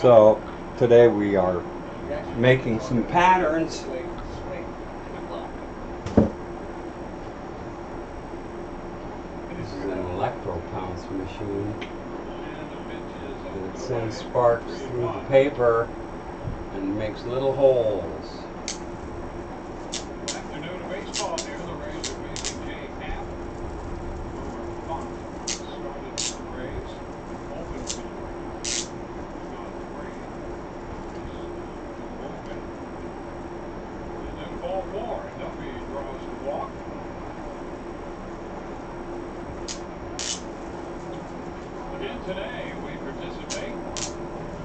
So today we are making some patterns. This is an electro pounce machine. And it sends sparks through the paper and makes little holes. Today, we participate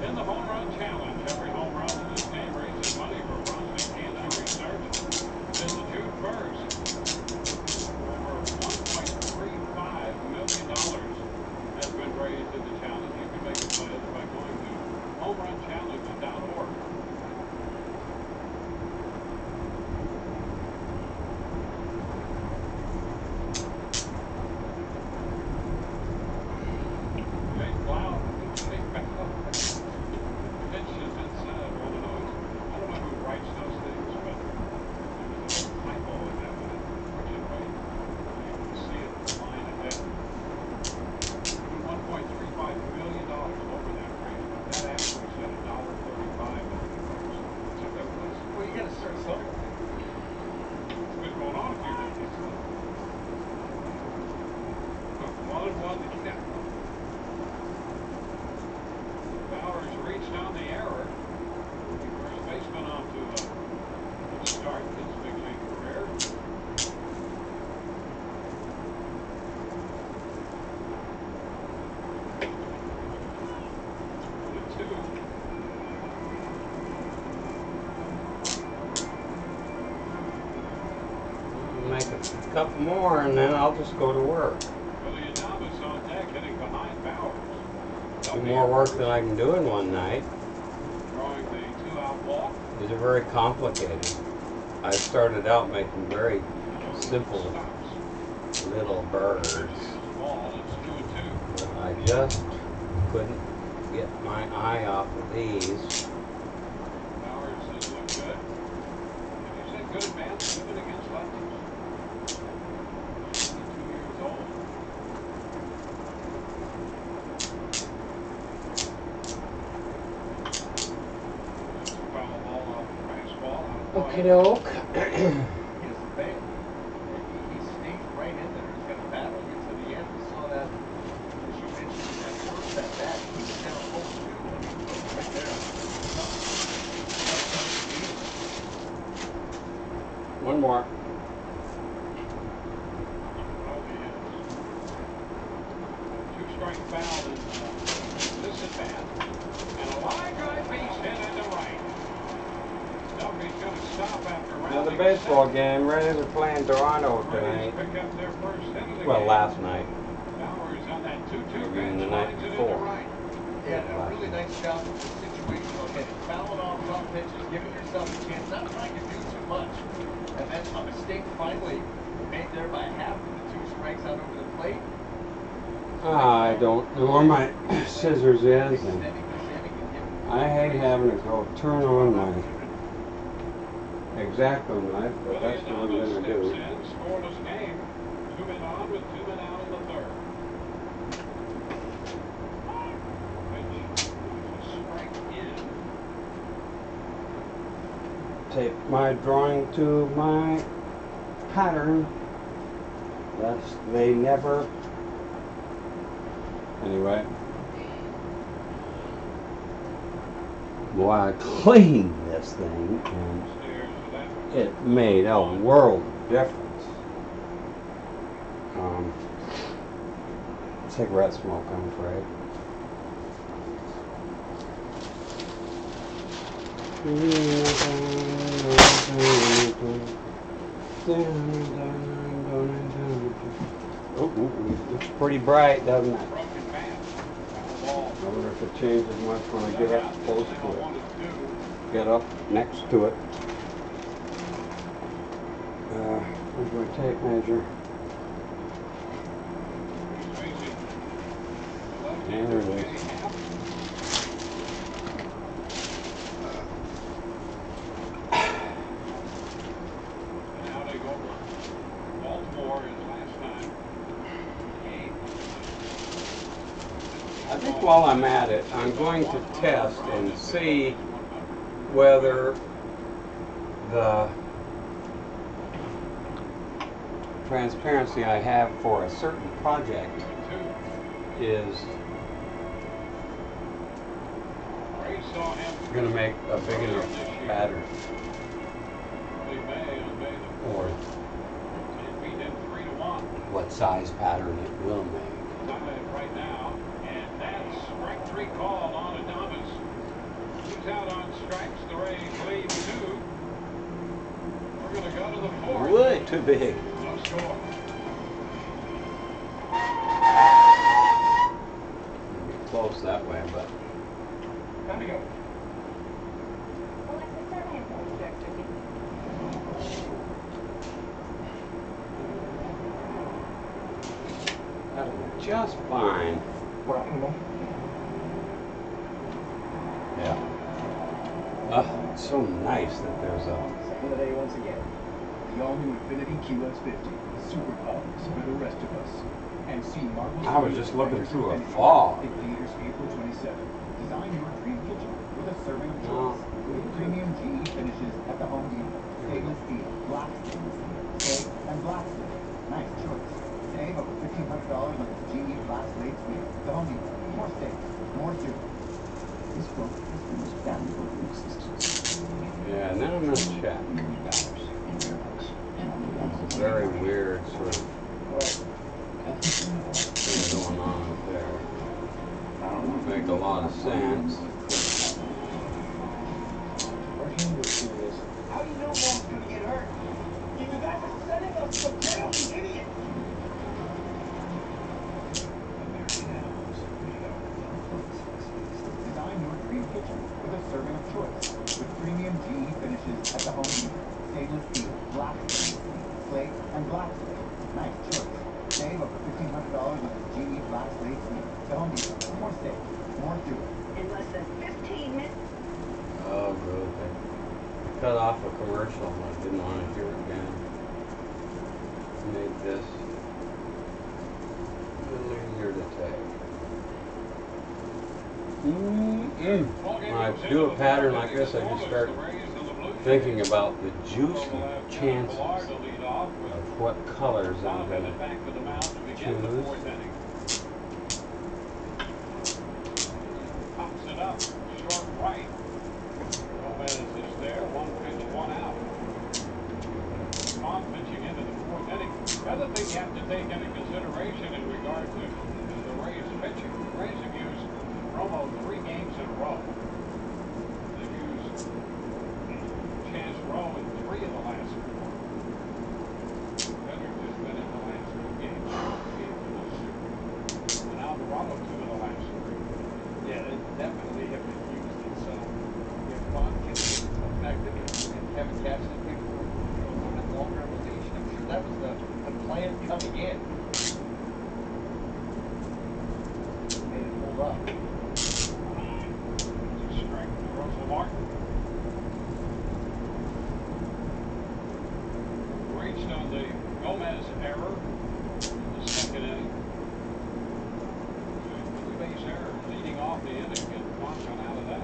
in the Home Run Challenge. Every home run in this game raises money for prostate cancer research. Since June 1st, over $1.35 million has been raised in the challenge. You can make a pledge by going to homerunchallenge.org. Bowers reached on the error. First baseman off to a start his big league career. Make a couple more and then I'll just go to work. More work than I can do in one night. These are very complicated. I started out making very simple little birds, but I just couldn't get my eye off of these. Okie doke. He sneaked right in there. He's going to battle you to the end. We saw that, as you mentioned, that first at bat. He was down 0-2 right there. One more. Two-strike foul in this at bat. And a line drive base hit into right. Another baseball game. Rays are playing Toronto tonight. Well, last night. And the night before. Yeah, a really nice job with the situational hitting. Fouling off tough pitches, giving yourself a chance, not trying to do too much. And then a mistake finally made there by half of the 2 strikes out over the plate. I don't know where my scissors is, and I hate having to go turn on my X-Acto knife, but that's what I'm going to do. Scoreless game. 2 men on with 2 men out in the third. Strike in. Take my drawing to my pattern, lest they never. Anyway. Well, I cleaned this thing and it made a world of difference. Cigarette smoke, I'm afraid. Oh, it's pretty bright, doesn't it? I wonder if it changes much when I get up close to it. Get up next to it. Where's my tape measure? There it is. I think while I'm at it, I'm going to test and see whether the transparency I have for a certain project is going to make a big enough pattern, or what size pattern it will make. Right now, and that's strike three called on Adamas. He's out on strikes. The Rays lead 2. We're going to go to the 4th. Way too big. No score. It'll be close that way, but Time to go. that'll be just fine. Yeah. It's so nice that there's a Second today once again. The all-new Infiniti QS50, superpowers for the rest of us. And see Marvel's I was just looking through a fog. in theaters April 27th. Design your dream kitchen with a serving of choice. With premium GE finishes at the Home Depot. Stainless steel, black stainless steel, steak, and black steel. Nice choice. Save over $1,500 on the GE black slate steel. The Home Depot. More steak, more soup. This book has the most valuable resistance. yeah. Now I'm gonna check. It's a very weird sort of thing going on up there. Make a lot of sense. How do you know Mom's gonna get hurt? You guys are setting us up, you idiot! Design your dream kitchen with a serving of choice. With premium GE finishes at the Home Depot. Stainless steel, black stainless steel, slate, and black slate. Nice choice. Save over $1,500 on the GE black slate steel. The Home Depot. More steak, more soup. In less than 15 minutes. Oh, good. They cut off a commercial. I didn't want to hear it again. Made this a little easier to take. When I do a pattern like this, I just start thinking about the juicy chances of what colors I'm going to choose. Pops it up, short right. Gomez is there, 1 pitch, 1 out. Off pitching into the 4th inning. The other thing you have to take into consideration in regard to the Rays pitching, the Rays have used Romo 3 games in a row. They've used Chance Rowe in 3 of the last 4. Frederick has been in the last 2 games. And Alvarado 2 of the last 3. Yeah, they definitely have been used as fun, effective, and Kevin Cashman picked for a little bit longer rotation. I'm sure that was the plan coming in. Made it hold up. Strike to Russell Martin. Reached on the Gomez error in the 2nd inning. 3-base error leading off the inning, and Marc out of that.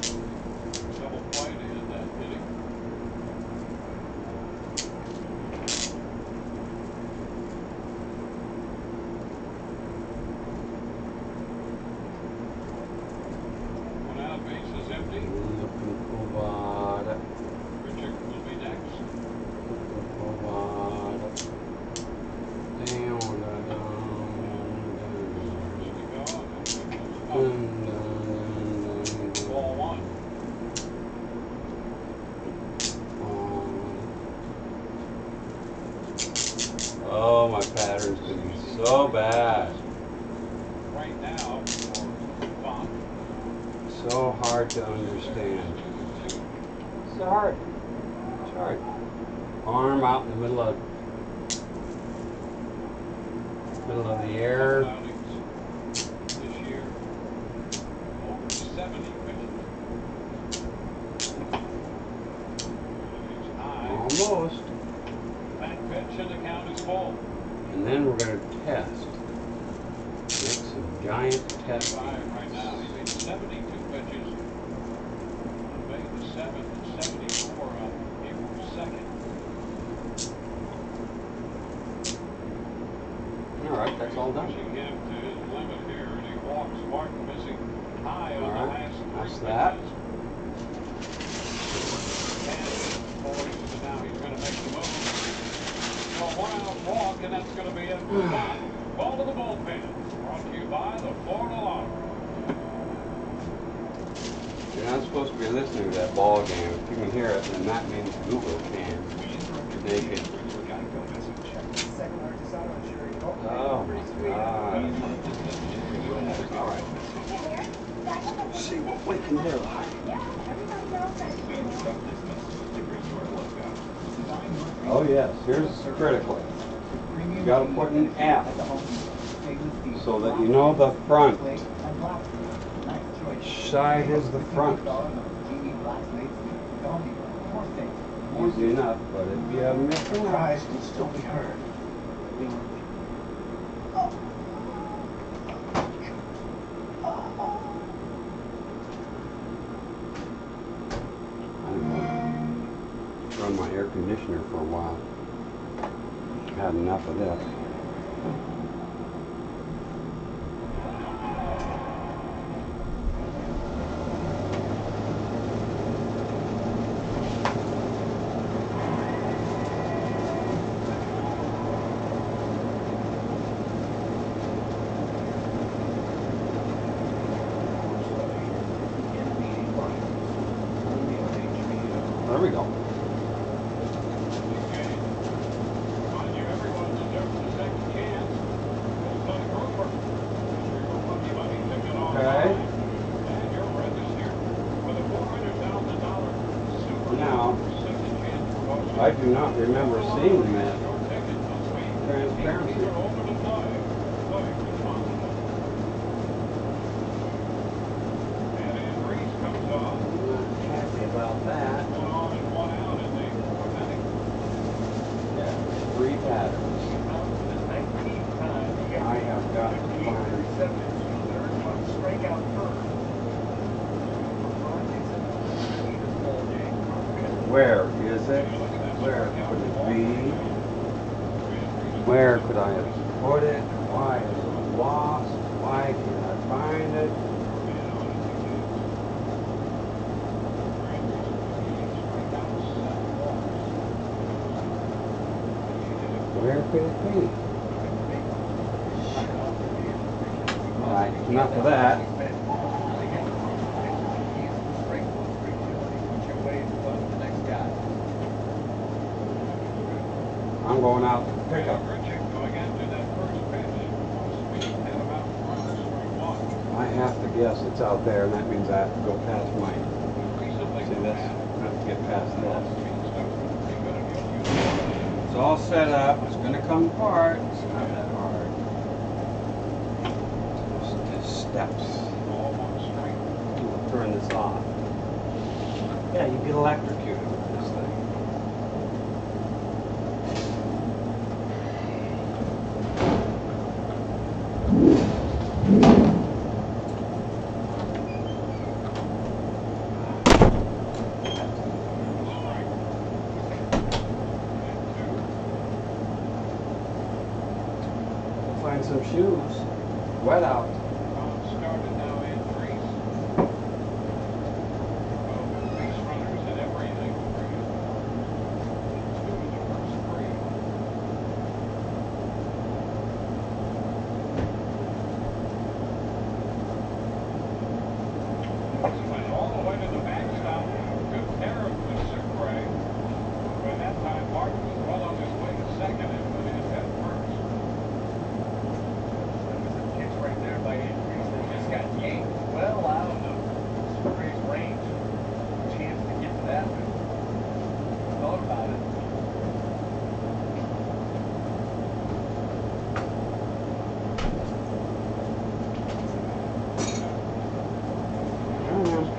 2. Double play to end that inning. One out, base is empty. Looking for what? Richard will be next. Ball 1. Oh, my pattern's gonna be so bad. Right now for Font. So hard to understand. It's hard. It's hard. Arm out in the middle of the air. Outings this year. Over 70 pitches. It's high. Almost. Back pitch. pitch and the count is full. And then we're going to test. Make some giant tests. Right now, he made 72 pitches on May the 7th and 74 on April 2nd. All right, that's all done. Pushing him to his limit here, and he walks Marc, missing high on the All right, last three that's pitches. that. And now he's going to make the move. So a 1-out walk, and that's going to be it for the night. Ball to the bullpen. Brought to you by the Florida Lottery. You're not supposed to be listening to that ball game. If you can hear it, then that means Google can. They can. Oh my God. All right. Let's see what we can do. Oh yes, here's critical. You got to put an F so that you know the front. Which side is the front? Easy enough, but if you have missing eyes, can still be heard. Run my air conditioner for a while. Had enough of this. There we go. Now, I do not remember seeing that transparency. Happy about that. Yeah, 3 patterns. I have got to find. Where is it? Where could it be? Where could I have put it? Why is it lost? Why can't I find it? Where could it be? All right, enough of that. I'm going out to pick up. I have to guess it's out there, and that means I have to go past mine. See this? I have to get past this. It's all set up. It's going to come apart. It's not that hard. Just steps. We'll turn this off. Yeah, you get electrocuted with this thing. Find some shoes. Wet out. Started now in Greece. Base runners and everything for you. 2 of the first 3. Went all the way to the backstop. Good pair of the Supre. By that time, Marc was well on his way to second and put in head first. Right there by Andrews that just got yanked well out of Supre's range. Chance to get to that one. Thought about it.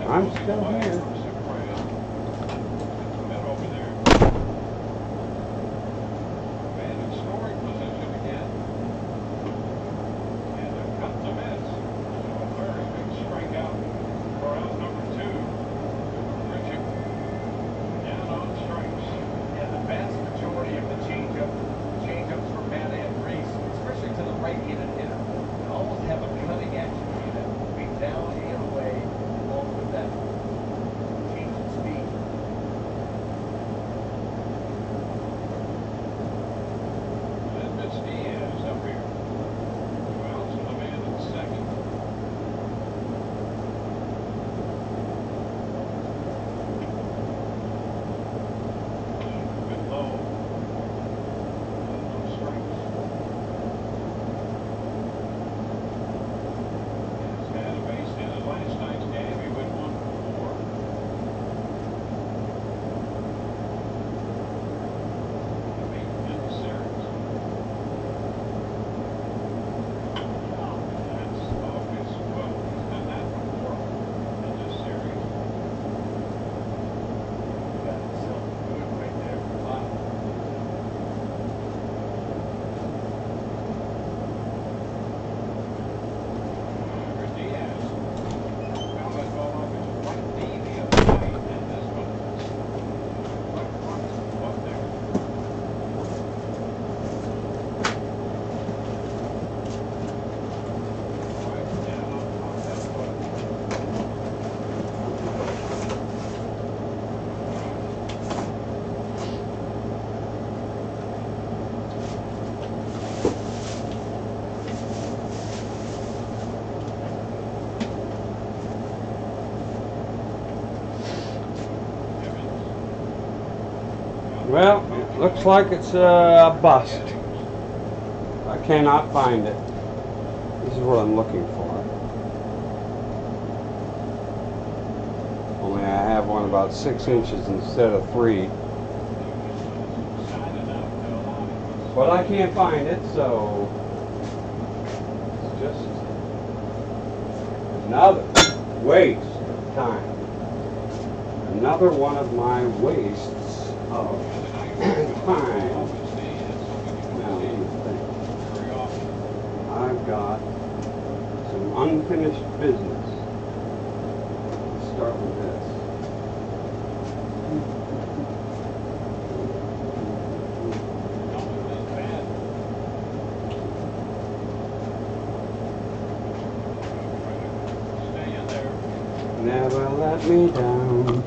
I'm still here. Well, it looks like it's a bust. I cannot find it. This is what I'm looking for. Only I have one about 6 inches instead of 3. But I can't find it, so it's just another waste of time. Another one of my wastes of time. Now, let me think. I've got some unfinished business. Let's start with this. Never let me down.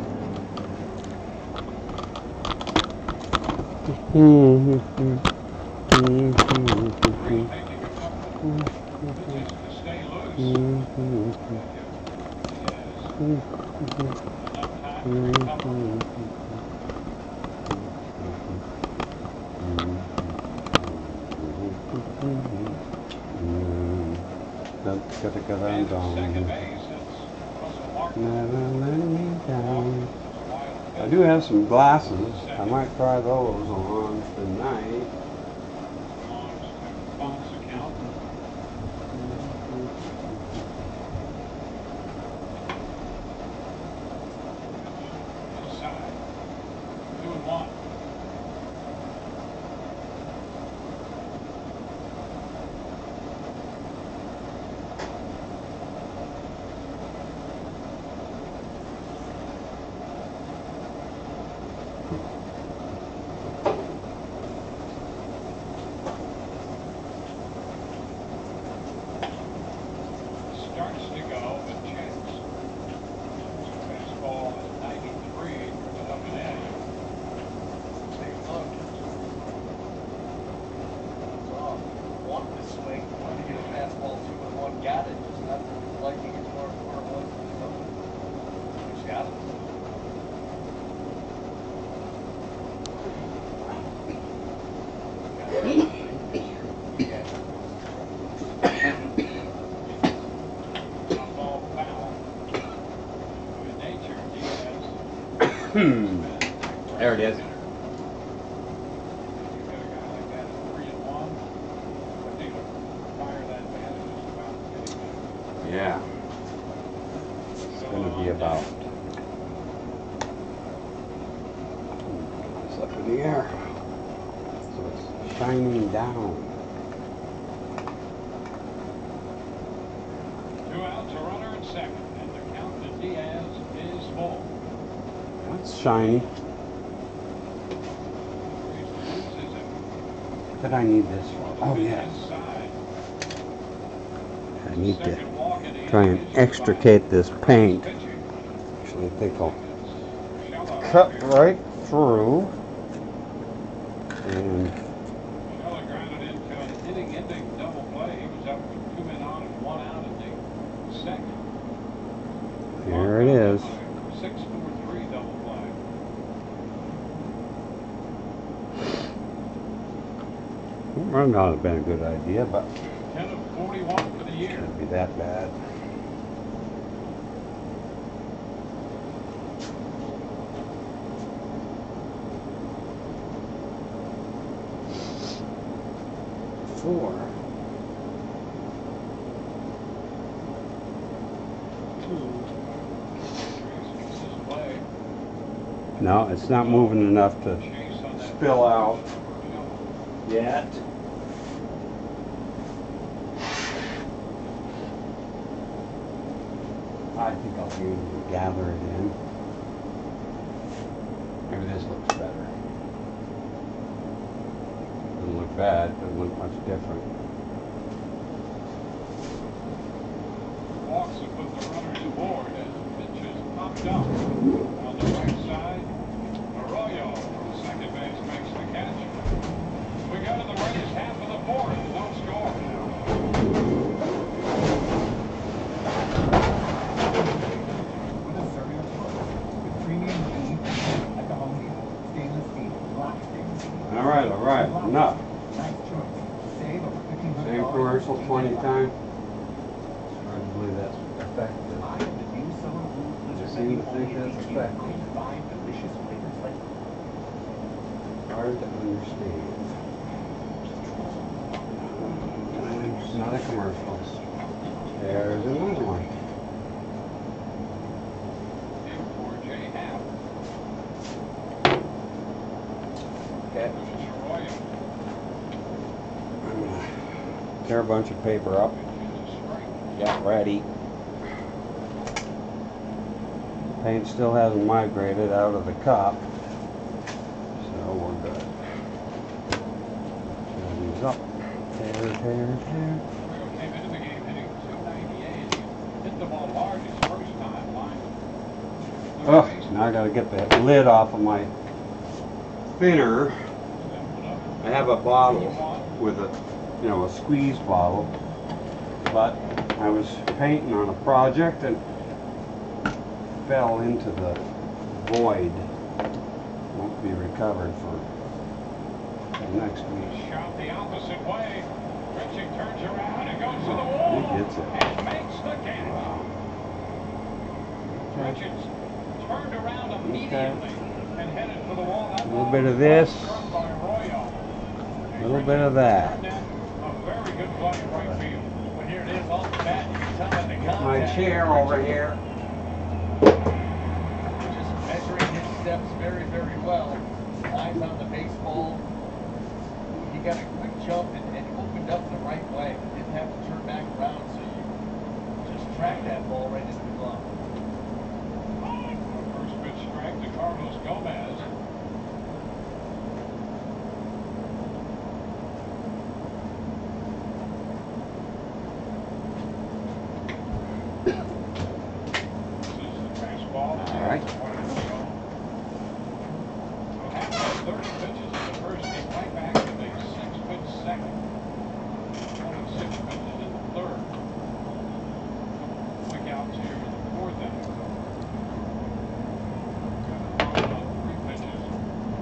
Never let me down. I do have some glasses. I might try those on tonight. Starts to go, but chance. Fastball at 93, but up and in. Take a look. So, wanted to swing, wanted to get a fastball 2-1, got it. Just not liking it more where it was. Which got it. There it is. Yeah. It's going to be about. It's up in the air. So it's shining down. 2 outs, a runner at second, and the count to Diaz is full. That's shiny. What did I need this for? Oh, yes. I need to try and extricate this paint. Actually, I think I'll cut right through and Grounded into an inning-ending double play. He was up with 2 men on and 1 out in the second. here it is. 6-4-3 double play. Might not have been a good idea, but 10 of 41 for the year. shouldn't be that bad. No, it's not moving enough to spill out yet. I think I'll be able to gather it in. Maybe this looks better. Doesn't look bad, doesn't look much different. Walks have put the runners aboard as pitches popped up. On the right side, Arroyo from second base makes the catch. We go to the Rays half of the fourth, no score. With a serving of choice, with premium beef at the Home Depot, stainless steel, black Alright, enough. Nice choice. Save over $1,500. Same commercial 20 times. Hard to believe that's effective. I have the new summer blue blizzard Seem to menu think only that's at 18. effective. 5 delicious flavors like Hard to understand. Another commercial. There's another one. Okay. I'm gonna tear a bunch of paper up. Get ready. Paint still hasn't migrated out of the cup, so we're good. Tear these up. Tear. Came into the game hitting 298. Hit the ball hard his first time. Line. Oh, now I gotta get the lid off of my thinner. I have a bottle with a squeeze bottle, but I was painting on a project and fell into the void. Won't be recovered for next week. Shot the opposite way. Richie turns around and goes to the wall. He gets it. And makes the catch. Wow. Richards turned around immediately and headed for the wall. A little bit of this, Struck by Arroyo. a little bit of that. A very good play in right field. Well, here it is off the bat. You can tell that the Get my contact. chair over here. Just measuring his steps very, very well. Eyes on the baseball. He got a quick jump and opened up the right way. Didn't have to turn back around, so you just track that ball right into the glove. First pitch strike to Carlos Gomez. This is the fastball. All right. 30 pitches in the first, came right back with a 6-pitch second. 26 pitches in the third. Quick outs here in the fourth inning. Three pitches.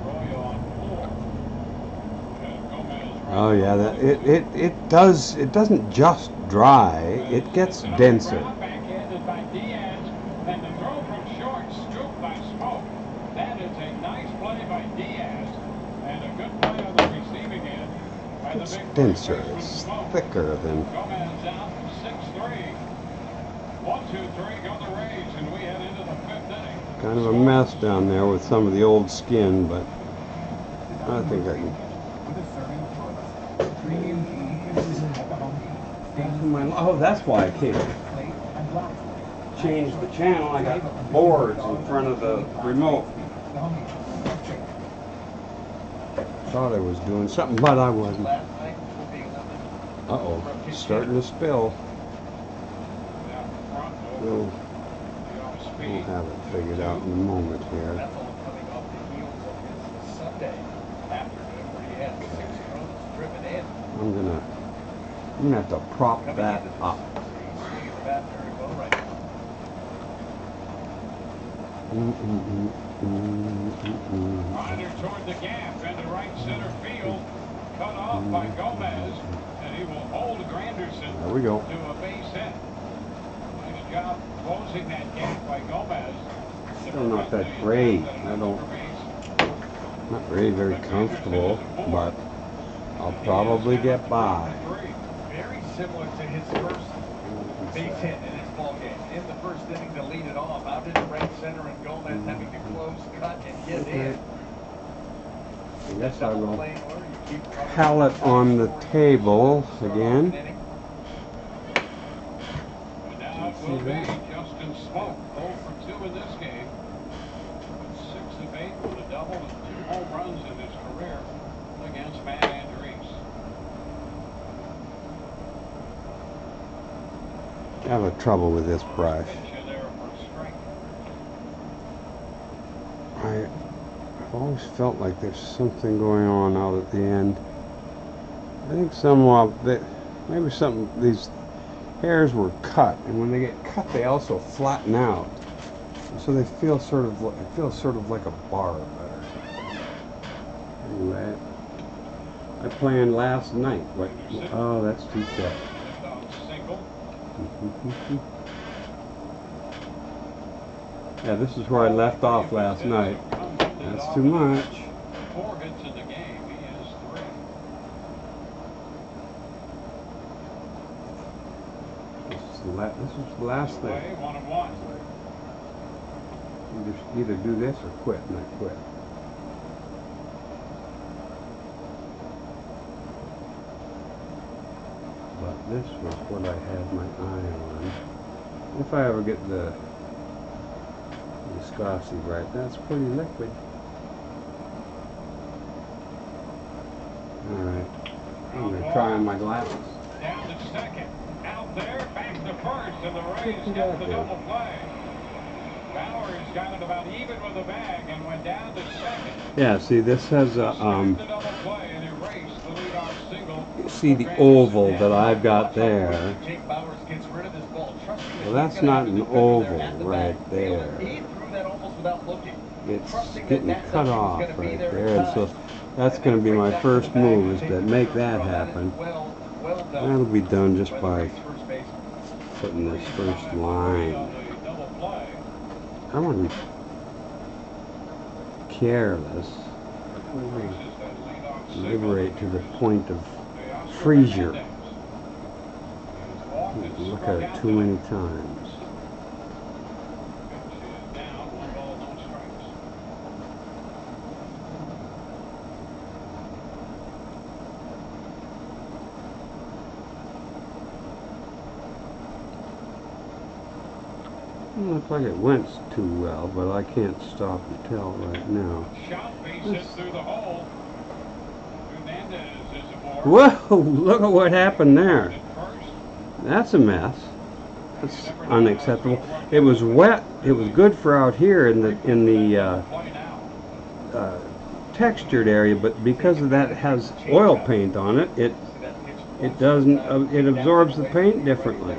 Arroyo on 4. Gomez. Oh yeah, it doesn't just dry, it gets denser. Backhanded by Diaz, and the throw from short, scooped by Smoke. That is a nice play by Diaz, and a good play on the receiving end by the It's big denser, first baseman it's Smoke. thicker than. Gomez out 6-3. 1-2-3 go the Rays, and we head into the fifth inning. Kind of a mess down there with some of the old skin, but I think I can. with a serving of choice. Premium G finishes at the Home Depot. Oh, that's why I can't Plate and black. change the channel. I got boards in front of the remote. The Home Depot. Thought I was doing something, but I wasn't. Last night will be another. Uh-oh, starting to spill. Down front, We'll, over the off we'll speed. have it figured out in a moment here. That's all coming off the heels of his Sunday afternoon where he had 6 runs driven in. I'm gonna have to prop Coming that into this, up. he's swinging the bat very well right now. Rider toward the gap into right center field. Cut off by Gomez, and he will hold Granderson There we go. to a base hit. Nice job closing that gap by Gomez. Still not that great. I don't, not very comfortable, but I'll probably get by. Very similar to his first base hit in his ball game. In the first inning to lead it off, out into right center, and Gomez having to close, cut, and get in. I guess I will Playing order, you keep running. pallet on the table again. And now it will be Justin Smoke, 0 for 2 in this game. 6 of 8 with a double and 2 home runs in his career against Matt Andrees. I have a trouble with this brush. Pitch in there for a strike. I've always felt like there's something going on out at the end. I think maybe these hairs were cut, and when they get cut, they also flatten out, so they feel sort of like a barb. Anyway, I planned last night. What? Oh, that's too thick. Single. Yeah, this is where I left off last night. That's too much. 4 hits in the game. He is 3. This is the last thing. Away, 1-1. Either do this or quit, and I quit. But this was what I had my eye on. If I ever get the viscosity right, that's pretty liquid. Alright, I'm going to try on my glasses. Down to second. Out there, back to first, and the Rays get the double play. Bowers got it about even with the bag and went down to second. Yeah, see, this has a, The double play and erased the leadoff single. you see the oval that I've got there. Jake Bowers gets rid of this ball. Trusting that Well, he's that's gonna not have to an do good oval at the right bat. there. He threw that almost without looking. It's Trusting getting that cut that off was gonna be right there there, in and so time. that's going to be my first move, is to make that happen. Well done. That'll be done just By the by Rays first baseman. putting this first line. On the double play. I want to be careless. Liberate to the point of freezer. Look at it too many times. Down, 1 ball, no strikes. Looks like it went too well, but I can't stop and tell right now. Shot base hit through the hole. Hernandez is aboard. Whoa! Look at what happened there. At first. That's a mess. That's unacceptable. It was wet. It was good for out here in the Play now. textured area, but because of that has oil paint on it, it doesn't. It absorbs the paint differently,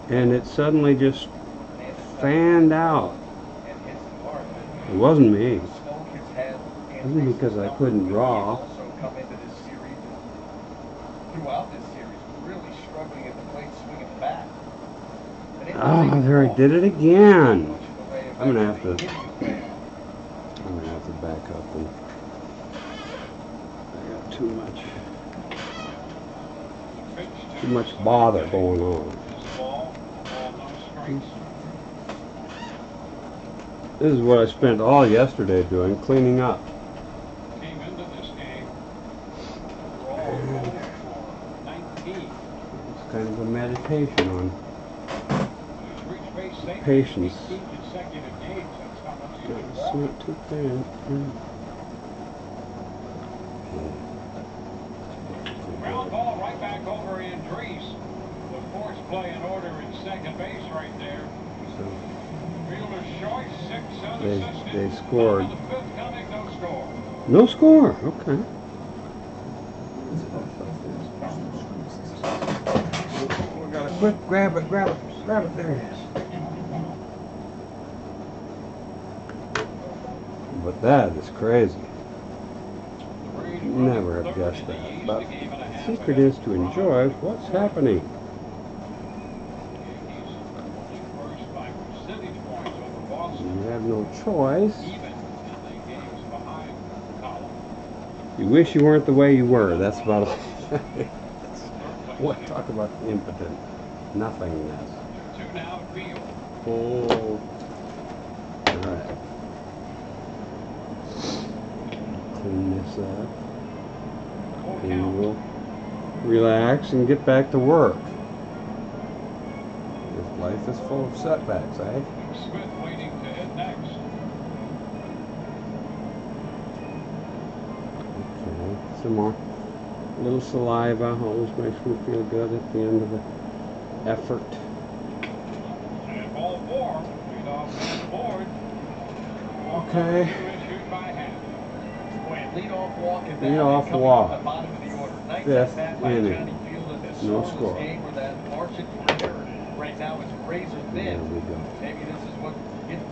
and it suddenly just fanned out. It wasn't me. It wasn't because I couldn't draw. Throughout this series, really struggling at the plate, swinging the bat. Oh, there I did it again. I'm gonna have to back up, and I got too much bother going on. This is what I spent all yesterday doing, cleaning up. Came into this game. Overall, 19. It's kind of a meditation on Reached base safely. patience. 18 consecutive games. That's how much he It's walked. not too bad. Ground ball right back over Andrees. The force play in order in second base right there. So Fielder short, 6 they unassisted. scored. Top of the 5th coming, no score. No score. Okay. We gotta quick grab it. There it is. But that is crazy. Never have guessed that. But the secret is to enjoy what's happening. First by percentage points over Boston. You have no choice. Even in the games behind column. You wish you weren't the way you were. That's about all. What? Talk about impotent nothingness. 2 now to field. Oh. Alright. Clean this up. Full And count. we'll relax and get back to work. If life is full of setbacks, eh? Smith waiting to hit next. Okay. Some more. A little saliva always makes me feel good at the end of the effort. And ball 4. Leadoff man aboard. Okay. Issued by Happ. Leadoff walk and Leadoff coming walk. from the bottom of the order. Nice Fifth at bat by inning. Johnny Field in this No scoreless score. game where that margin for error right now is razor There thin. we go. Maybe this is what gets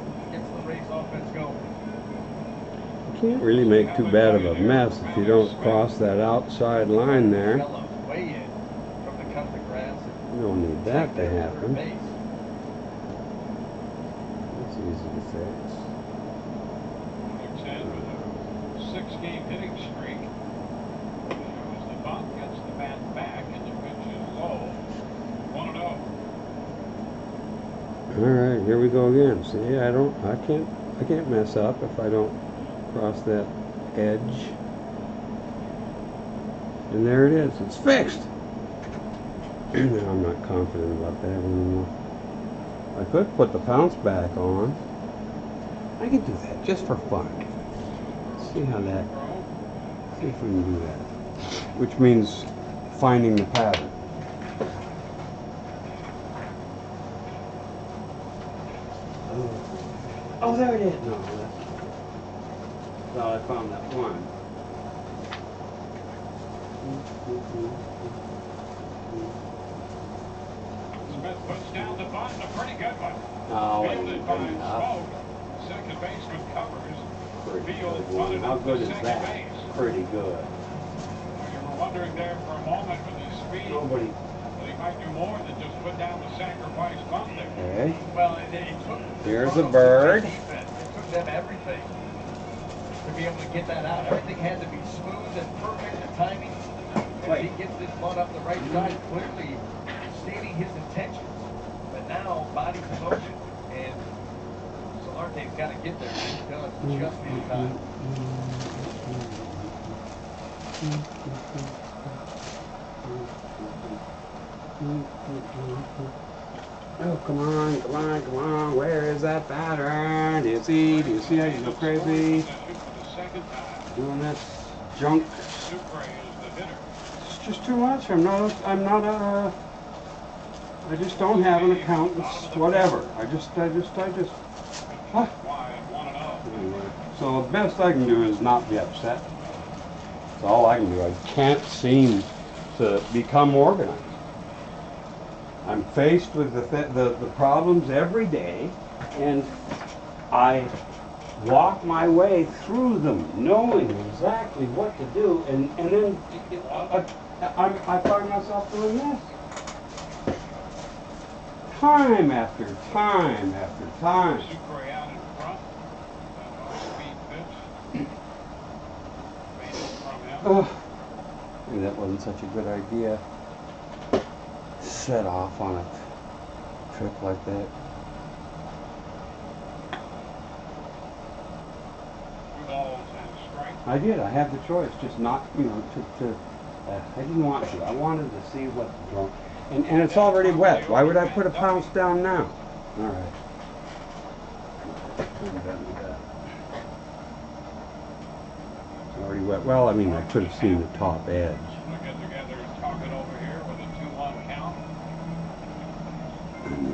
the Rays offense going. can't really make too bad of a mess if you don't cross that outside line there. Way in from the cut of the grass. You don't need that to happen. Base. That's easy to fix. Looks in with a 6-game hitting streak. As the bunt gets the bat back and the pitch is low. 1-0. All right, here we go again. See, I can't mess up if I don't cross that edge. And there it is. It's fixed. I'm not confident about that anymore. I could put the pounce back on. I could do that just for fun. See how that. See if we can do that. Which means finding the pattern. Oh, there it is. No, I found that one. Smith puts down the bunt, a pretty good one. Oh, Fielded by Smoke. Second baseman covers. Field bunted how up good to is second that? base. Pretty good. You were wondering there for a moment with his speed Nobody. that he might do more than just put down the sacrifice bunt there. Okay. Well, it took Here's a bird. It took them everything to be able to get that out. Everything had to be smooth and perfect, the timing. And if he gets this bunt up the right side, clearly stating his intentions. But now, body's in motion, and Solarte's got to get there. He's done just in time. Oh, come on, come on, come on. Where is that pattern? Do you see? Do you see how you go crazy? Doing this junk. It's just too much. I'm not I just don't have an accountant. Whatever. I just. Huh? Anyway, so the best I can do is not be upset. That's all I can do. I can't seem to become organized. I'm faced with the problems every day, and I walk my way through them, knowing exactly what to do, and then I find myself doing this. Time after time after time. Sucre out in front. Speed pitch. Made it from him. Ugh. Maybe that wasn't such a good idea. Set off on a trip like that. Two balls and a strike. I did. I had the choice, just not, I didn't want to. I wanted to see what the drum. And it's already wet. Why would I put a pounce down now? All right. I'm done with that. It's already wet. Well, I mean, I could have seen the top edge. We'll get together and talk it over here with a 2-1 count.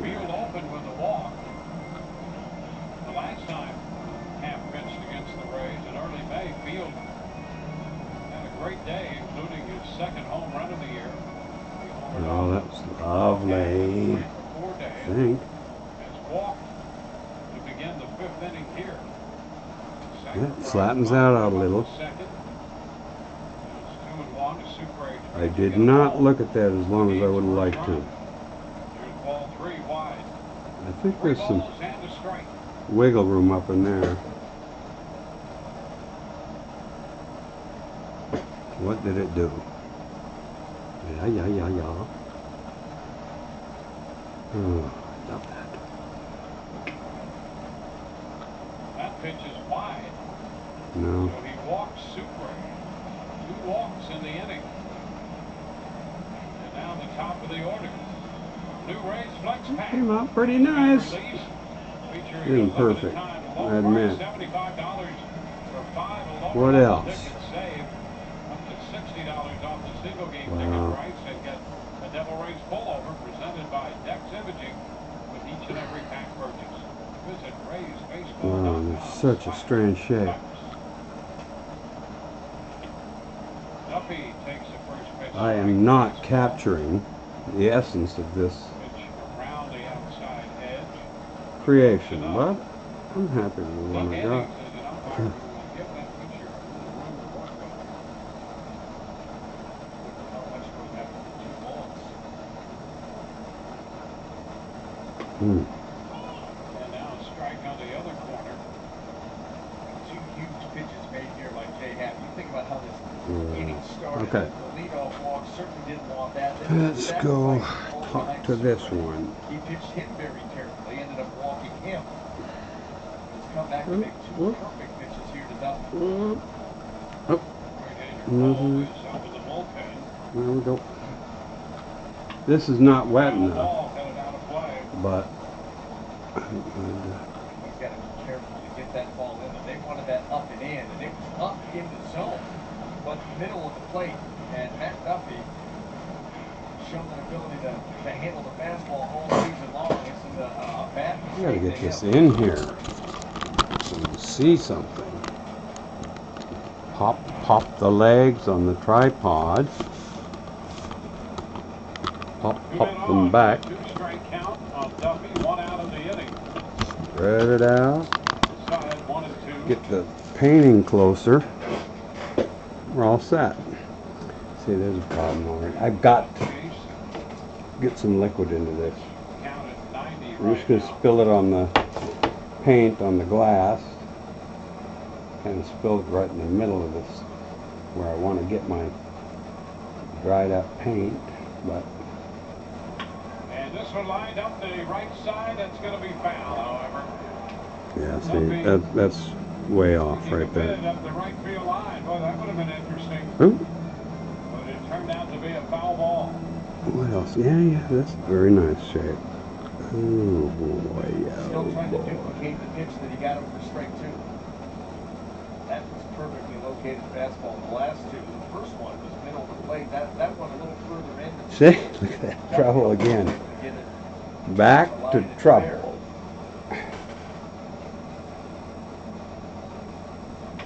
Field open with a walk. The last time Camp pitched against the Rays in early May, Field had a great day, including his second home run of the year. Oh, that's lovely. For 4 days. I think. Has walked to begin the 5th inning here. Yeah, it flattens out a little. Second. It's 2-1 to Sucre. I did not look at that as long as I would have liked to. Here's ball 3 wide. I think there's some Balls and a strike. wiggle room up in there. What did it do? Yeah. Oh, stop that. That pitch is wide. No. So he walks Sucre. 2 walks in the inning. And now the top of the order. New Rays flex pack. Came out pretty nice. Release featuring Isn't a perfect, limited-time I low admit. price $75 for 5 alone. What else? Tickets save up to $60 off the single game Wow. ticket price and get a Devil Rays pullover presented by Dex Imaging with each and every pack purchase. Visit RaysBaseball.com. Wow, it's such a strange shape. Duffy takes the first pitch. I am not capturing the essence of this Pitch around the outside edge. creation, but I'm happy with what Doug I Eddings got. is an umpire who will give that Mm. And now a strike on the other corner. Two huge pitches made here by Jay Happ. You think about how this inning started. Okay. The leadoff walk certainly didn't want that. Let's go talk to this one. He pitched him very terribly, ended up walking him. Let's come back to make two perfect pitches here to Duffy. Oh. Nothing. Is up in the bullpen. No, we don't. This is not wet Foul enough, ball headed out of play. but He's got to be careful to get that ball in there. They wanted that up and in, and it was up in the zone, but middle of the plate. And Matt Duffy shown an ability to handle the fastball all season long. It's a bad I gotta mistake get to this him. in here so you see something. Pop the legs on the tripod. Pop them back. 2-strike count on Duffy, 1 out of the inning. Spread it out. Side 1 and 2. Get the painting closer. We're all set. See, there's a problem already. I've got to get some liquid into this. Count at 90 I'm just right gonna now. spill it on the paint on the glass. And spill it right in the middle of this where I want to get my dried up paint, but And this one lined up the right side. That's going to be foul, however. yeah, see, that's way off He right there. committed up the right field line. Boy, that would have been interesting. Ooh, But it turned out to be a foul ball. what else? Yeah, that's very nice shape. Oh boy, Still trying to boy. duplicate the pitch that he got over strike 2. That was perfectly located fastball. The last two, the first one was middle of the plate. That one a little further in. See, look at that trouble again. Back to trouble.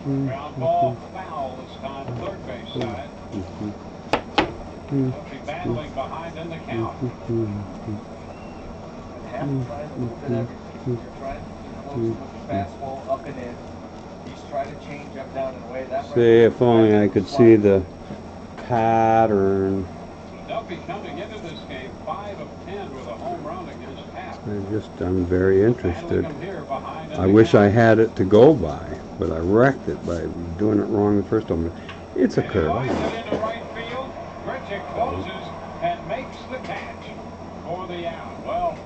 Ground ball foul this time, third base side. Duffy battling behind in the count. Half trying a little bit everything. You're trying to close with the fastball up and in. He's trying to change up, down, and away. That See, if only I could see the pattern. Duffy coming into this game 5 of 10 with a home run against Happ. I'm very interested. Battling him here behind in I the wish I count. had it to go by, but I wrecked it by doing it wrong the first time. It's a And he curve. lines it into right field. Grichuk closes and makes the catch for the out. Well,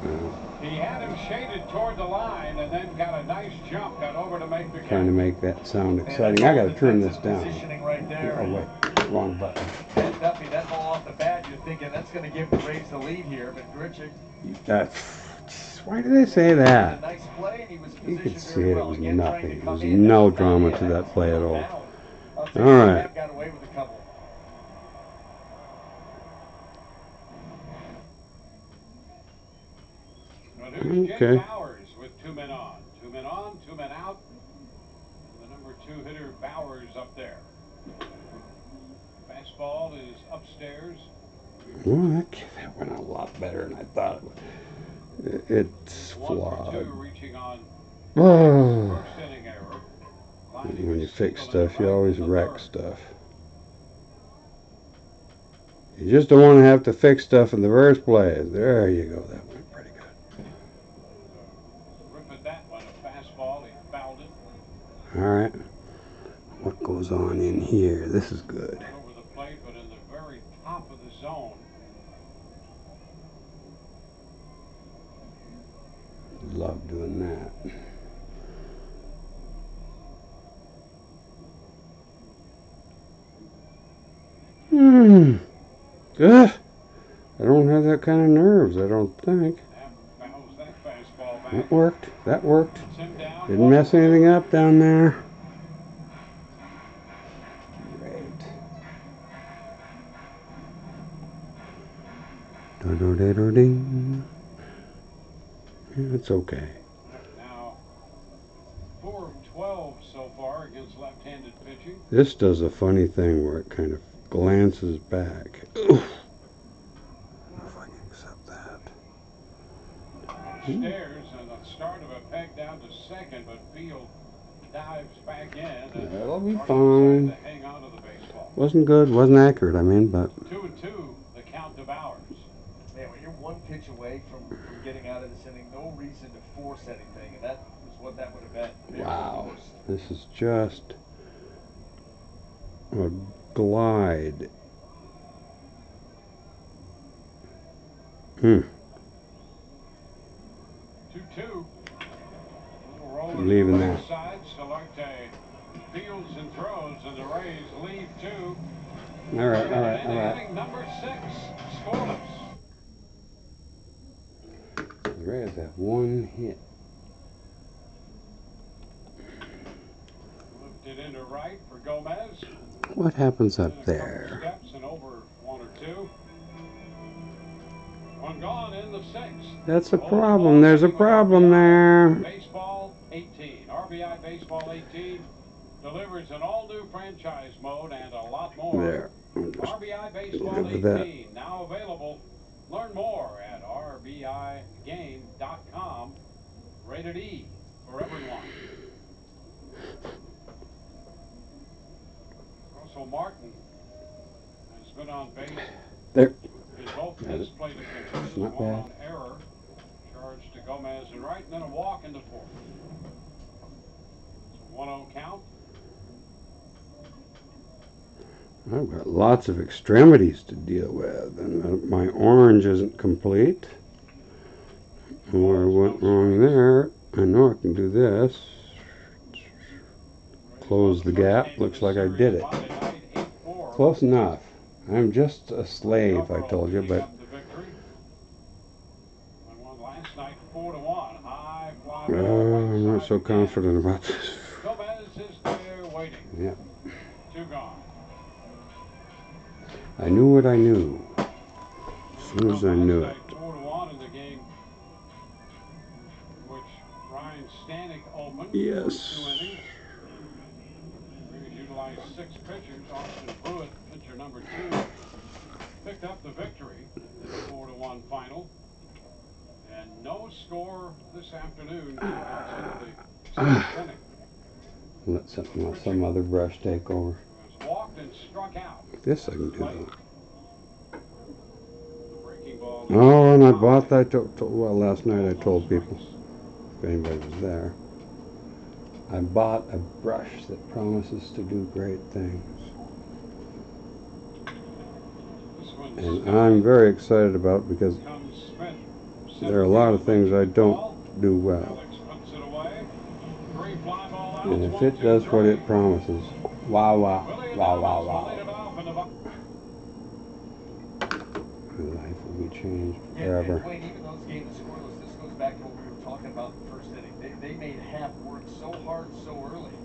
he had him shaded toward the line and then got a nice jump, got over to make the catch. Trying to make that sound exciting. I gotta turn this down. Positioning right there. Oh wait, wrong button. And Duffy, that ball off the bat, you're thinking that's going to give the Rays the lead here, but Grichuk Why did I say had a that? nice play, and he was You could positioned see very it. It well. was Again, trying nothing. to There come was in. no That's drama about to it. that play at all. Now, I'll say All right. Happ got away with a couple. Well, here's Jake Okay. Bowers with 2 men on. 2 men on, 2 men out. The number 2 hitter Bowers up there. Fastball is upstairs. Well, that went a lot better than I thought it would. It's 1 for 2 flawed. reaching on Oh. first inning error. When you fix stuff, you always wreck stuff. You just don't want to have to fix stuff in the first place. There you go. That went pretty good. Ripping that one, a fastball, he fouled it. All right. What goes on in here? This is good. Over the plate, but in the very top of the zone. Love doing that. Ugh. I don't have that kind of nerves, I don't think. Happ fouls that fastball back. That worked. That worked. Puts him down. Didn't mess anything up down there. Great. Da-da-da-da-ding. Yeah, it's okay. Now, 4 of 12 so far against left-handed pitching. This does a funny thing where it kind of glances back. Oof. I don't know if I can accept that. Stairs and the start of a peg down to second, but Field dives back in. And That'll be Mark fine. decided to hang on to the baseball. Wasn't good, wasn't accurate, I mean, but 2-2, the count to Bowers. Man, when you're one pitch away from getting out of this inning, no reason to force anything, and that was what that would have been. Very Wow, forced. this is just a glide. 2-2. Leaving that. Side, Solarte fields and throws, and the Rays lead 2. All right. Inning number 6, scoreless. The Rays have one hit. Lifted into right for Gomez. What happens up A couple there? steps and over 1 or 2. One gone in the 6th. That's a problem. There's a problem there. Baseball 18. RBI Baseball 18 delivers an all-new franchise mode and a lot more. There. RBI Baseball Look 18 at that. now available. Learn more at rbigame.com. Rated E for everyone. Russell Martin has been on base. There. In both his plate appearances, Not one bad. on error, charged to Gomez and right, and then a walk in the 4th. It's a 1-0 count. I've got lots of extremities to deal with, and my orange isn't complete. Where I went wrong there, I know I can do this. Close the gap. Looks like I did it. Close enough. I'm just a slave, I told you, but I'm not so confident about this. Yeah. I knew what I knew as soon as I knew it. 4-1 in the game, which Ryan Stanek opened. Yes. 2 innings. Rays utilized 6 pitchers. Austin Pruitt, pitcher number 2, picked up the victory in the 4-1 final. And no score this afternoon until the 6th inning. Let some other brush take over. Was walked and struck out. This I can do though. Breaking ball. Oh, and I bought that. Well, last night I told people, if anybody was there, I bought a brush that promises to do great things. And I'm very excited about it because there are a lot of things I don't do well. And if it does what it promises, wow, wow, wow, wow, wow. My life will be changed forever. Yeah, Wayne, even though this game is scoreless, this goes back to what we were talking about in the first inning. They made Happ work so hard so early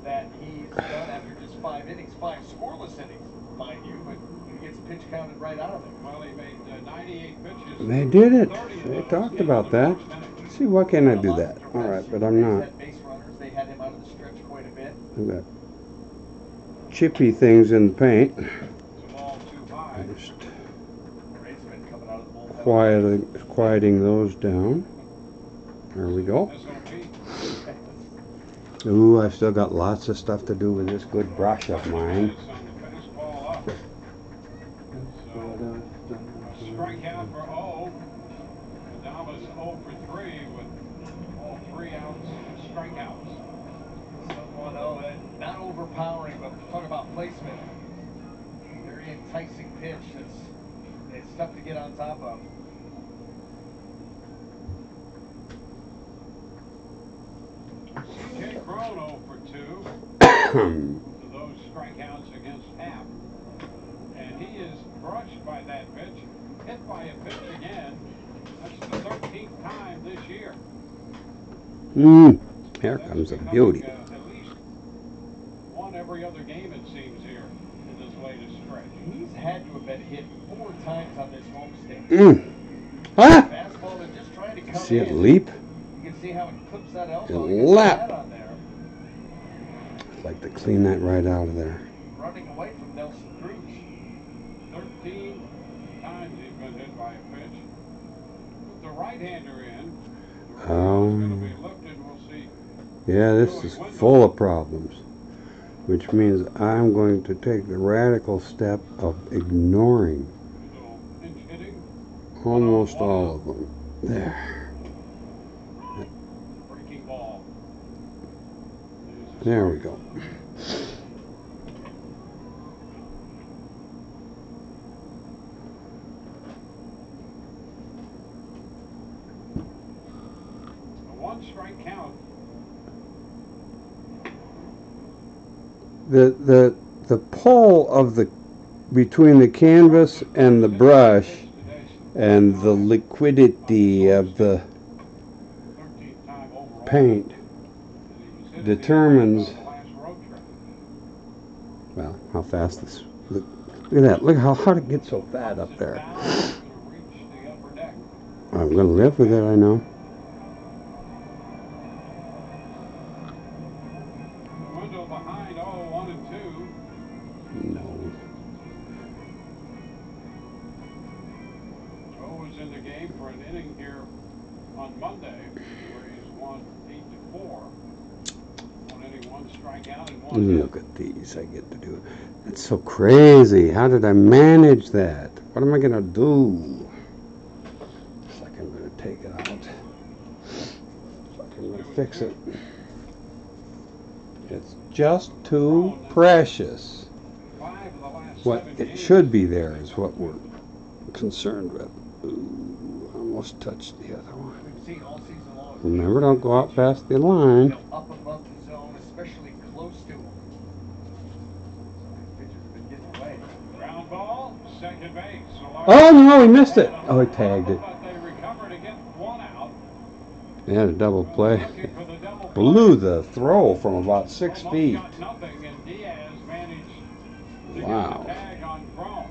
that he's done after just 5 innings, 5 scoreless innings, mind you, but he gets pitch counted right out of it. Well, he made 98 pitches. They did it. They talked about that. See, why can't I do that? All right, but I'm not. Base runners, they had him out of the stretch quite a bit. I've got chippy things in the paint. I just quieting those down. There we go. Ooh, I've still got lots of stuff to do with this good brush of mine. Strikeout for O. Adamas 0 for 3 with all 3 outs, strikeouts. Someone, not overpowering, but talk about placement. Very enticing pitch. It's tough to get on top of. C.J. Cron 0 for 2. Those strikeouts against Happ. And he is brushed by that pitch, hit by a pitch again. That's the 13th time this year. Here comes a beauty. At least one every other game, it seems, here in this latest stretch. He's had to have been hit 4 times on this homestand. Ah! Fastball is just trying to come See it in. leap? You can see how it clips that elbow. It lap. On there. I'd like to clean that right out of there. Running away from Nelson Cruz. 13 times he's been hit by a pitch. Put the right-hander in. The right hand's going to be lifted. We'll see. Yeah, this is full of problems. Which means I'm going to take the radical step of ignoring almost all of them. There. There we go. One strike count. The pull of the between the canvas and the brush and the liquidity of the 13th time overall. paint determines, well, how fast this. Look at that. Look how hard it gets so fat up there. I'm going to live with it, I know. Window behind 0-1 and 2. No. Joe was in the game for an inning here on Monday, where he's won 8-4. One inning, one strikeout, and one hit. Look at these I get to do. That's so crazy. How did I manage that? What am I going to do? Looks like I'm going to take it out. Looks like I'm going to fix it. It's just too precious. 5 of the last What 7 it games. should be there is what we're concerned with. Ooh, almost touched the other one. We've seen all season long. Remember, don't go out past the line. Up above the zone, especially close to him. Pitchers have been getting away. Ground ball, second base. Oh no, he missed it. Oh, he tagged it. But they recover to get one out. They had a double play. Looking for the double play. Blew the throw from about 6 Almost feet. got nothing, and Diaz managed to Wow. get the tag on Chrome.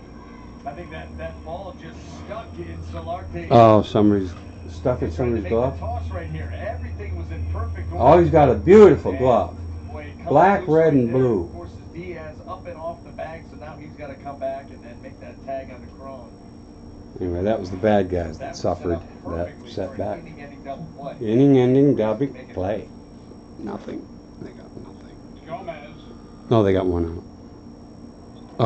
I think that ball just stuck in Solarte. Oh, somebody's stuck in somebody's Make glove. the toss right here. Everything was in perfect order. Oh, he's got a beautiful And, glove. boy, it comes Black, loose red, right and there. blue. Forces Diaz up and off the bag, so now he's got to come back and make that tag on the Crone. Anyway, that was the bad guys that was set suffered up that perfectly for an setback. inning-ending double play. Inning-ending double play. Nothing. They got nothing. Gomez No, they got one out.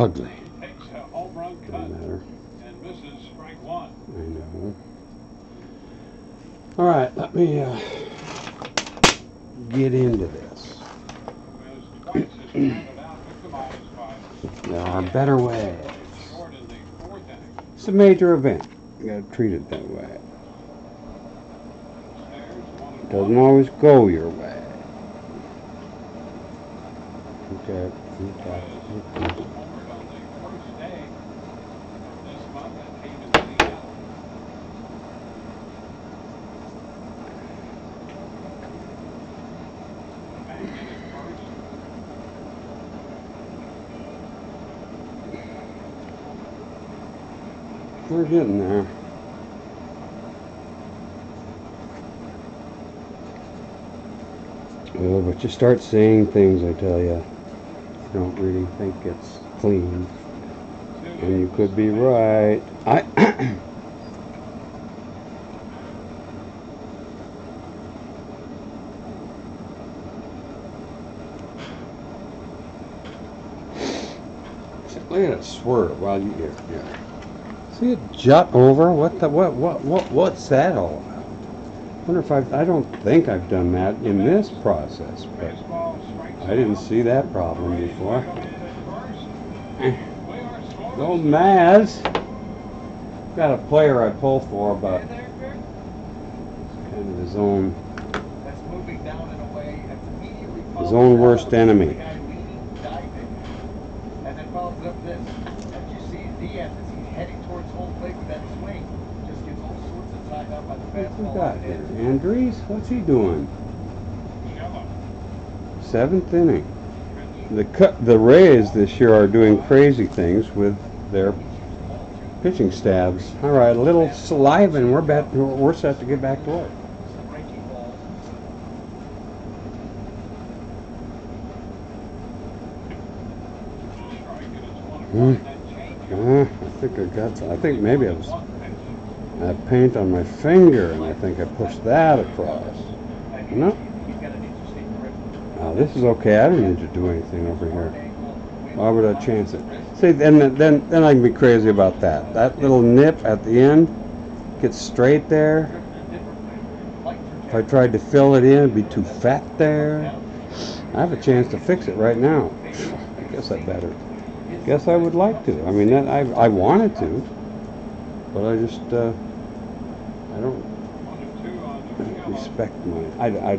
Ugly. takes a home run cut Doesn't matter. and misses strike one. I know. All right, let me get into this. Gomez twice has grounded out, victimized by There are better ways. short in the 4th inning. It's a major event. You gotta treat it that way. There's 1 and Doesn't 1. always go your way. Okay. Homered on the first day of this month and came into the end. Back in at first. We're getting there. Oh, but you start saying things, I tell you, you don't really think it's clean. And you could be right. Look at it swerve while you here. Yeah. See it jut over? What's that all about? Wonder if I don't think I've done that in this process, but I didn't see that problem before. Go Maz. Got a player I pull for, but it's kind of his own That's moving down in a way. That's immediately his own worst enemy. The guy leaning, diving, and then follows up this. As you see, Diaz, as he's heading towards home plate with that swing, just gets all sorts of tied up by the What's we fastball. got and here? in. Andres? What's he doing? Shello. 7th inning. The Rays this year are doing crazy things with their pitching staffs. All right, a little saliva, and we're set to get back to work. Some breaking balls. I think maybe it was I have paint on my finger, and I think I pushed that across. No. He's got an interesting grip. Now this is okay. I don't need to do anything over here. Why would I chance it? See, then I can be crazy about that. That little nip at the end gets straight there. If I tried to fill it in, it'd be too fat there. I have a chance to fix it right now. I guess I better. Guess I would like to. I mean, that I wanted to, but I just I don't respect my.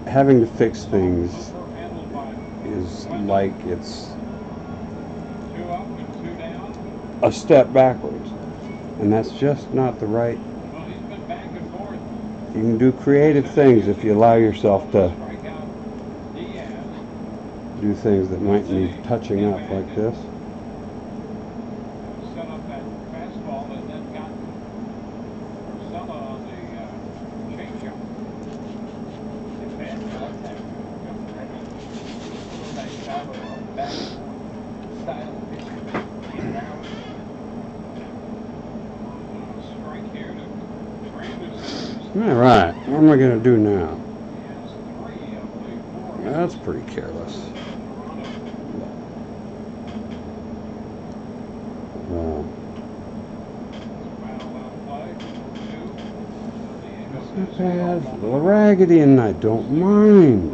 Having to fix things is like it's a step backwards, and that's just not the right. You can do creative things if you allow yourself to do things that might need touching up like this. All right, what am I going to do now? That's pretty careless. It's not bad. It's a little raggedy, and I don't mind.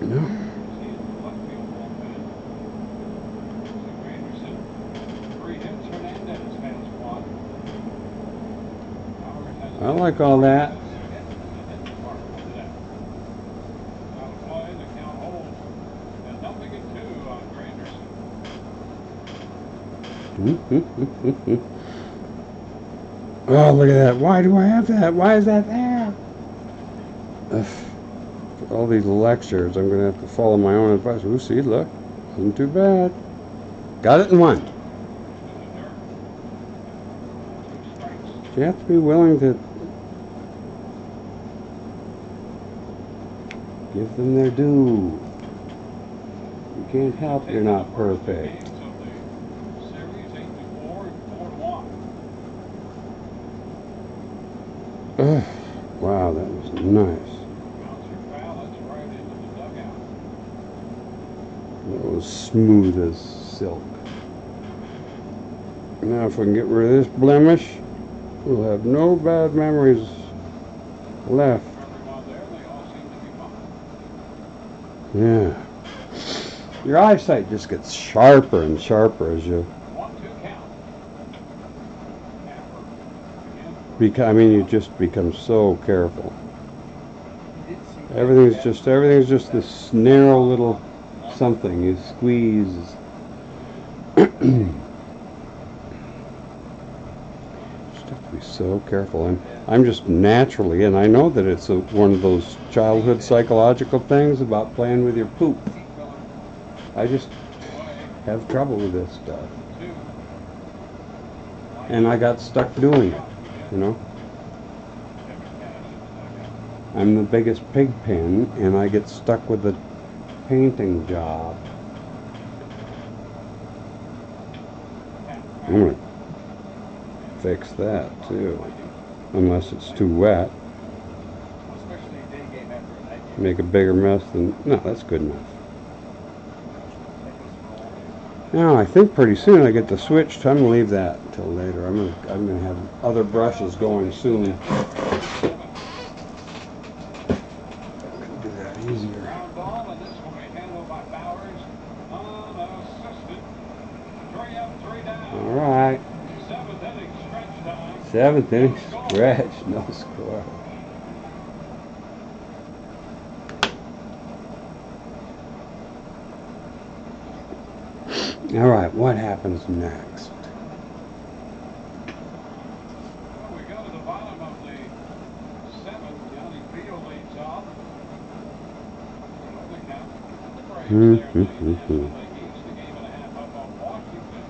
No. I like all that. Oh, look at that. Why do I have that? Why is that there? Ugh. For all these lectures, I'm going to have to follow my own advice. Ooh, see, look. Wasn't too bad. Got it in one. You have to be willing to give them their due. You can't help you're not perfect. Ugh. Wow, that was nice. That was smooth as silk. Now if we can get rid of this blemish, we'll have no bad memories left. Yeah. Your eyesight just gets sharper and sharper as you you just become so careful. Everything's just this narrow little something you squeeze. Be so careful. I'm just naturally, and I know that it's one of those childhood psychological things about playing with your poop. I just have trouble with this stuff. And I got stuck doing it, you know. I'm the biggest pig pen, and I get stuck with the painting job. I'm going to fix that too, unless it's too wet. Make a bigger mess than, no, that's good enough. Now I think pretty soon I get the switch. I'm gonna leave that until later. I'm gonna have other brushes going soon. Do that easier. All right. 7th inning stretch, no score. All right, what happens next? Well, we go to the bottom of the 7th. Johnny Field leads off. The count. The Braves there in the National League East. A game and a half up on Washington.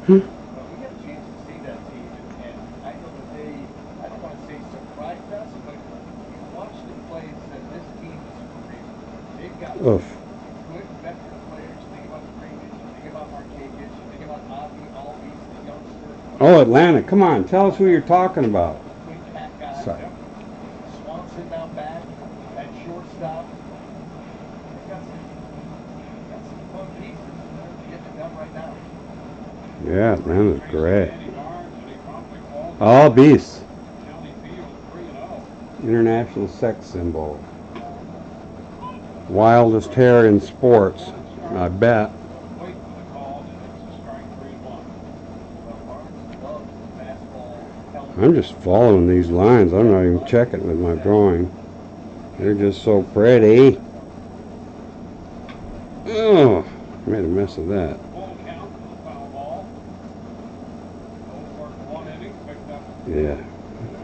Well, we got a chance to see that team, and I know that they, I don't want to say surprised us, but you watch them play and said this team is for real. They've got good veteran players. Think about the Rangers, think about Marc, think about Ozzie, Albies, the youngster. Oh, Atlanta, come on, tell us who you're talking about. Quick cat guy. Sorry. Swanson now back at shortstop. They've got some fun pieces. They're getting it done right now. Yeah, that was great. All beasts. International sex symbol. Wildest hair in sports. I bet. I'm just following these lines. I'm not even checking with my drawing. They're just so pretty. Oh, made a mess of that. Yeah,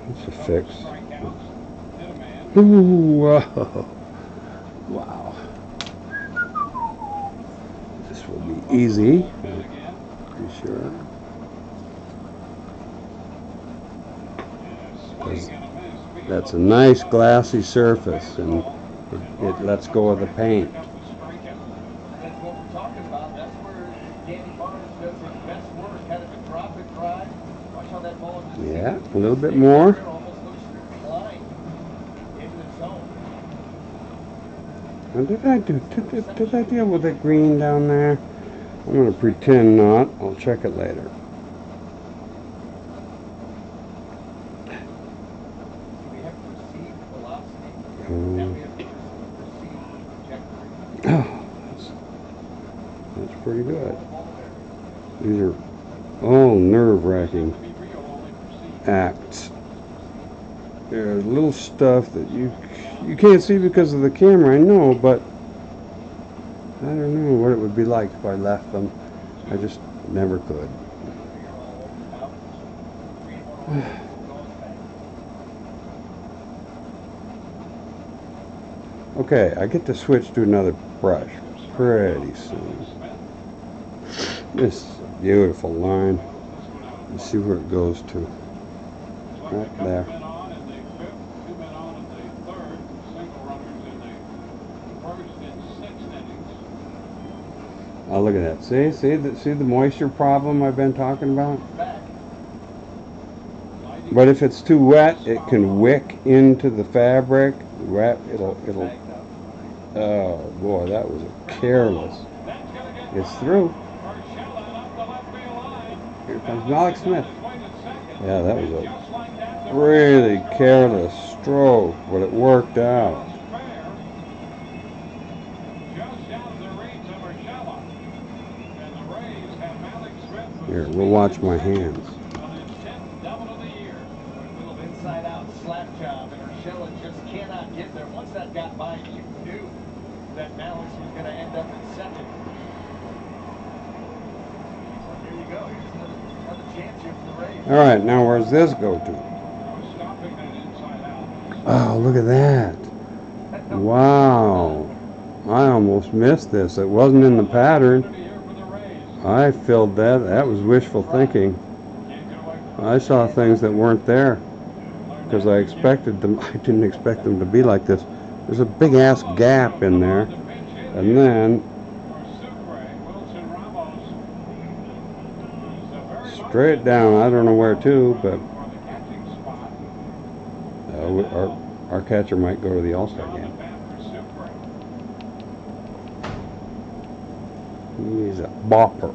it's a fix. Ooh, whoa. Wow. This will be easy. Pretty sure. That's a nice glassy surface, and it lets go of the paint. That's what we're talking about. That's where Danny Barnes does his best work. Kind of a drop and drive. Watch how that ball just Yeah, a little bit more. almost looks to recline into the zone. What did I do? Did I deal with that green down there? I'm going to pretend not. I'll check it later. We have perceived velocity. Now we have perceived trajectory. Oh, that's pretty good. These are all nerve-wracking acts. There's little stuff that you can't see because of the camera, I know, but I don't know what it would be like if I left them. I just never could. Okay, I get to switch to another brush pretty soon. This is a beautiful line. Let's see where it goes to. Right there. Oh, look at that. See the moisture problem I've been talking about? But if it's too wet, it can wick into the fabric. It'll oh boy, that was careless. It's through. Here comes Marc Smith. Yeah, that was a really careless stroke, but it worked out. Here, we'll watch my hands. Inside out slap job, and Urshela just cannot get there. Once that got by, you knew that Malik was going to end up in second. So here you go. Here's another chance here for the Rays. All right, now where's this go to? Oh, look at that. Wow. I almost missed this. It wasn't in the pattern. I filled that. That was wishful thinking. I saw things that weren't there because I expected them. I didn't expect them to be like this. There's a big ass gap in there, and then straight down. I don't know where to, but our catcher might go to the All-Star game. He's a bopper.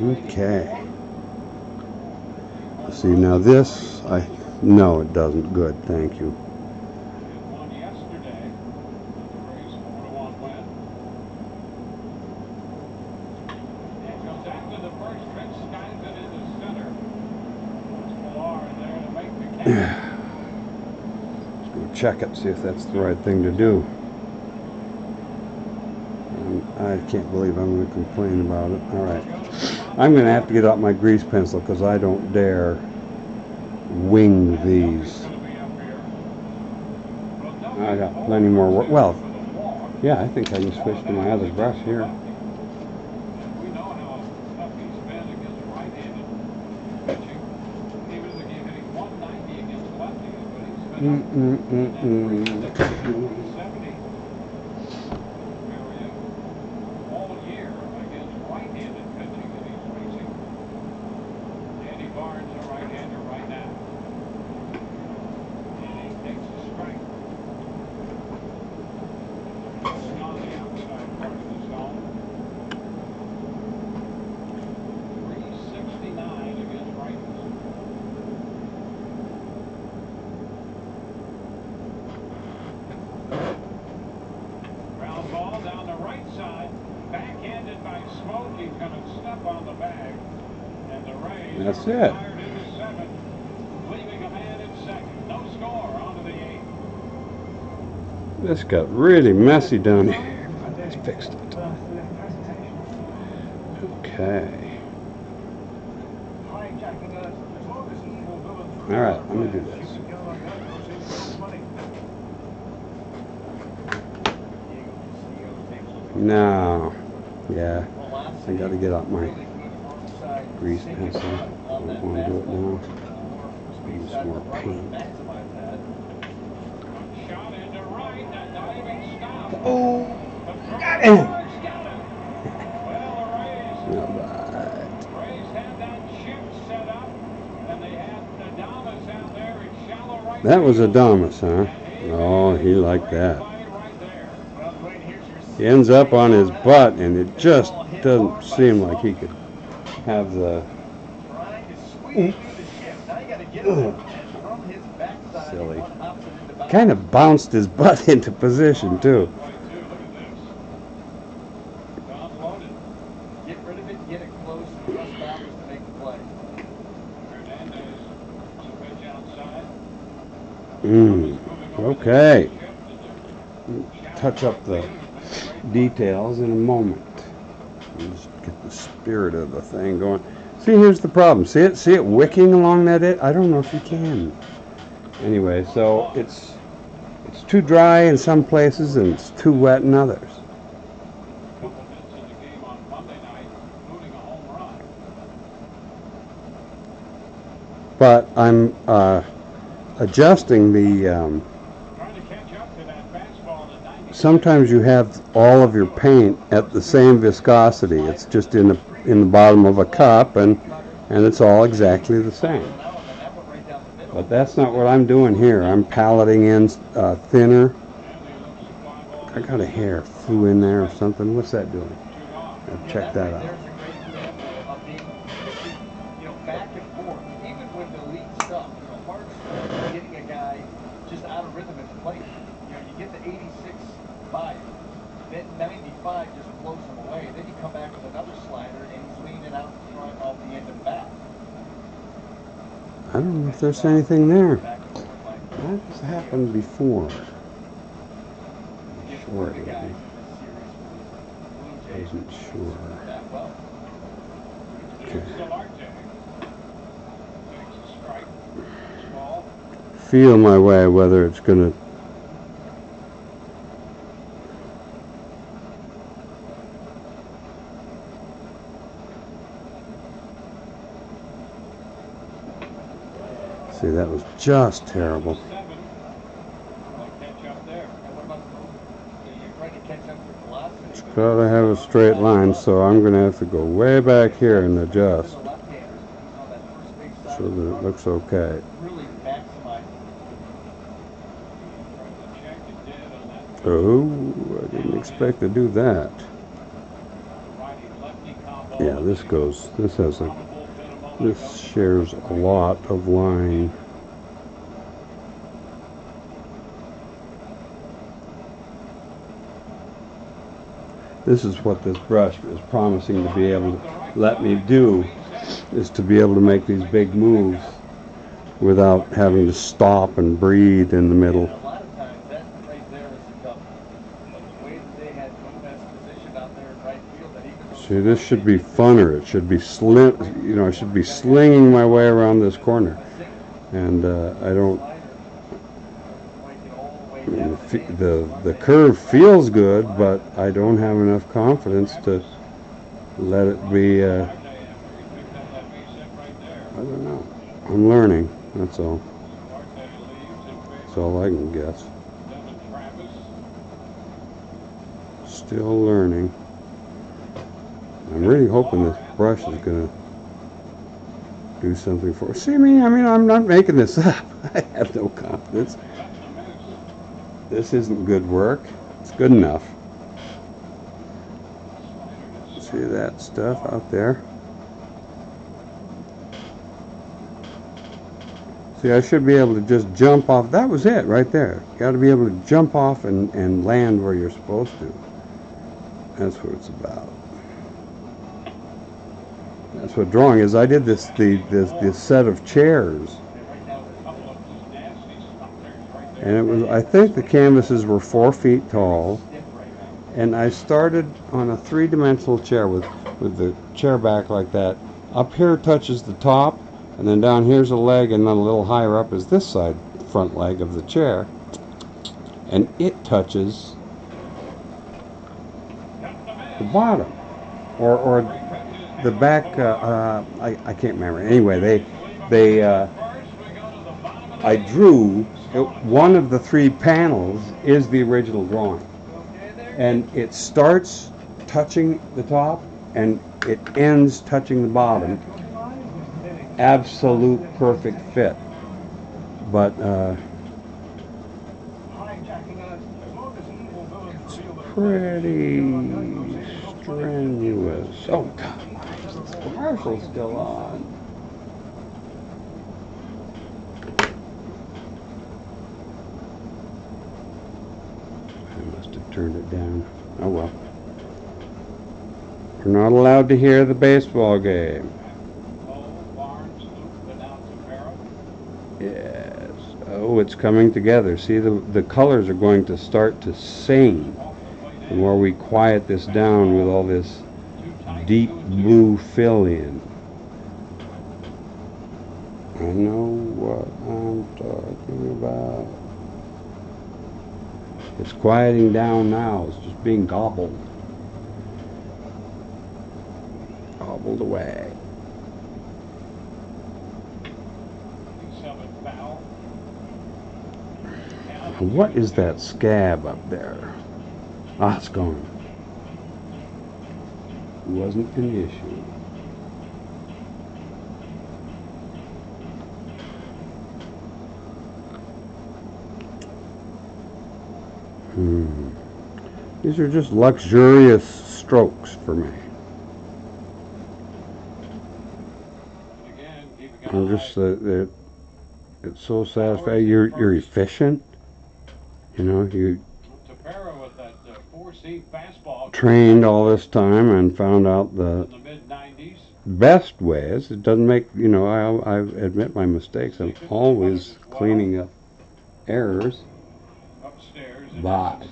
Okay. See, now this, no, it doesn't. Good, thank you. Let's go check it, see if that's the right thing to do. I can't believe I'm going to complain about it. All right. I'm going to have to get out my grease pencil because I don't dare wing these. I got plenty more work. Well, yeah, I think I can switch to my other brush here. That's it. Leaving a man in second. No score onto the eighth. This got really messy down here, but I fixed it. Okay. All right, let me do this. No. Yeah, I got to get out my grease pencil. I don't want to do it now. Use more paint. Shot into right. That diving stop. Oh, Got him. Well, the all right. Rays had that chip set up, and they had Adamas out there in shallow right. That was Adamas, huh? Oh, he liked that. He ends up on his butt, and it just doesn't seem like he could have the... Silly. Kind of bounced his butt into position, too. Get rid of it, get it close, and trust Bowers to make the play. Okay. Touch up the details in a moment. Just get the spirit of the thing going. See, here's the problem. See it wicking along that edge? I don't know if you can. Anyway, so it's too dry in some places and it's too wet in others. But I'm adjusting the sometimes you have all of your paint at the same viscosity. It's just in the bottom of a cup, and it's all exactly the same. But that's not what I'm doing here. I'm paletting in thinner. I got a hair flew in there or something. What's that doing? I'll check that out. Back and forth, even when the lead stuff, Marc's getting a guy just out of rhythm at the plate. You get the 86 by him, then 95 just blows him away. Then you come back with another slider, and he's leaning out in front off the end of the bat. I don't know if there's anything there. That's happened before. Sure it isn't sure. Okay. Feel my way whether it's going to... See, that was just terrible. It's got to have a straight line, so I'm going to have to go way back here and adjust so that it looks okay. Oh, I didn't expect to do that. Yeah, this shares a lot of line. This is what this brush is promising to be able to let me do, is to be able to make these big moves without having to stop and breathe in the middle. See, this should be funner. It should be I should be slinging my way around this corner, and I don't. I mean, the curve feels good, but I don't have enough confidence to let it be. I don't know. I'm learning. That's all. That's all I can guess. Still learning. I'm really hoping this brush is going to do something for us. See, I mean, I'm not making this up. I have no confidence. This isn't good work. It's good enough. See that stuff out there? See, I should be able to just jump off. That was it right there. You got to be able to jump off and land where you're supposed to. That's what it's about. That's what drawing is. I did this set of chairs, and it was, I think the canvases were 4 feet tall, and I started on a 3-dimensional chair with the chair back like that. Up here touches the top, and then down here's a leg, and then a little higher up is this side front leg of the chair, and it touches the bottom, or the back. I can't remember. Anyway, I drew one of the 3 panels is the original drawing, and it starts touching the top and it ends touching the bottom. Absolute perfect fit, but it's pretty strenuous. Oh God, why is this commercial still on? I must have turned it down. Oh well. We're not allowed to hear the baseball game. Yes. Oh, it's coming together. See, the colors are going to start to sing the more we quiet this down with all this deep blue fill in. I know what I'm talking about. It's quieting down now. It's just being gobbled away. What is that scab up there? Ah, it's gone. Wasn't an issue. These are just luxurious strokes for me. I'm just it's so satisfying. You're efficient. You know, you trained all this time and found out the best ways. It doesn't make, you know, I admit my mistakes. I'm always cleaning up errors. But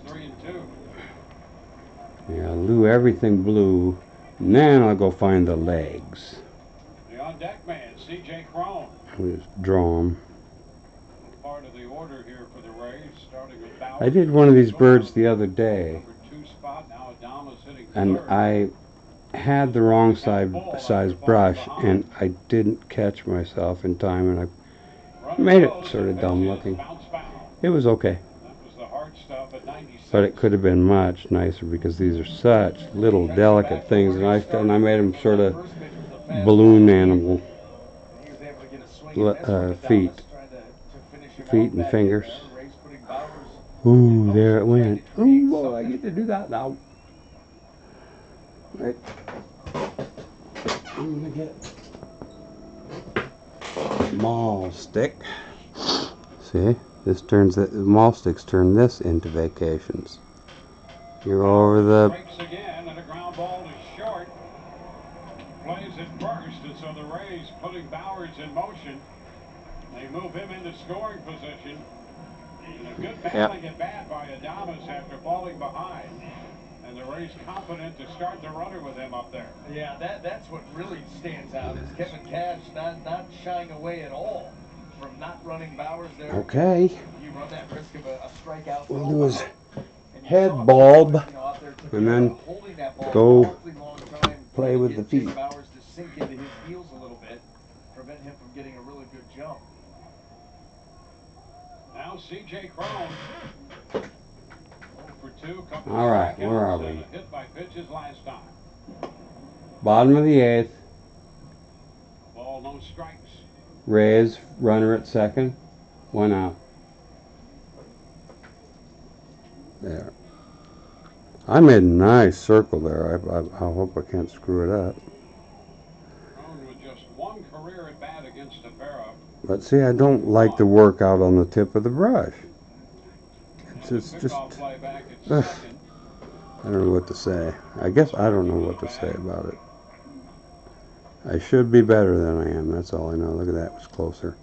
yeah, Lou, everything blue. And then I'll go find the legs. The on deck man, C.J. Crone. I'll just draw them. Part of the order here for the Rays, starting with Bauer. I did one of these birds the other day, and I had the wrong size brush, and I didn't catch myself in time, and I made it sort of dumb looking. It was okay, but it could have been much nicer because these are such little delicate things, and I made them sort of balloon animal feet and fingers. Ooh, there it went. Ooh, boy, I get to do that now. Right. I'm gonna get a maul stick. See, this turns the maul sticks turn this into vacations. You're over the. Breaks again, and a ground ball to short. Plays it first, and so the Rays putting Bowers in motion. They move him into scoring position. And a good battling at bat by Adames after falling behind. And the Rays confident to start the runner with him up there. Yeah, that's what really stands out is Kevin Cash not shying away at all from not running Bowers there. Okay. You run that risk of a strikeout. We'll do his head bulb, and then go play with the feet. Bowers to sink into his heels a little bit, prevent him from getting a really good jump. Now C.J. Crone. All right, where are we? Hit by pitches last time. Bottom of the 8th. Ball, no strikes. Rays, runner at second. 1 out. There. I made a nice circle there. I hope I can't screw it up. Crone with just 1 career at bat against Tepera. But see, I don't like the work out on the tip of the brush. It's just I don't know what to say. I guess I don't know what to say about it. I should be better than I am. That's all I know. Look at that. It was closer.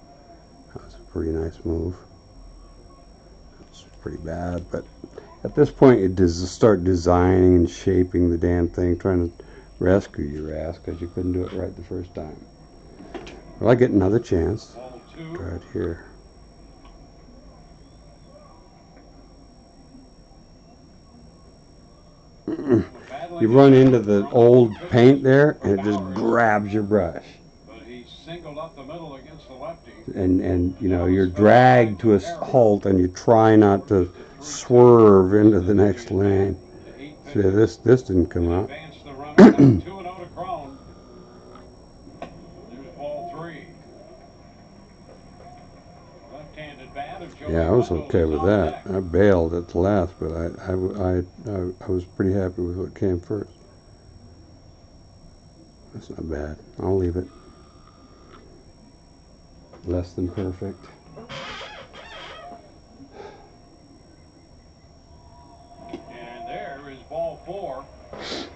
That was a pretty nice move. It's pretty bad, but at this point you start designing and shaping the damn thing, trying to rescue your ass because you couldn't do it right the first time. Well, I get another chance. Try it here. You run into the old paint there, and it just grabs your brush. And you know, you're dragged to a halt, and you try not to swerve into the next lane. See, this didn't come out. Yeah, I was okay with that. I bailed at the last, but I was pretty happy with what came first. That's not bad. I'll leave it. Less than perfect. And there is ball 4.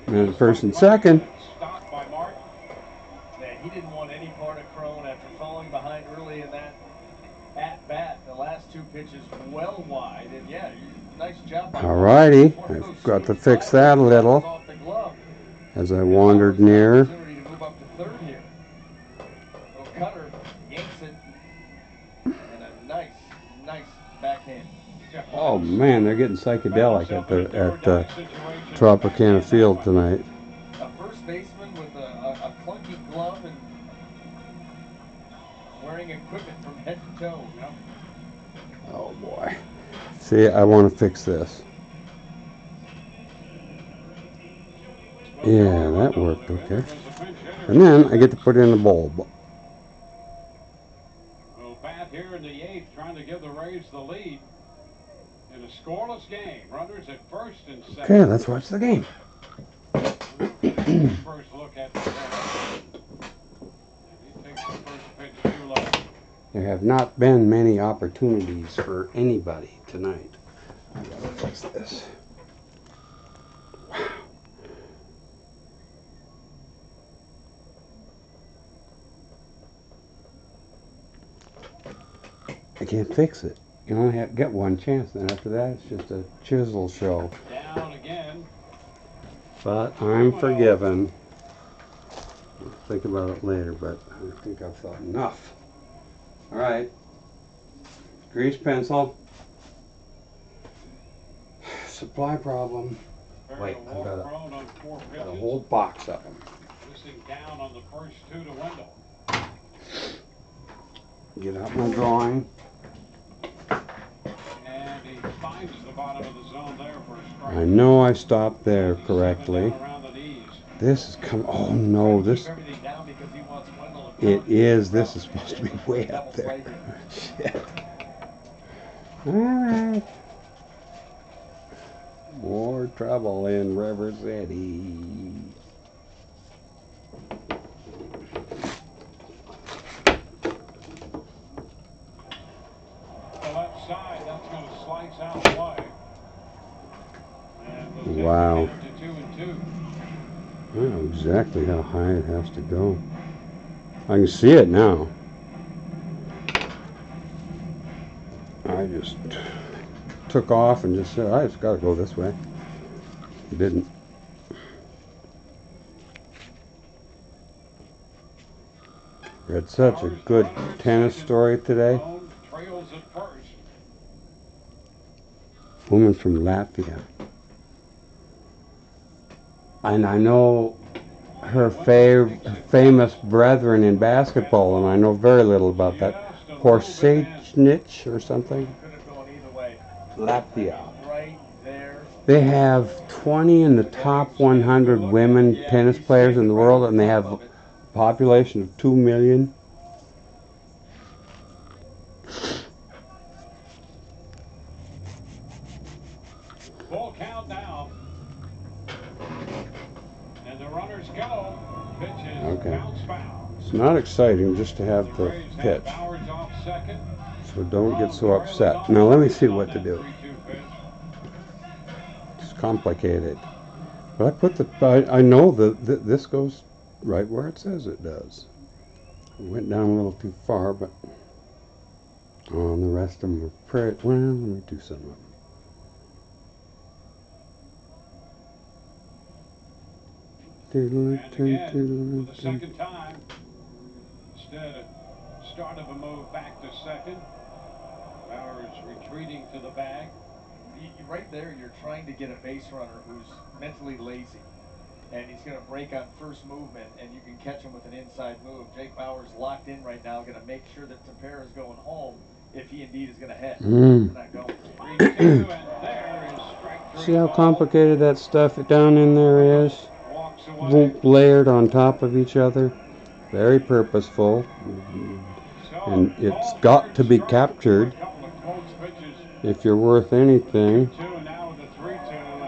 And first and second. Stopped by Marc. Man, he didn't want any part of Crone after falling behind early in that at-bat. The last 2 pitches well wide, and yeah, nice job by All righty. I've got to fix that a little as I wandered near. Opportunity to move up to third here. Little cutter yanks it, and a nice backhand. Oh man, they're getting psychedelic at Tropicana Field tonight. A first baseman with a clunky glove and wearing equipment from head to toe. Yep. Oh boy. See, I want to fix this. Yeah, that worked okay. And then I get to put in a bowl. Well, bat here in the 8th, trying to give the Rays the lead in a scoreless game. Runners at first and second. Okay, let's watch the game. First look at the he takes the first pitch too low. There have not been many opportunities for anybody tonight. I gotta fix this. Wow. I can't fix it. You only get one chance, then after that it's just a chisel show. Down again. But I'm forgiven. I'll think about it later, but I think I've thought enough. All right. Grease pencil. Supply problem. Wait, I've got a whole box of them. Missing down on the first 2 to Wendell. Get out my drawing. And he finds the bottom of the zone there for a strike. I know I stopped there correctly. This is coming. Oh no, this. It is. This is supposed to be way up there. Shit. All right. More trouble in River City. The left side, that's going to slice out wide. Wow. To 2-2. I know exactly how high it has to go. I can see it now. I just took off and just said, it's got to go this way. It didn't. Read such a good tennis story today. Trails at first. Woman from Latvia. And I know her famous brethren in basketball, and I know very little about that. Horsachnich or something. Latvia. They have 20 in the top 100 women tennis players in the world, and they have a population of 2 million. Full count now. And the runners go. Pitch is bounce foul. It's not exciting just to have the pitch. So don't get so upset. Now let me see what to do. It's complicated. But I put I know this goes right where it says it does. It went down a little too far, but the rest of them were pretty. Well, let me do some of them. And again, for the second time, instead of start of a move back to second, Bauer's retreating to the bag. Right there, you're trying to get a base runner who's mentally lazy, and he's going to break on first movement, and you can catch him with an inside move. Jake Bauer's locked in right now, going to make sure that Tepera is going home if he indeed is going to head. They're not going. 3-2, and there is strike 3 See how ball. complicated that stuff down in there is? Walks away. Layered on top of each other. Very purposeful. And it's got to be captured if you're worth anything. 2 now with a 3-2, and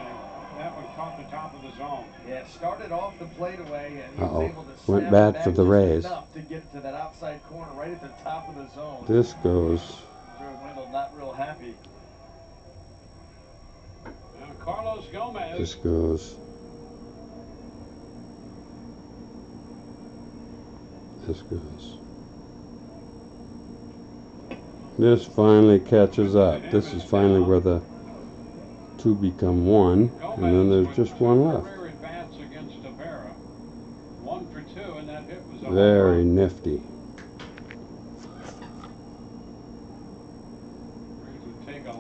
that one caught the top of the zone. Yeah, started off the plate away, and he was able to Went snap bad it for back the just Rays. enough to get to that outside corner right at the top of the zone. This goes. Joe Wendell not real happy. Now Carlos Gomez. This goes. This goes. This finally catches up. This is finally where the two become one, and then there's just one left. Advance against Tepera. 1 for 2, and that hit was a Very nifty.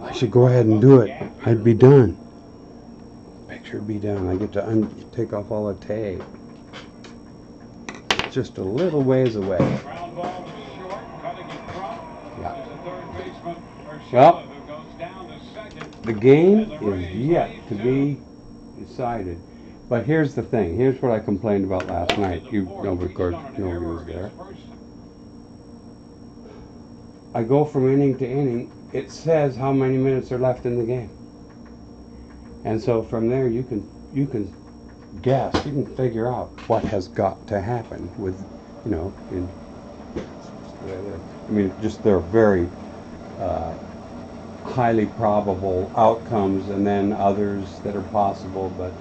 I should go ahead and do it. I'd be done. Picture would be done. I get to take off all the tape. It's just a little ways away. Ground ball was short, cutting in front. Yeah. Is the third baseman, Well, who goes down to second. the game is yet to be decided. But here's the thing. Here's what I complained about last night. Nobody was there. I go from inning to inning. It says how many minutes are left in the game, and so from there you can guess. You can figure out what has got to happen with, just they're very highly probable outcomes, and then others that are possible, but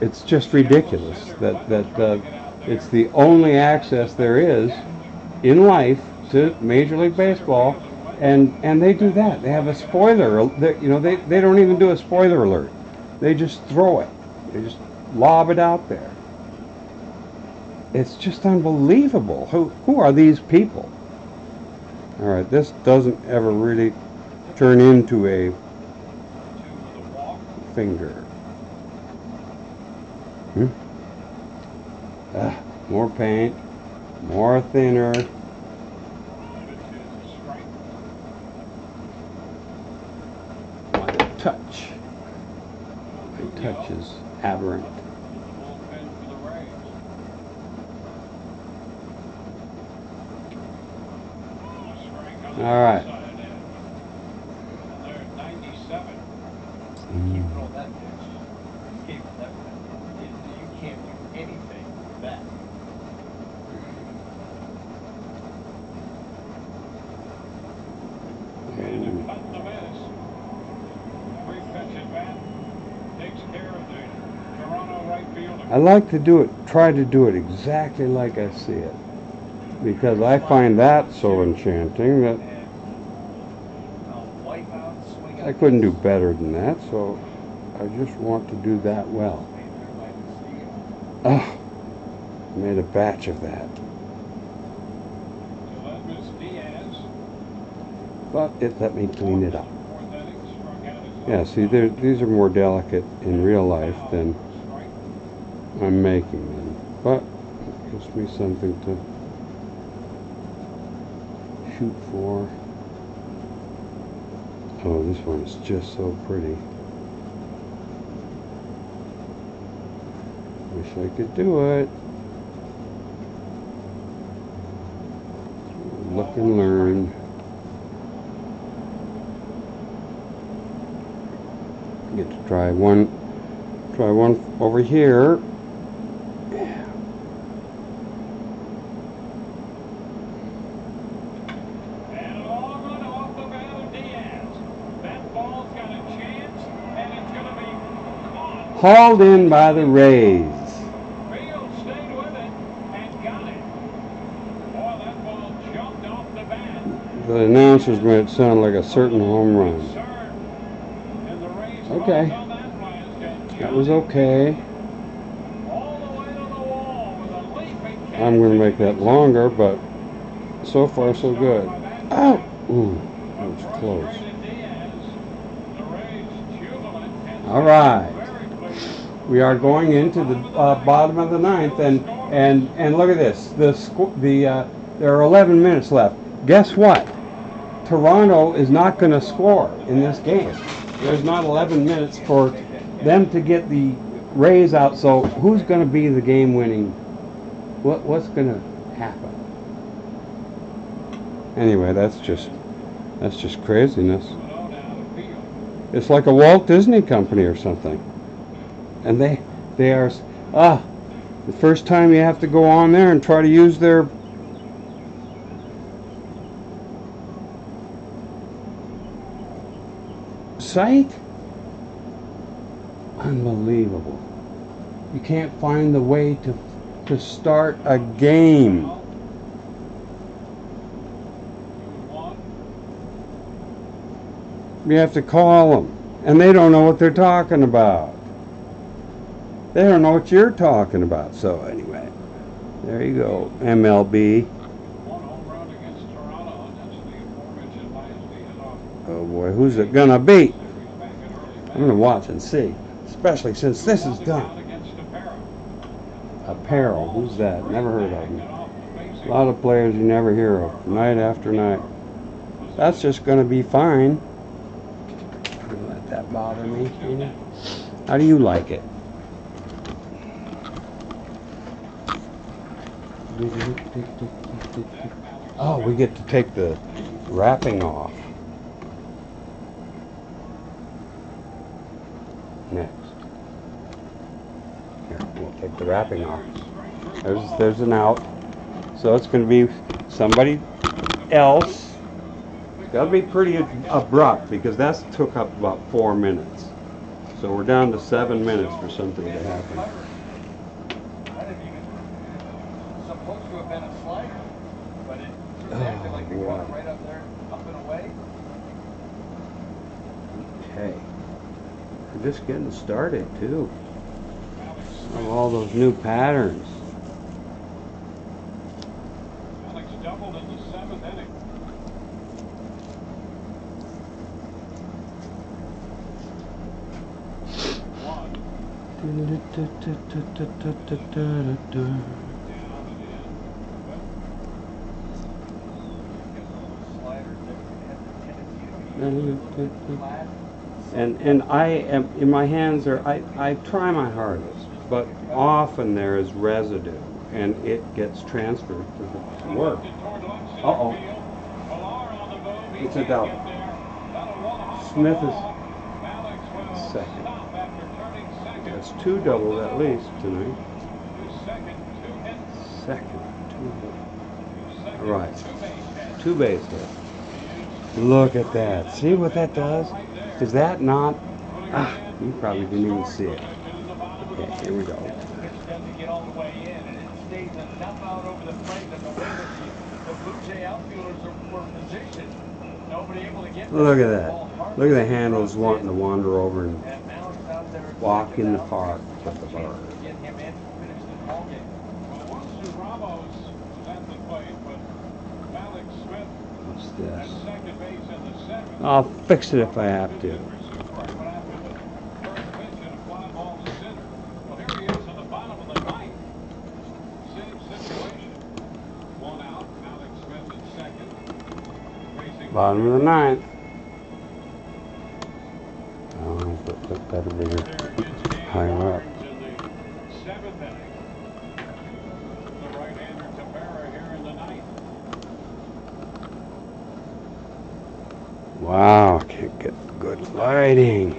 it's just ridiculous that it's the only access there is in life to Major League Baseball, and they do that. They have a spoiler. They don't even do a spoiler alert. They just throw it. They just lob it out there. It's just unbelievable. Who are these people? All right, this doesn't ever really turn into a finger. More paint, more thinner. My touch. My touch is aberrant. All right. You throw that pitch, escape from that one. You can't do anything with that. And a cut and a miss. 3-pitch at bat takes care of the Toronto right fielder. I like to try to do it exactly like I see it, because I find that so enchanting that I couldn't do better than that, so I just want to do that well. Made a batch of that. But it let me clean it up. Yeah, see, these are more delicate in real life than I'm making them. But it gives me something to shoot for. Oh, this one is just so pretty. Wish I could do it. Look and learn. Get to try one over here. Hauled in by the Rays. The announcers made it sound like a certain home run. Okay. That was okay. I'm going to make that longer, but so far so good. Ow! Ooh, that was close. All right. We are going into the bottom of the ninth, and look at this. There are 11 minutes left. Guess what? Toronto is not going to score in this game. There's not 11 minutes for them to get the Rays out. So who's going to be the game-winning? What's going to happen? Anyway, that's just craziness. It's like a Walt Disney Company or something. And they are the first time you have to go on there and try to use their site. Unbelievable. You can't find the way to start a game. You have to call them, and they don't know what they're talking about. They don't know what you're talking about. So anyway, there you go, MLB. Oh boy, who's it gonna be? I'm gonna watch and see, especially since this is done. Apparel, who's that? Never heard of him. A lot of players you never hear of, night after night. That's just gonna be fine. Don't let that bother me. How do you like it? Oh, we get to take the wrapping off. Next. Here, we'll take the wrapping off. There's an out. So it's going to be somebody else. It's got to be pretty abrupt because that took up about 4 minutes. So we're down to 7 minutes for something to happen. Supposed to have been a slider, but it acted like it got right up there, up and away. Okay. We're just getting started too. Of all those new patterns. Alex doubled in the 7th inning. And I am in my hands are I try my hardest, but often there is residue and it gets transferred to the work. Uh-oh. It's a double. Smith is second. That's 2 doubles at least tonight. Second. 2 hits. Right. 2 base hits. Look at that. See what that does? Is that not? You probably didn't even see it. Okay, here we go. Look at that. Look at the handles wanting to wander over and walk in the park with the bird. What's this? I'll fix it if I have to. Bottom of the 9th. Oh, put that bigger, higher up. Wow, can't get good lighting.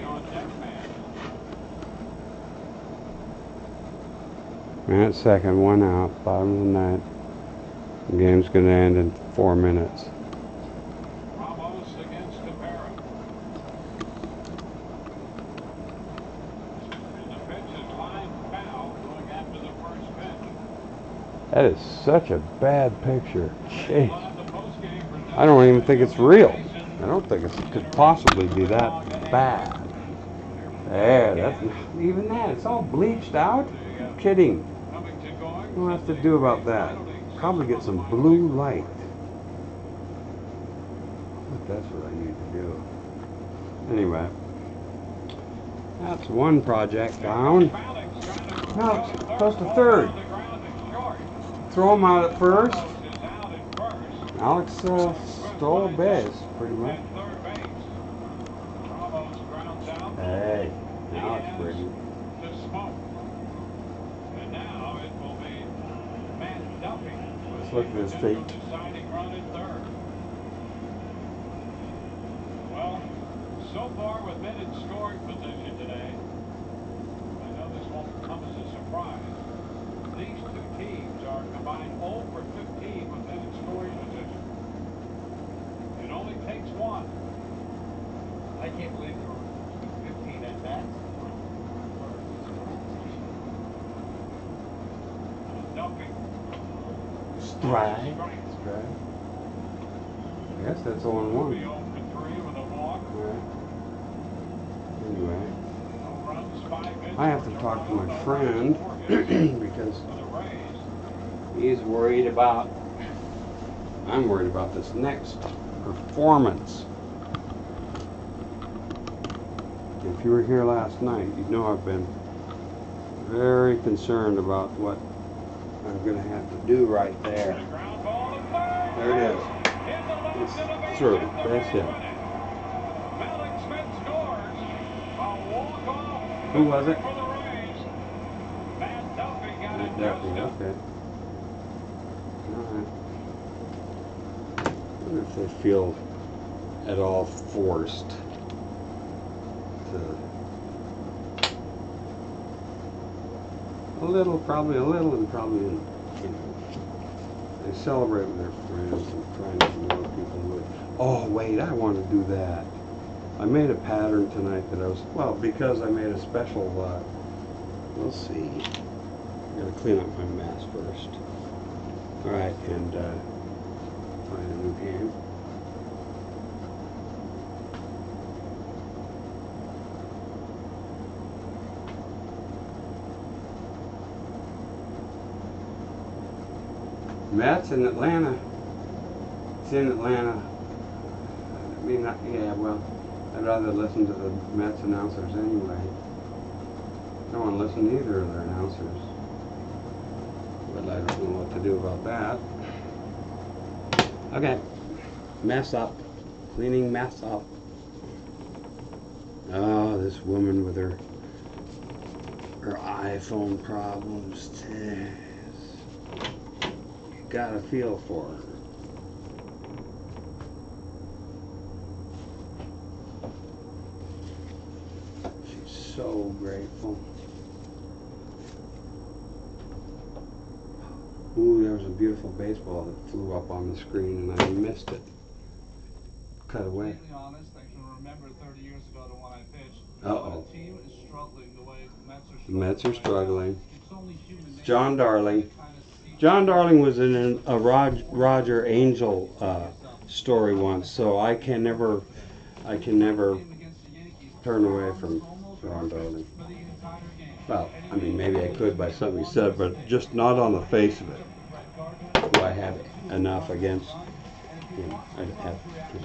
Man at second, 1 out, bottom of the 9th. The game's going to end in 4 minutes. That is such a bad picture. Jeez. I don't even think it's real. I don't think it could possibly be that bad. There, that's even that. It's all bleached out. You're kidding. What do I have to do about that? Probably get some blue light. That's what I need to do. Anyway, that's one project down. Now it's close to third. Throw him out at first. Alex stole a base, pretty much. Hey, now it's pretty. Let's look at this tape. Well, so far with men in scoring position today, I know this won't come as a surprise. These two teams are combined 0 for 15 with men in scoring position. It only takes one. I can't believe there were 15 at bats. Dumping. Strike. I guess that's 0-1. 0 for 3 with a walk. Anyway, No runs, 5 hits. I have to talk to my friend because he's worried about, I'm worried about this next performance. If you were here last night, you'd know I've been very concerned about what I'm going to have to do right there. There it is. It's through. That's it. Who was it? Matt Duffy, okay. Alright. I wonder if they feel at all forced to probably a little, and probably, you know, they celebrate with their friends and trying to know people would. Oh, wait, I want to do that. I made a pattern tonight that I was, well, because I made a special, we'll see. I gotta clean up my mess first. Alright, and, find a new game. Mets in Atlanta. It's in Atlanta. I mean, yeah, well, I'd rather listen to the Mets announcers anyway. I don't want to listen to either of their announcers. But I don't know what to do about that. Okay. Mess up. Cleaning mess up. Oh, this woman with her iPhone problems. Gotta feel for her. She's so grateful. Ooh, there was a beautiful baseball that flew up on the screen and I missed it. Cut away. To be honest, I can remember 30 years ago to when I pitched. Uh-oh. When a team is struggling the way the Mets are The Mets are struggling. It's only human nature. John Darling. John Darling was in a Roger Angel story once, so I can never turn away from John Darling. Well, I mean, maybe I could by something he said, but just not on the face of it. Do I have enough against him? I'd have to.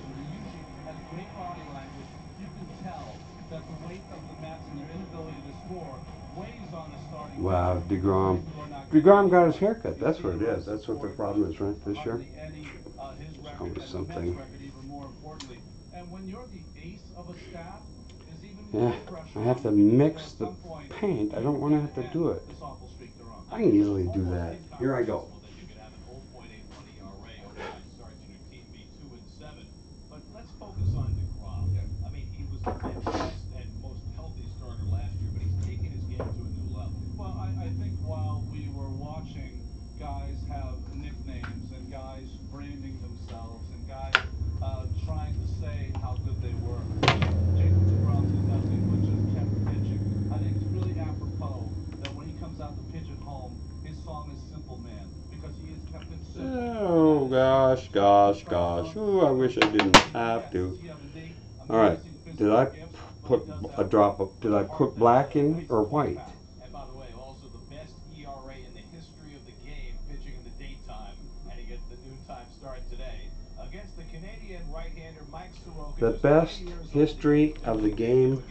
Wow, DeGrom. DeGrom got his haircut. That's what it is. That's what the problem is, right? This year? It's always something. Yeah, I have to mix the paint. I don't want to have to do it. I can easily do that. Here I go. But let's focus on DeGrom. I mean, he was the best and most healthy starter last year, but he's taken his game to a new level. Well, I think while we were watching guys have nicknames and guys branding themselves and guys trying to say how good they were, Jacob DeGrom did nothing but just kept pitching. I think it's really apropos that when he comes out to pitch at home, his song is Simple Man. Because gosh, gosh. Ooh, I wish I didn't have to. All right. Did I put a drop of? Did I put black in or white? And by the way, also the best ERA in the history of the game, pitching in the daytime, and he gets the noontime start today against the Canadian right-hander Mike Soroka. The best history of the game,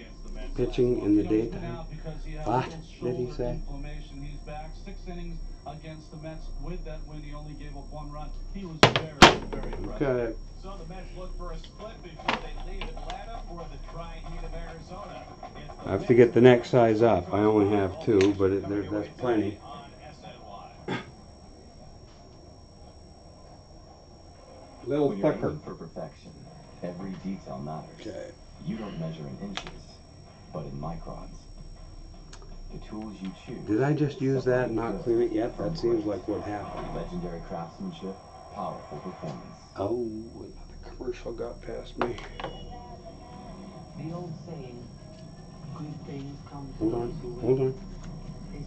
pitching in the daytime. What did he say? He's back 6 innings against the Mets. With that win, he only gave up 1 run. He was very, very impressive. Okay. So the Mets look for a split before they leave Atlanta for the dry heat of Arizona. I have to get the next size up. I only have 2, but that's plenty. A little When you're thicker. aiming for perfection, every detail matters. Okay. You don't measure in inches, but in microns. The tools you choose. Did I just use that and not clean it yet? That seems like what happened. Legendary craftsmanship, powerful performance. Oh, another commercial got past me. The old saying, good things come to Hold on, hold on.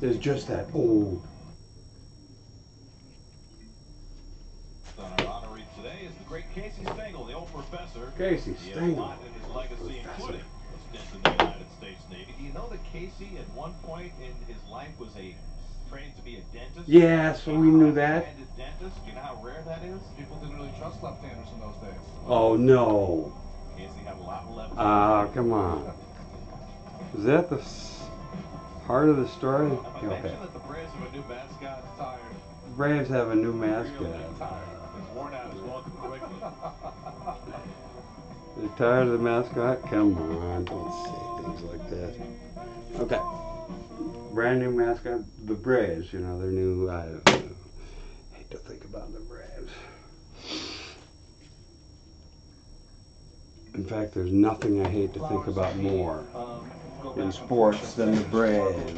It's just that old. On our honoree today is the great Casey Stengel, the old professor. Casey He has a Stengel. lot in his legacy, Professor. including a stint in the United States Navy. Do you know that Casey, at one point in his life, was trained to be a dentist? Yes, we knew that. Left-handed dentist. Do you know how rare that is? People didn't really trust left-handers in those days. Oh no. Casey had a lot of left. Ah, come on. Is that the heart of the story? I Okay. mentioned that the Braves have a new mascot. Tired. Braves have a new Really mascot. tired. It's worn out. It's walking quickly. You're tired of the mascot? Come on, don't say things like that. Okay. Brand new mascot, the Braves, you know, their new, I don't know. Hate to think about the Braves. In fact, there's nothing I hate to think about more in sports than the Braves.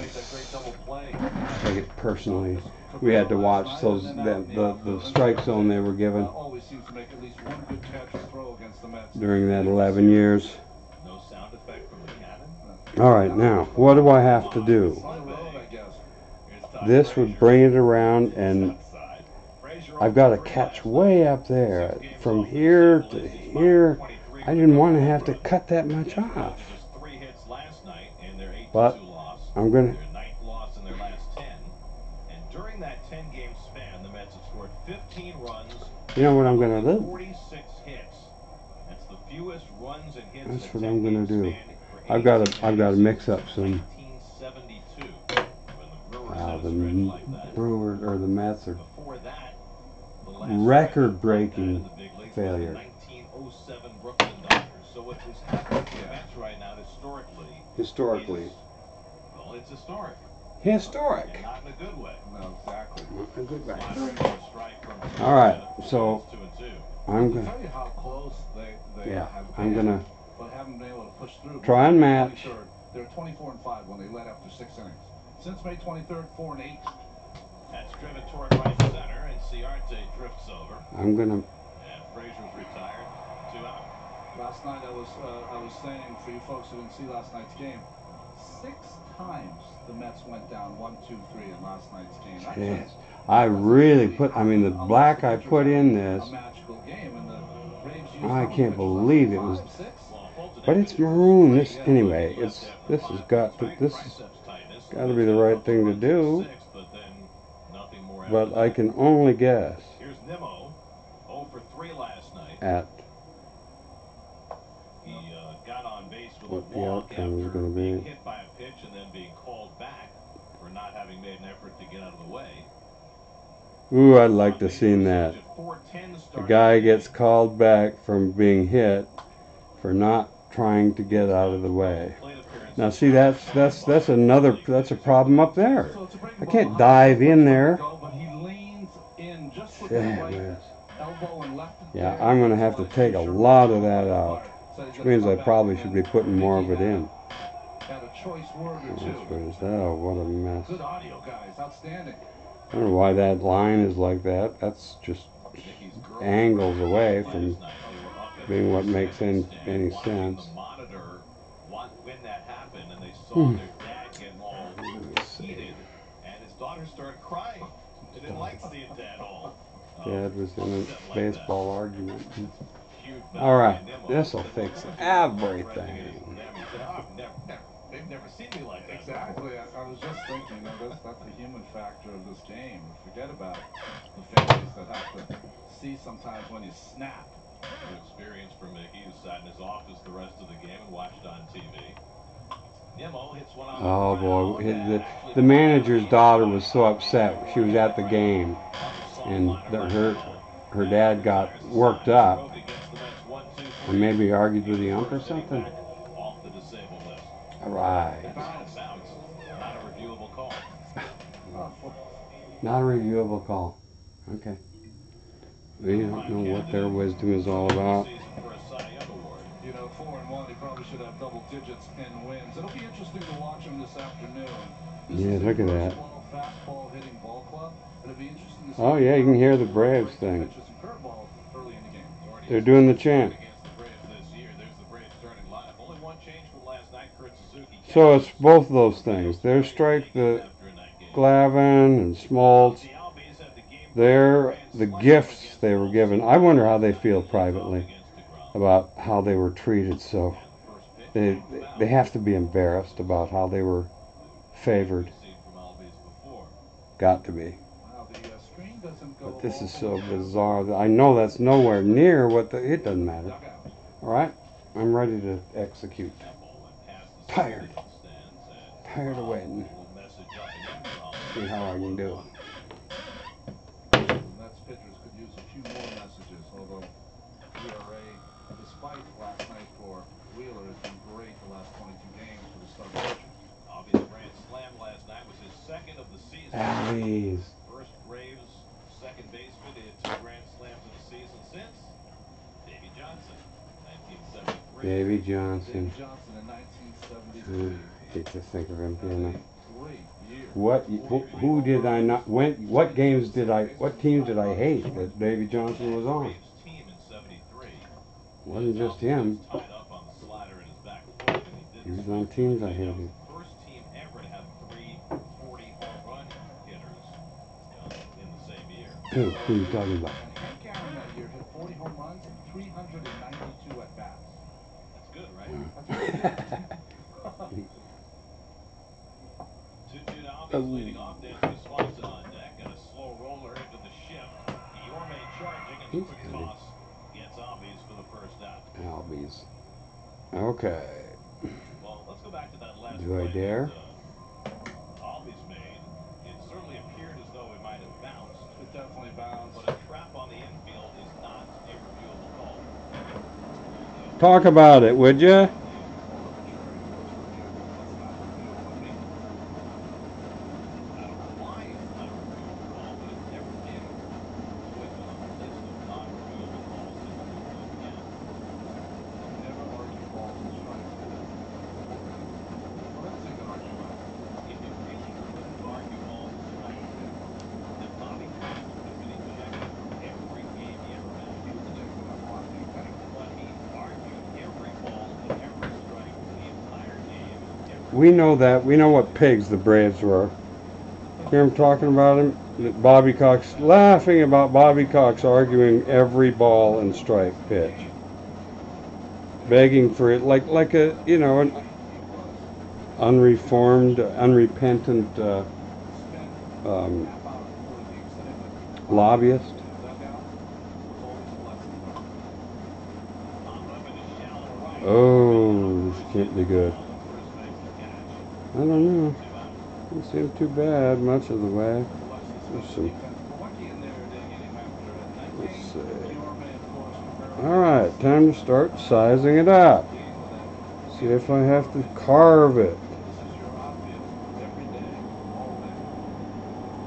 Take it personally. We had to watch those the strike zone they were given Always seems to make at least one good catch or throw against the Mets. during that 11 years. No sound effect from the cannon. All right, now, what do I have to do? On the road, I guess. This would bring it around, and I've got to catch way up there. From here to here, I didn't want to have to cut that much off. Just 3 hits last night in their 8-2 But loss. I'm going to... Their 9th loss in their last 10. And during that 10-game span, the Mets have scored 15 runs. You know what I'm going to do? 46 hits. That's the fewest runs and hits. That's in a what I'm going to 10-game do. span for I've got to mix up some... 1972, when the Brewers had a the stretch like that. Brewers or the Mets are Before that, the last record-breaking stretch in the big leagues was failure. the 1907 Brooklyn Dodgers. So what is happening to the Mets right now historically? Historically. Well, it's historic. Historic. And not in a good way. No, exactly. Not a good way. Slider for a strike from All right, so it's 2-2. I'm To going tell you how close they yeah, have I'm been, going to but haven't been able to push through. try and match. They're 24-5 when they led after 6 innings. Since May 23rd, 4-8. That's driven toward right center, and Ciarte drifts over. I'm going to... And Frazier's retired. 2 out. Last night I was saying, for you folks who didn't see last night's game, 6 times the Mets went down 1, 2, 3 in last night's game. Yes. I really put... I mean, the black I put in this... A magical game, and the Braves used I how can't many believe it pitches? was... 5, 6? But it's maroon. This anyway. This has got to... This has got to be the right thing to do. But I can only guess Here's Nimmo, 0 for 3 last night. at He got on base with what a the walk outcome is after going to being be. hit by a pitch and then being called back for not having made an effort to get out of the way. Ooh, I'd like to see that. The guy gets called back from being hit for not trying to get out of the way. Now see, that's a problem up there. I can't dive in there. But he leans in just with Yeah, the right yes. elbow and left. Yeah, I'm going to have to take a lot of that out, which means I probably should be putting more of it in. Had a choice word or That's two. what it is. Oh, what a mess. Good audio, guys. Outstanding. I don't know why that line is like that. That's just angles away from being what makes any sense. The monitor when that happened, and they saw their dad getting all heated, and his daughter started crying. She didn't like seeing Dad all Dad was in a baseball argument. All right, this will fix everything. They've never seen me like that. Exactly. I was just thinking, that's the human factor of this game. Forget about the families that have to see sometimes when you snap. New experience for Mickey, who sat in his office the rest of the game and watched on TV. Nimmo hits one on Oh the boy, ground. the manager's daughter was so upset. She was at the game, and her dad got worked up, and maybe argued with the ump or something. Off the disabled list. All right. Bounce. Not a reviewable call. Not a reviewable call. Okay. We don't know what their wisdom is all about. You know, 4-1, he probably should have double digits in wins. It'll be interesting to watch him this afternoon. Yeah, look at that. Fastball hitting ball club. It'll be interesting to see. Oh yeah, you can hear the Braves thing. They're doing the chant. So it's both of those things. Their strike, the Glavine and Smoltz, they're the gifts they were given. I wonder how they feel privately about how they were treated. So they have to be embarrassed about how they were favored. Got to be. But this is so bizarre. I know that's nowhere near what it doesn't matter. All right, I'm ready to execute. Tired of waiting. See how I can do. Nets pitchers could use a few more messages, although ERA, despite last night for Wheeler, has been great the last 22 games for the starting pitcher. Obvious grand slam last night was his second of the season. Please. First Braves second baseman to hit 2 grand slams in the season since Davy Johnson, 1973. Davy Johnson. Davy Johnson in 1973. Hate to think of him being a. Who did I not? What teams did I hate that Davy Johnson was on? Wasn't just him. He was on teams I hated. First team ever to have 3 40 home run hitters in the same year. Who are you talking about? Hank Aaron that year hit 40 home runs and 392 at bats. That's good, right? 2-2 to Albies leading off. Dansby Swanson on deck and a slow roller into the shift. Guillorme charging and the quick toss gets Albies for the first out. Albies. Okay. Well, let's go back to that last Do I dare? Albies made. It certainly appeared as though it might have bounced. It definitely bounced. But a trap on the infield is not a reviewable call. Talk about it, would you? We know that. We know what pigs the Braves were. Hear him talking about him? Bobby Cox, laughing about Bobby Cox arguing every ball and strike pitch. Begging for it like a, you know, an unreformed, unrepentant lobbyist. Oh, this can't be good. I don't know. Doesn't seem too bad much of the way. Let's see. Alright, time to start sizing it up. See if I have to carve it.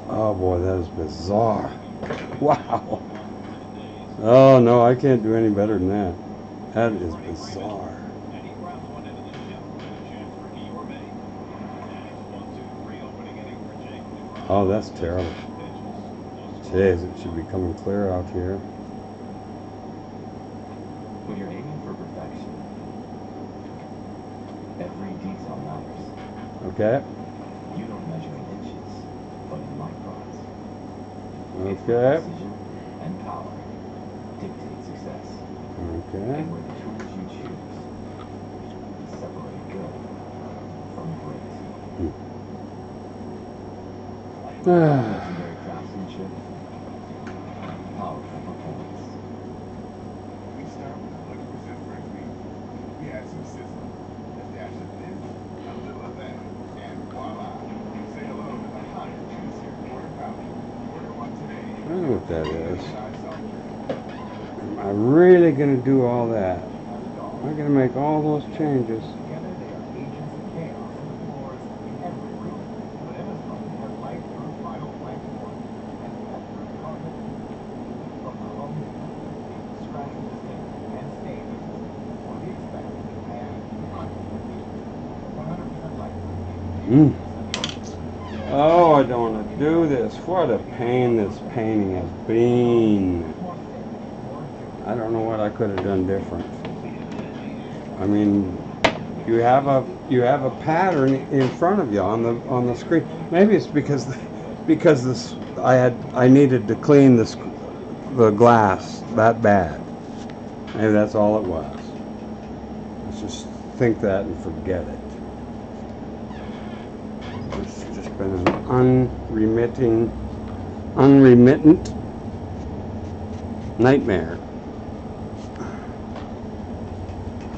Oh boy, that is bizarre. Wow. Oh no, I can't do any better than that. That is bizarre. Oh, that's terrible. Jeez, it should be coming clear out here. When you're aiming for perfection, every detail matters. Okay. You don't measure in inches, but in microns. Okay. Precision and dictate success. Okay. And where the tools you choose separate good from great. Legendary craftsmanship, powerful performance. We start with 100% fresh meat. We add some sizzle, a dash of this, a little of that, and voila! You say hello to the hot, juicy quarter pounder. Order one today. I don't know what that is. Size soft. Am I really going to do all that? Am I going to make all those changes? Together they are agents of chaos on the floors in every room. But Emma's Home has light-proof vinyl plank floor and pet-proof carpet. From the home scratch resistant and stain resistant for the expected and unconditional 100% light. Oh, I don't want to do this. What a pain this painting has been. I don't know what I could have done different. I mean, you have a pattern in front of you on the screen. Maybe it's because this I needed to clean the glass that bad. Maybe that's all it was. Let's just think that and forget it. It's just been an unremittent nightmare.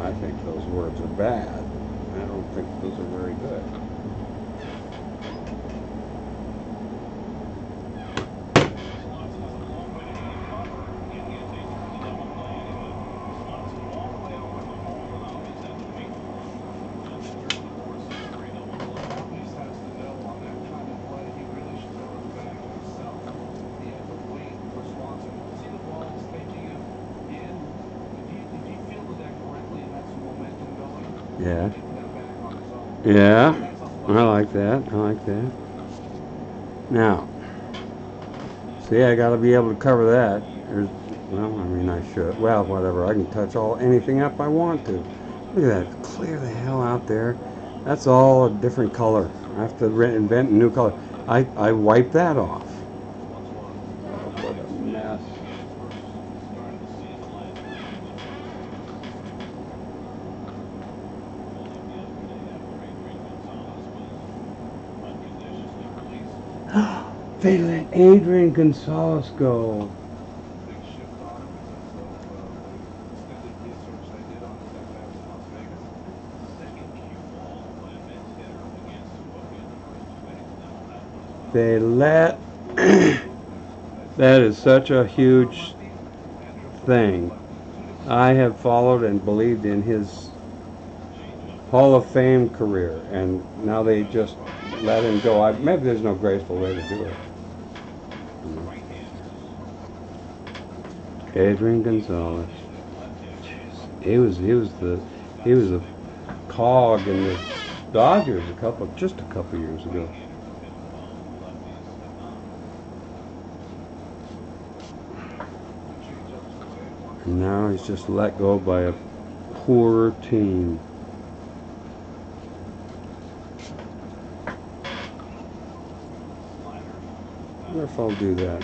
I think those words are bad. I don't think those are very good. Yeah. Yeah. I like that. I like that. Now, see, I got to be able to cover that. Well, I mean, I should. Well, whatever. I can touch anything up I want to. Look at that. Clear the hell out there. That's all a different color. I have to invent a new color. I wipe that off. What a mess. They let Adrian Gonzalez go. They let that is such a huge thing. I have followed and believed in his Hall of Fame career, and now they just let him go. Maybe there's no graceful way to do it. Adrian Gonzalez. He was a cog in the Dodgers just a couple years ago. And now he's just let go by a poor team. I wonder if I'll do that.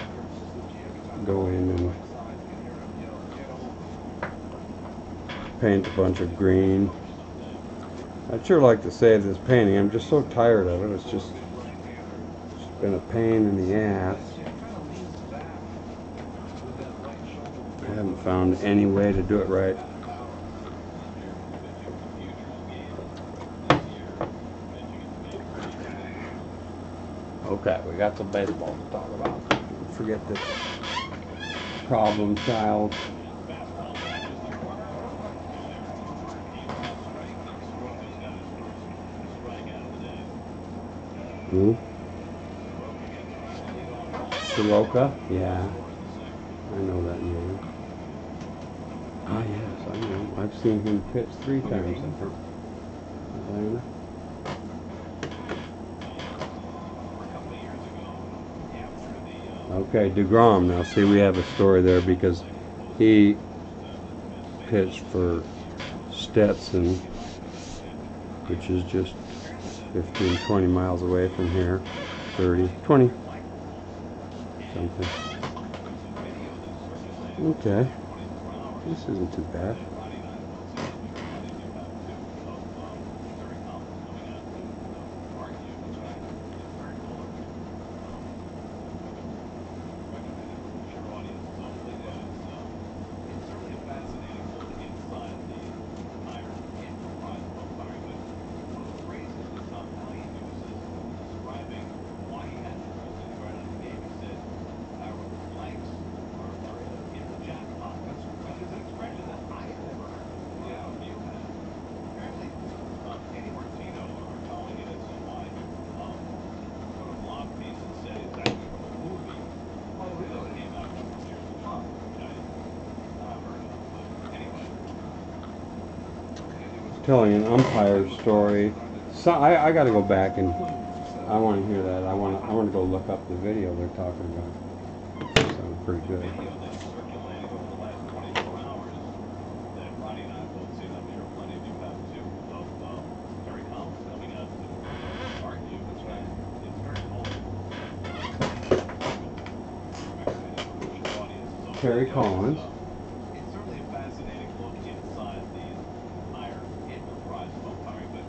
Go in and paint a bunch of green. I'd sure like to save this painting. I'm just so tired of it. It's just been a pain in the ass. I haven't found any way to do it right. Okay, we got some baseball to talk about. Forget this problem child. Who? Soroka? Yeah. I know that name. Ah, yes, I know. I've seen him pitch 3 times in Atlanta. Okay, DeGrom. Now, see, we have a story there because he pitched for Stetson, which is just 15, 20 miles away from here. 30, 20, something. Okay. This isn't too bad. Telling an umpire story. So I got to go back and I want to hear that. I want to go look up the video they're talking about. Sounds pretty good. Terry Collins. It's certainly a fascinating look inside the higher enterprise of umpiring, but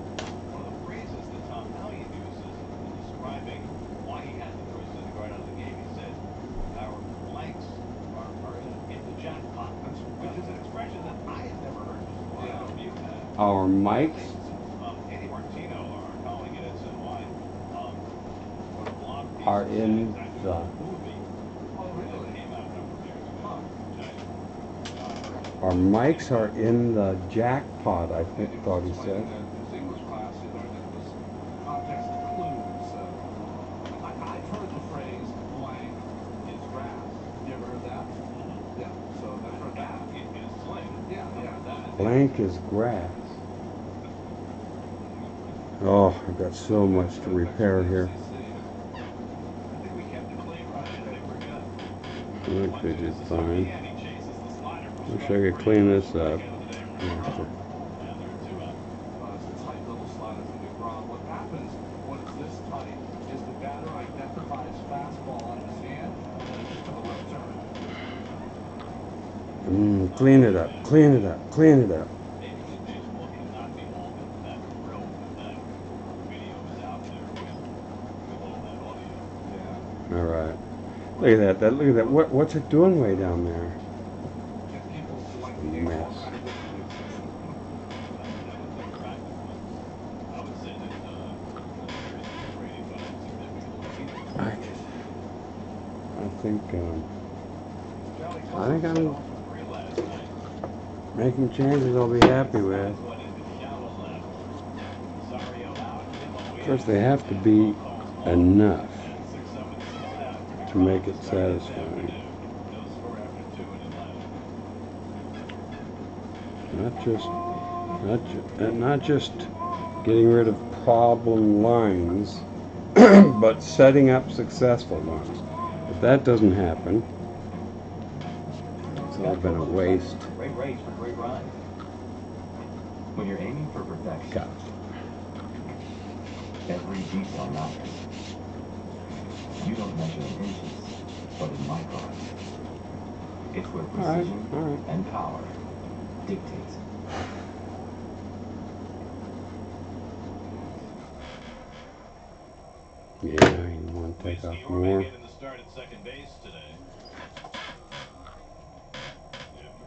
one of the phrases that Tom Hallion uses in describing why he had to throw something right out of the game, he said, our blanks are in the jackpot, which is an expression that I had never heard before. I don't know if you have. Our mics Eddie Martino are calling it as and why. are in the. Our mics are in the jackpot, I thought he said. His English class, he learned that it was context clues. I've heard the phrase blank is grass. You ever heard that? Yeah, so I've heard that. In slang. Yeah. Blank is grass. Oh, I've got so much to repair here. I think we kept it clean, Ryan. I think we're good. Looks like it's fine. And he chases the slider. Wish I could clean this up. It's a tight little slider from the ground. What happens when it's this tight is the batter identifies fastball on his hand and just to the left turn. Clean it up, clean it up, clean it up. Major League Baseball cannot be holding that drill that video is out there with all that audio. Yeah. All right. Look at that. Look at that. What's it doing way down there? Get people to like A the game all mess. kinds of different I would say that rating was significantly. I think I'm making changes I'll be happy with. Of course, they have to be enough to make it satisfying. Not just getting rid of problem lines, but setting up successful ones. If that doesn't happen, it's all been a waste. Great race for great ride. When you're aiming for perfection, God. every detail matters. You don't measure in inches, but in microns. It's where precision All right. and power dictates. Yeah, you want to take off more. Getting the start at second base today.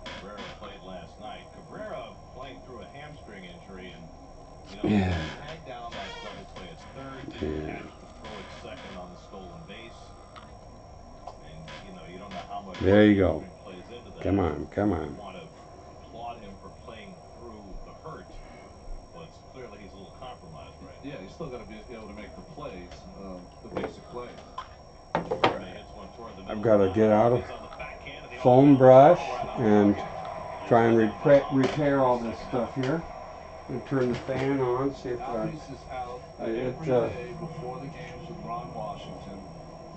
Cabrera played last night. Cabrera playing through a hamstring injury, and Yeah. tagged down that double play at third. Yeah. Catch the throw at second on the stolen base. And you don't know how much. There you go. Plays into that. Come on, come on. You want to applaud him for playing through the hurt, but clearly he's a little compromised right now. Yeah, you still got to be able to make the plays, the basic plays. I've got to get out of foam brush and try and repair all this stuff here. And turn the fan on, see if Albies is out every day before the games with Ron Washington,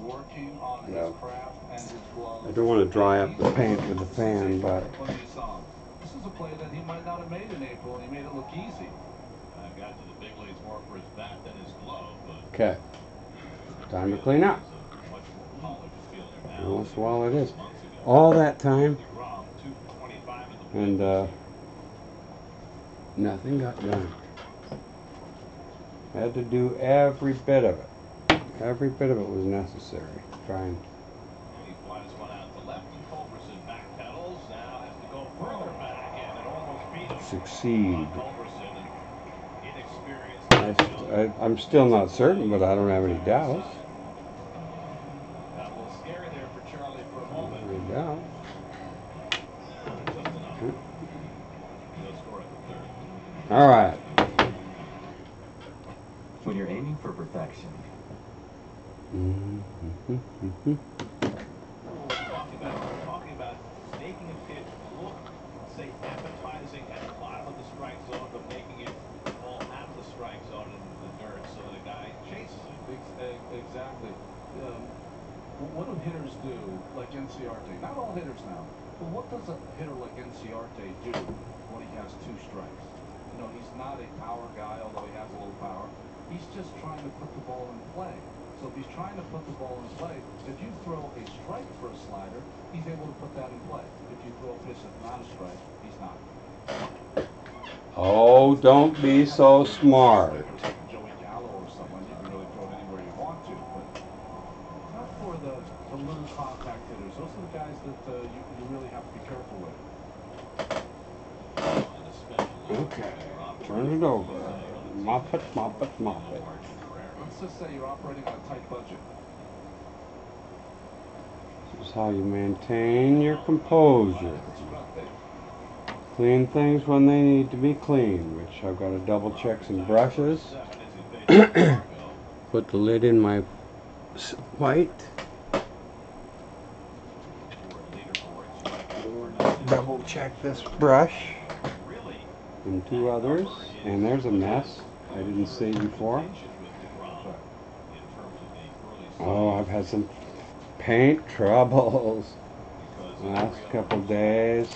working on his craft and his glove. I don't want to dry up the paint with the fan, but This is a play that he might not have made in April, and he made it look easy. Got to the big leagues more for his bat than his glove, but okay. Time to clean up. much more polished feeling now. Well, that's while it is. All that time, and nothing got done. Had to do every bit of it. Every bit of it was necessary. Try and He flies one out to left, and Culberson backpedals. Now has to go further back, and it almost beat him. succeed. Culberson, inexperienced. I'm still not certain, but I don't have any doubts. Got a little scary there for Charlie for a moment. Any doubts. Just enough. He'll score at the third. All right. When you're aiming for perfection, Talking about making a pitch look, say, appetizing at the bottom of the strike zone, but making it fall out of the strike zone into the dirt so the guy chases it. Exactly. What do hitters do, like NCRT? Not all hitters now, but what does a hitter like NCRT do when he has two strikes? You know, he's not a power guy, although he has a little power. He's just trying to put the ball in play. So if he's trying to put the ball in play, if you throw a strike for a slider, he's able to put that in play. If you throw a pitch that's not a strike, he's not. Oh, don't be so smart. Joey Gallo or someone, you can really throw it anywhere you want to, but not for the little contact hitters. Those are the guys that you really have to be careful with. Okay. Turn it over. Mop it, mop it, mop it. Let's just say you're operating on a tight budget. This is how you maintain your composure. Clean things when they need to be clean, which I've got to double check some brushes. Put the lid in my white. Double check this brush and two others. And there's a mess I didn't see before. Oh, I've had some paint troubles last couple days.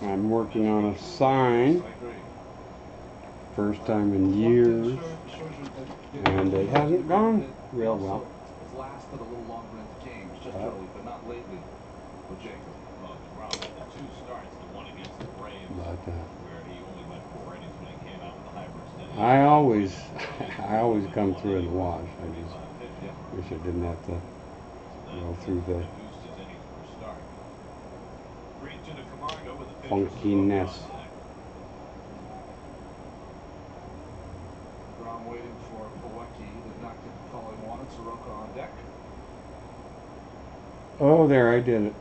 I'm working on a sign, first time in years, and it hasn't gone real well. It's lasted a little longer in the game, just early, but not lately with Jacob. Well, DeGrom had the two starts, the one against the Braves, where he only went 4 innings when he came out with the hybrids. I always come through in the wash. I just wish I didn't have to go through the funkiness. DeGrom waiting for Pawecki, did not get the call he wanted. Soroka on deck. Oh, there, I did it.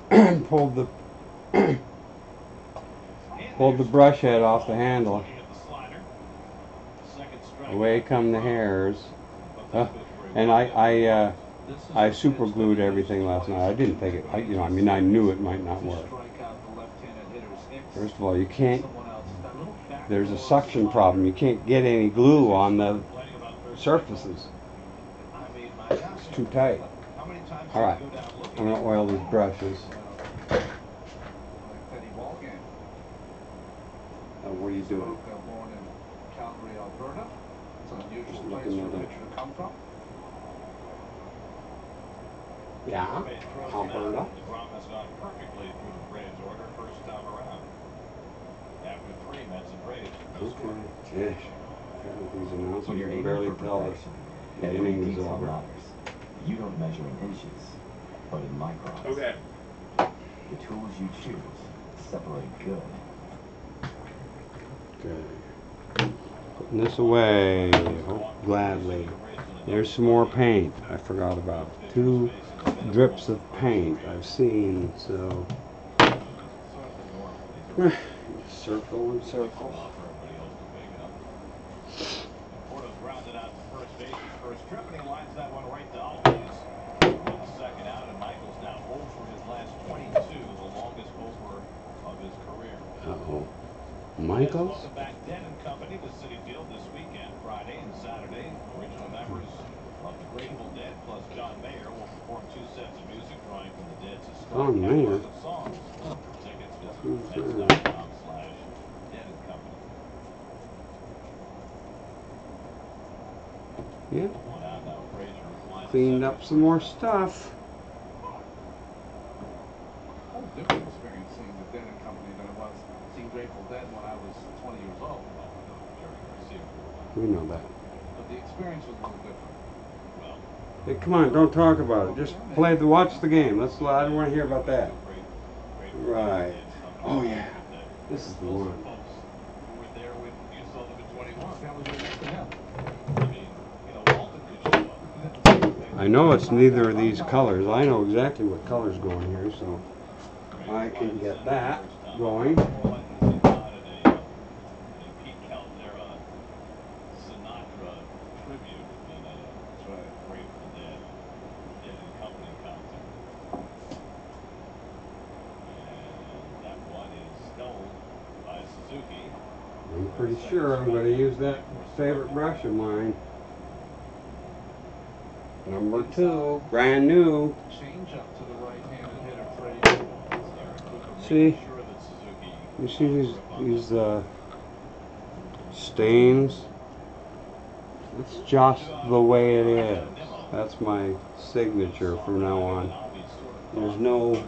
pulled the brush head off the handle. Away come the hairs. And I super glued everything last night. I didn't think it. I knew it might not work. First of all, you can't. There's a suction problem. You can't get any glue on the surfaces. It's too tight. All right, I'm gonna oil these brushes. What are you doing? Born in Calgary, Alberta. It's an unusual Just place looking for a at it. pitcher to come from. Yeah, Alberta. DeGrom has gone perfectly through the Braves order first time around. After 3, Mets and Braves. Okay. Ish. These announcers when you're can aiming barely for tell us perfection, the every inning is detail over. matters. You don't measure in inches, but in microns. Okay. The tools you choose separate good. Okay. Putting this away. Oh, gladly. There's some more paint. I forgot about 2 drips of paint I've seen. So circle and circle. Porto's grounded out to first base his first trip, and he lines that one right to Alves. The second out, and Michael's now 0 for his last 22, the longest over of his career. Uh-oh. Michaels? Welcome back, Dead and Company to Citi Field this weekend, Friday and Saturday. Original members of the Grateful Dead plus John Mayer will perform 2 sets of music, drawing from the Dead's historic catalog of songs. For tickets, visit Mets.com/Dead and Company. Yeah. One out now, Frazier. Cleaned up some more stuff. Whole different experience seeing the Dead Grateful Dead when I was 20 years old. We know that. But the experience was a little different. Hey, come on, don't talk about it. Just watch the game. I don't want to hear about that. Right. Oh yeah. This is the one. I know it's neither of these colors. I know exactly what colors go in here, so I can get that going. I'm pretty sure I'm going to use that favorite brush of mine. Number 2, brand new. Change up to the right-handed hitter, Freddie. See? You see these stains? It's just the way it is. That's my signature from now on. There's no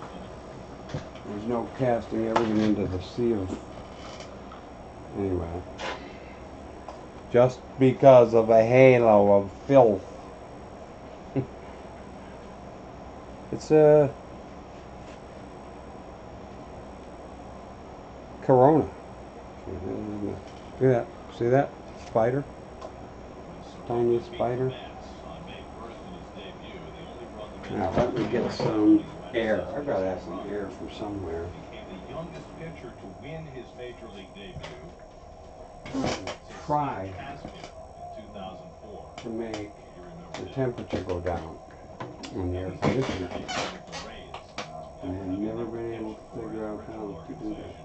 casting everything into the sea of... Anyway. Just because of a halo of filth. It's a Corona. Look at that. See that? Spider? Tiny spider. Now let me get some air. I've got to have some air from somewhere. The youngest pitcher to win his major league debut. Try In 2004. to make the temperature go down on the air conditioner. And I've never been able to figure out how to do that.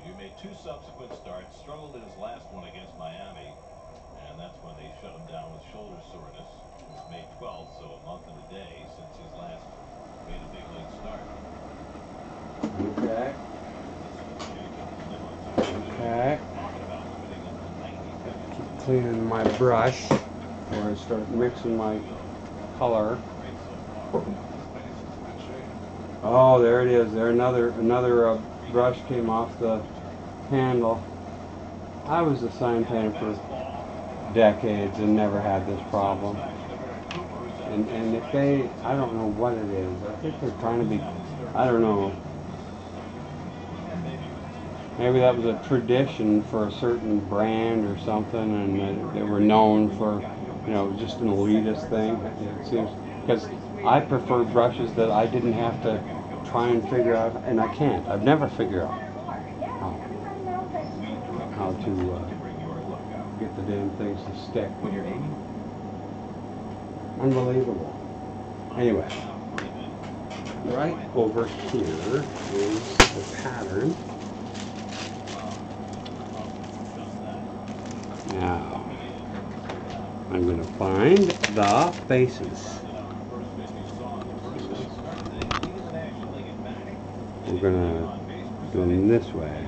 He made 2 subsequent starts, struggled in his last one against Miami, and that's when they shut him down with shoulder soreness. It was May 12th, so a month and a day since his last made a big league start. Okay. Okay. Keep cleaning my brush before I start mixing my color. Oh, there it is. There another brush came off the handle. I was a sign painter for decades and never had this problem. And if they, I don't know what it is. I think they're trying to be, I don't know. Maybe that was a tradition for a certain brand or something, and they were known for, you know, just an elitist thing. It seems, because I prefer brushes that I didn't have to try and figure out, and I can't. I've never figured out how to get the damn things to stick. Unbelievable. Anyway, right over here is the pattern. Now, I'm going to find the faces. We're going to do them this way.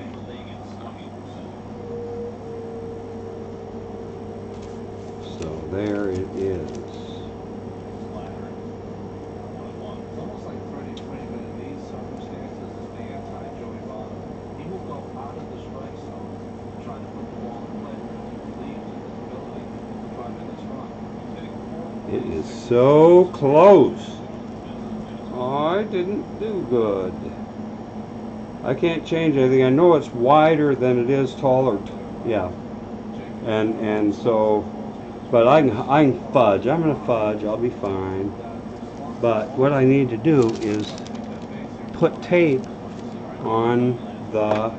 So there it is. Almost like Freddie Freeman in these circumstances is the anti-Joey Votto. He will go out of the strike zone trying to put the ball in play. Believes in his ability to drive in this run. It is so close. Oh, I didn't do good. I can't change anything. I know it's wider than it is taller. Yeah. And so, but I can fudge. I'm gonna fudge. I'll be fine. But what I need to do is put tape on the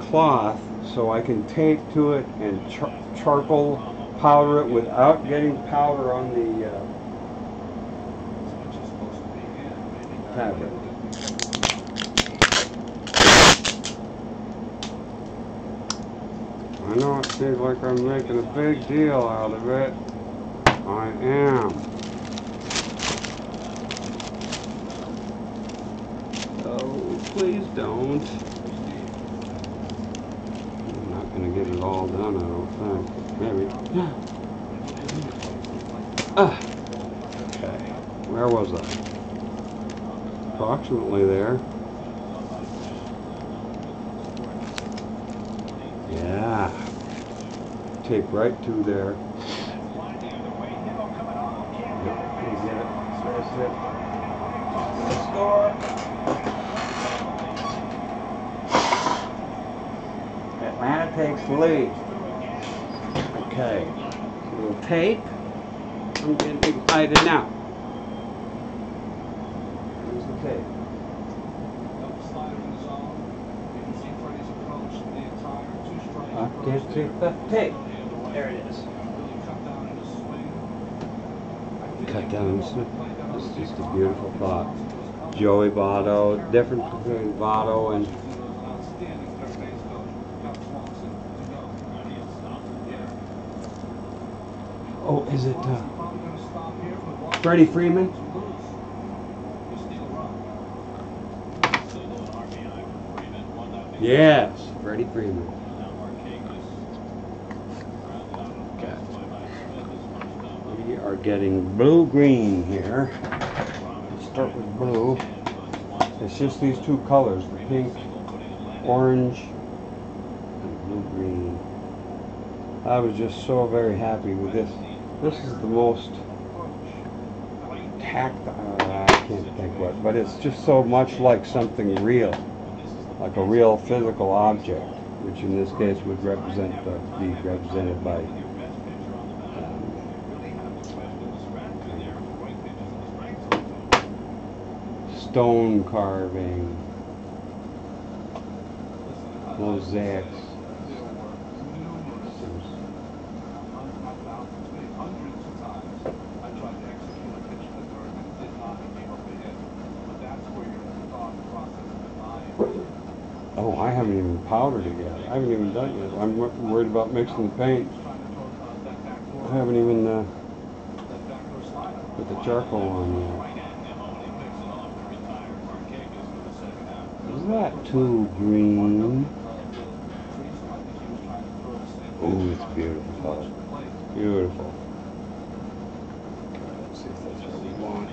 cloth so I can tape to it and charcoal powder it without getting powder on the fabric. I know it seems like I'm making a big deal out of it. I am. Oh, please don't. I'm not going to get it all done, I don't think. Maybe. Ah, okay. Where was I? Approximately there. Yeah. Tape right to there. Yep, you get it. There's it. Score. Atlanta takes the lead. Okay. A little tape. I'm getting excited now. Here's the tape. I can't see the tape. There it is. Cut down the swing. It's just a beautiful thought. Joey Votto, difference between Votto and oh, is it Freddie Freeman? Yes, Freddie Freeman. Okay. We are getting blue-green here. Let's start with blue. It's just these two colors, the pink, orange, and blue-green. I was just so very happy with this. This is the most tactile, I can't think what, but it's just so much like something real, like a real physical object, which in this case would be represented by stone carving, mosaics. Oh, I haven't even powdered it yet. I haven't even done it yet. I'm worried about mixing the paint. I haven't even put the charcoal on yet. Is that too green? Oh, it's beautiful color. Beautiful. Let's see if that's what we want.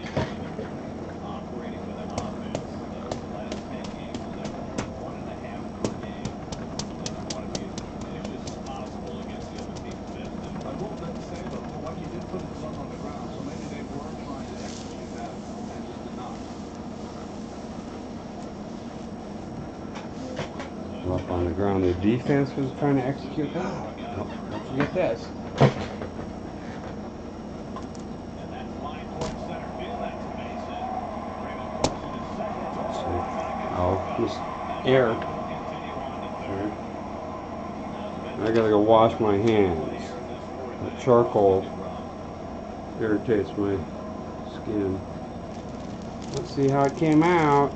Up on the ground, the defense was trying to execute. Oh, don't forget this. Oh, just air. Okay. I gotta go wash my hands. The charcoal irritates my skin. Let's see how it came out.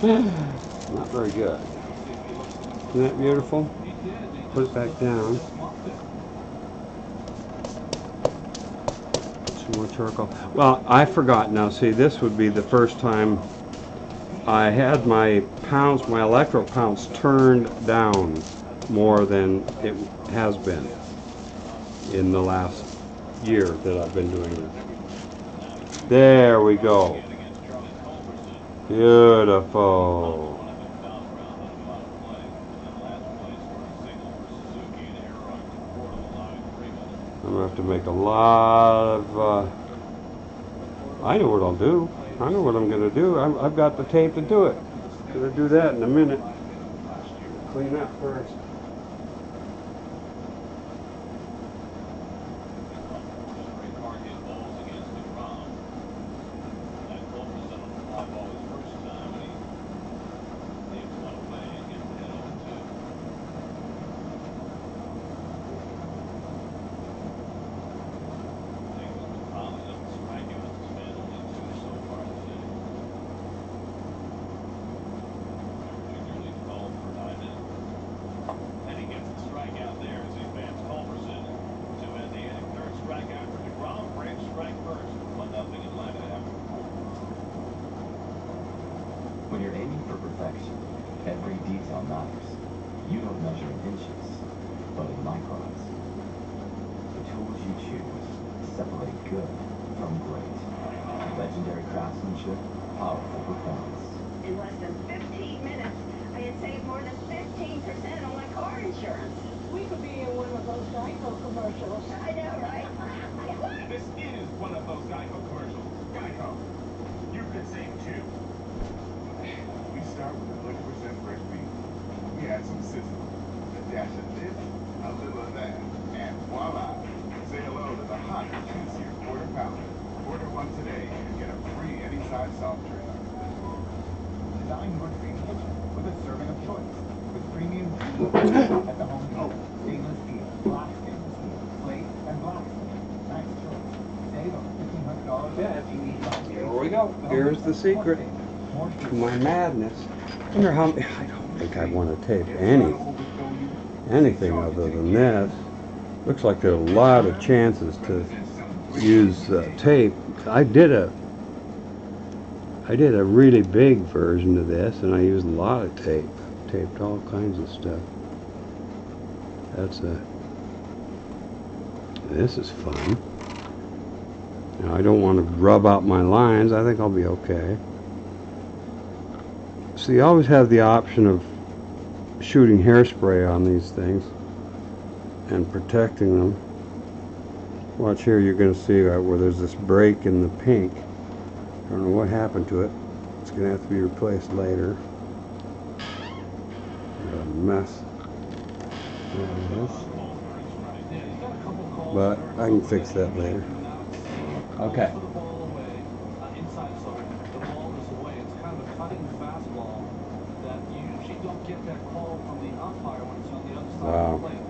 Not very good. Isn't that beautiful? Put it back down. Some more charcoal. Well, I forgot now. See, this would be the first time I had my pounds, my electro pounds turned down more than it has been in the last year that I've been doing it. There we go. Beautiful. I'm going to have to make a lot of, I know what I'll do. I know what I'm going to do. I've got the tape to do it. I'm going to do that in a minute. Clean up first. When you're aiming for perfection, every detail matters. You don't measure in inches, but in microns. The tools you choose separate good from great. Legendary craftsmanship, powerful performance. In less than 15 minutes, I had saved more than 15% on my car insurance. We could be in one of those Geico commercials. I know, right? This is one of those Geico commercials. Geico. You could save too. We start with 100% fresh beef. We add some sizzle, a dash of this, a little of that, and voila! Say hello to the hot, juicier quarter pounder. Order one today and get a free any-size soft drink. Design your dream kitchen with a serving of choice. With premium at the Home Depot. Stainless steel, black stainless steel, plate, and black steel. Nice choice. Save over $1,500 on Here we go. Here's the secret to my madness. I wonder how. I don't think I want to tape anything other than this. Looks like there are a lot of chances to use tape. I did a really big version of this, and I used a lot of tape. Taped all kinds of stuff. This is fun. Now, I don't want to rub out my lines. I think I'll be okay. So you always have the option of shooting hairspray on these things and protecting them. Watch here, you're going to see where there's this break in the pink. I don't know what happened to it. It's going to have to be replaced later. What a mess. But I can fix that later. Okay. Inside, so the ball is away. It's kind of a cutting fastball that you usually don't get that call from the umpire when it's on the other side of the plate.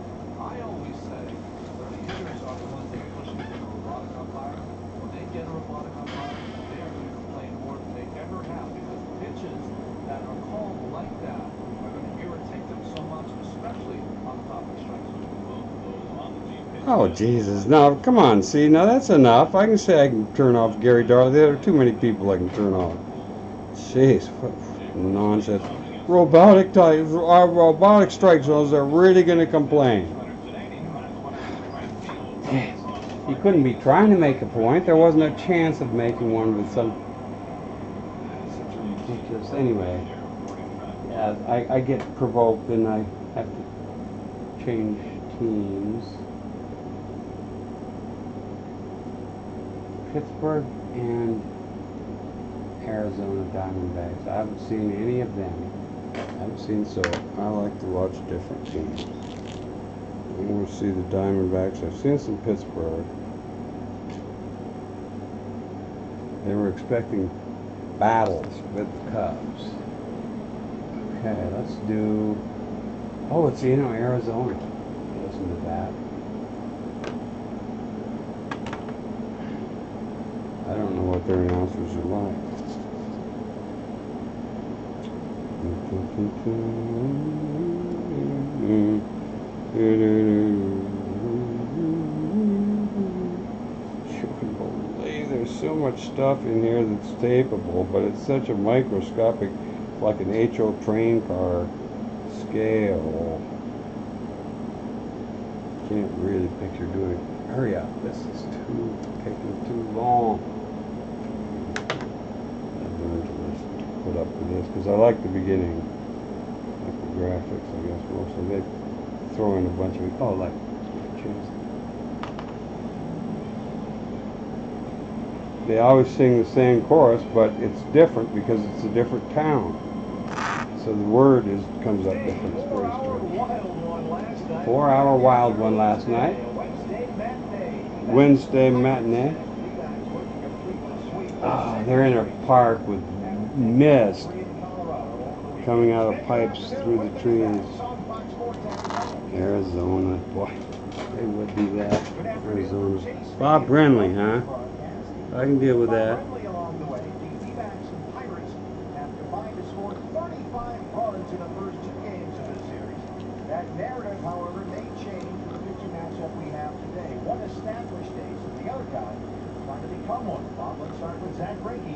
I always say that the hitters are the ones that are pushing for a robotic umpire. When they get a robotic umpire, they are going to complain more than they ever have, because pitches that are called like that are going to irritate them so much, especially on the top of the strike zone. Oh, Jesus. No, come on. See, now that's enough. I can say I can turn off Gary Darley. There are too many people I can turn off. Jeez, what nonsense. Robotic strike zones are really going to complain. He couldn't be trying to make a point. There wasn't a chance of making one with some such a ridiculous. Anyway, yeah, I get provoked and I have to change teams. Pittsburgh and Arizona Diamondbacks. I haven't seen any of them. I haven't seen, so I like to watch different teams. I want to see the Diamondbacks. I've seen some Pittsburgh. They were expecting battles with the Cubs. Okay, let's do. Oh, it's Arizona. Listen to that. I don't know what their announcers are like. You can believe there's so much stuff in here that's tapeable, but it's such a microscopic, like an HO train car scale. Can't really picture doing it. Hurry up, this is taking too long. Put up with this because I like the beginning, like the graphics, I guess mostly. They throw in a bunch of they always sing the same chorus, but it's different because it's a different town. So the word comes up different. It's very strange. 4 Hour Wild one last night. Wednesday matinee. They're in a park with mist coming out of pipes through the trees. Arizona, boy, they would do that. Arizona. Bob Brenly, huh? I can deal with that. That narrative, however, may change with the pitching matchup we have today. One established ace and the other guy trying to become one. Bob, let's start with Zach Greinke.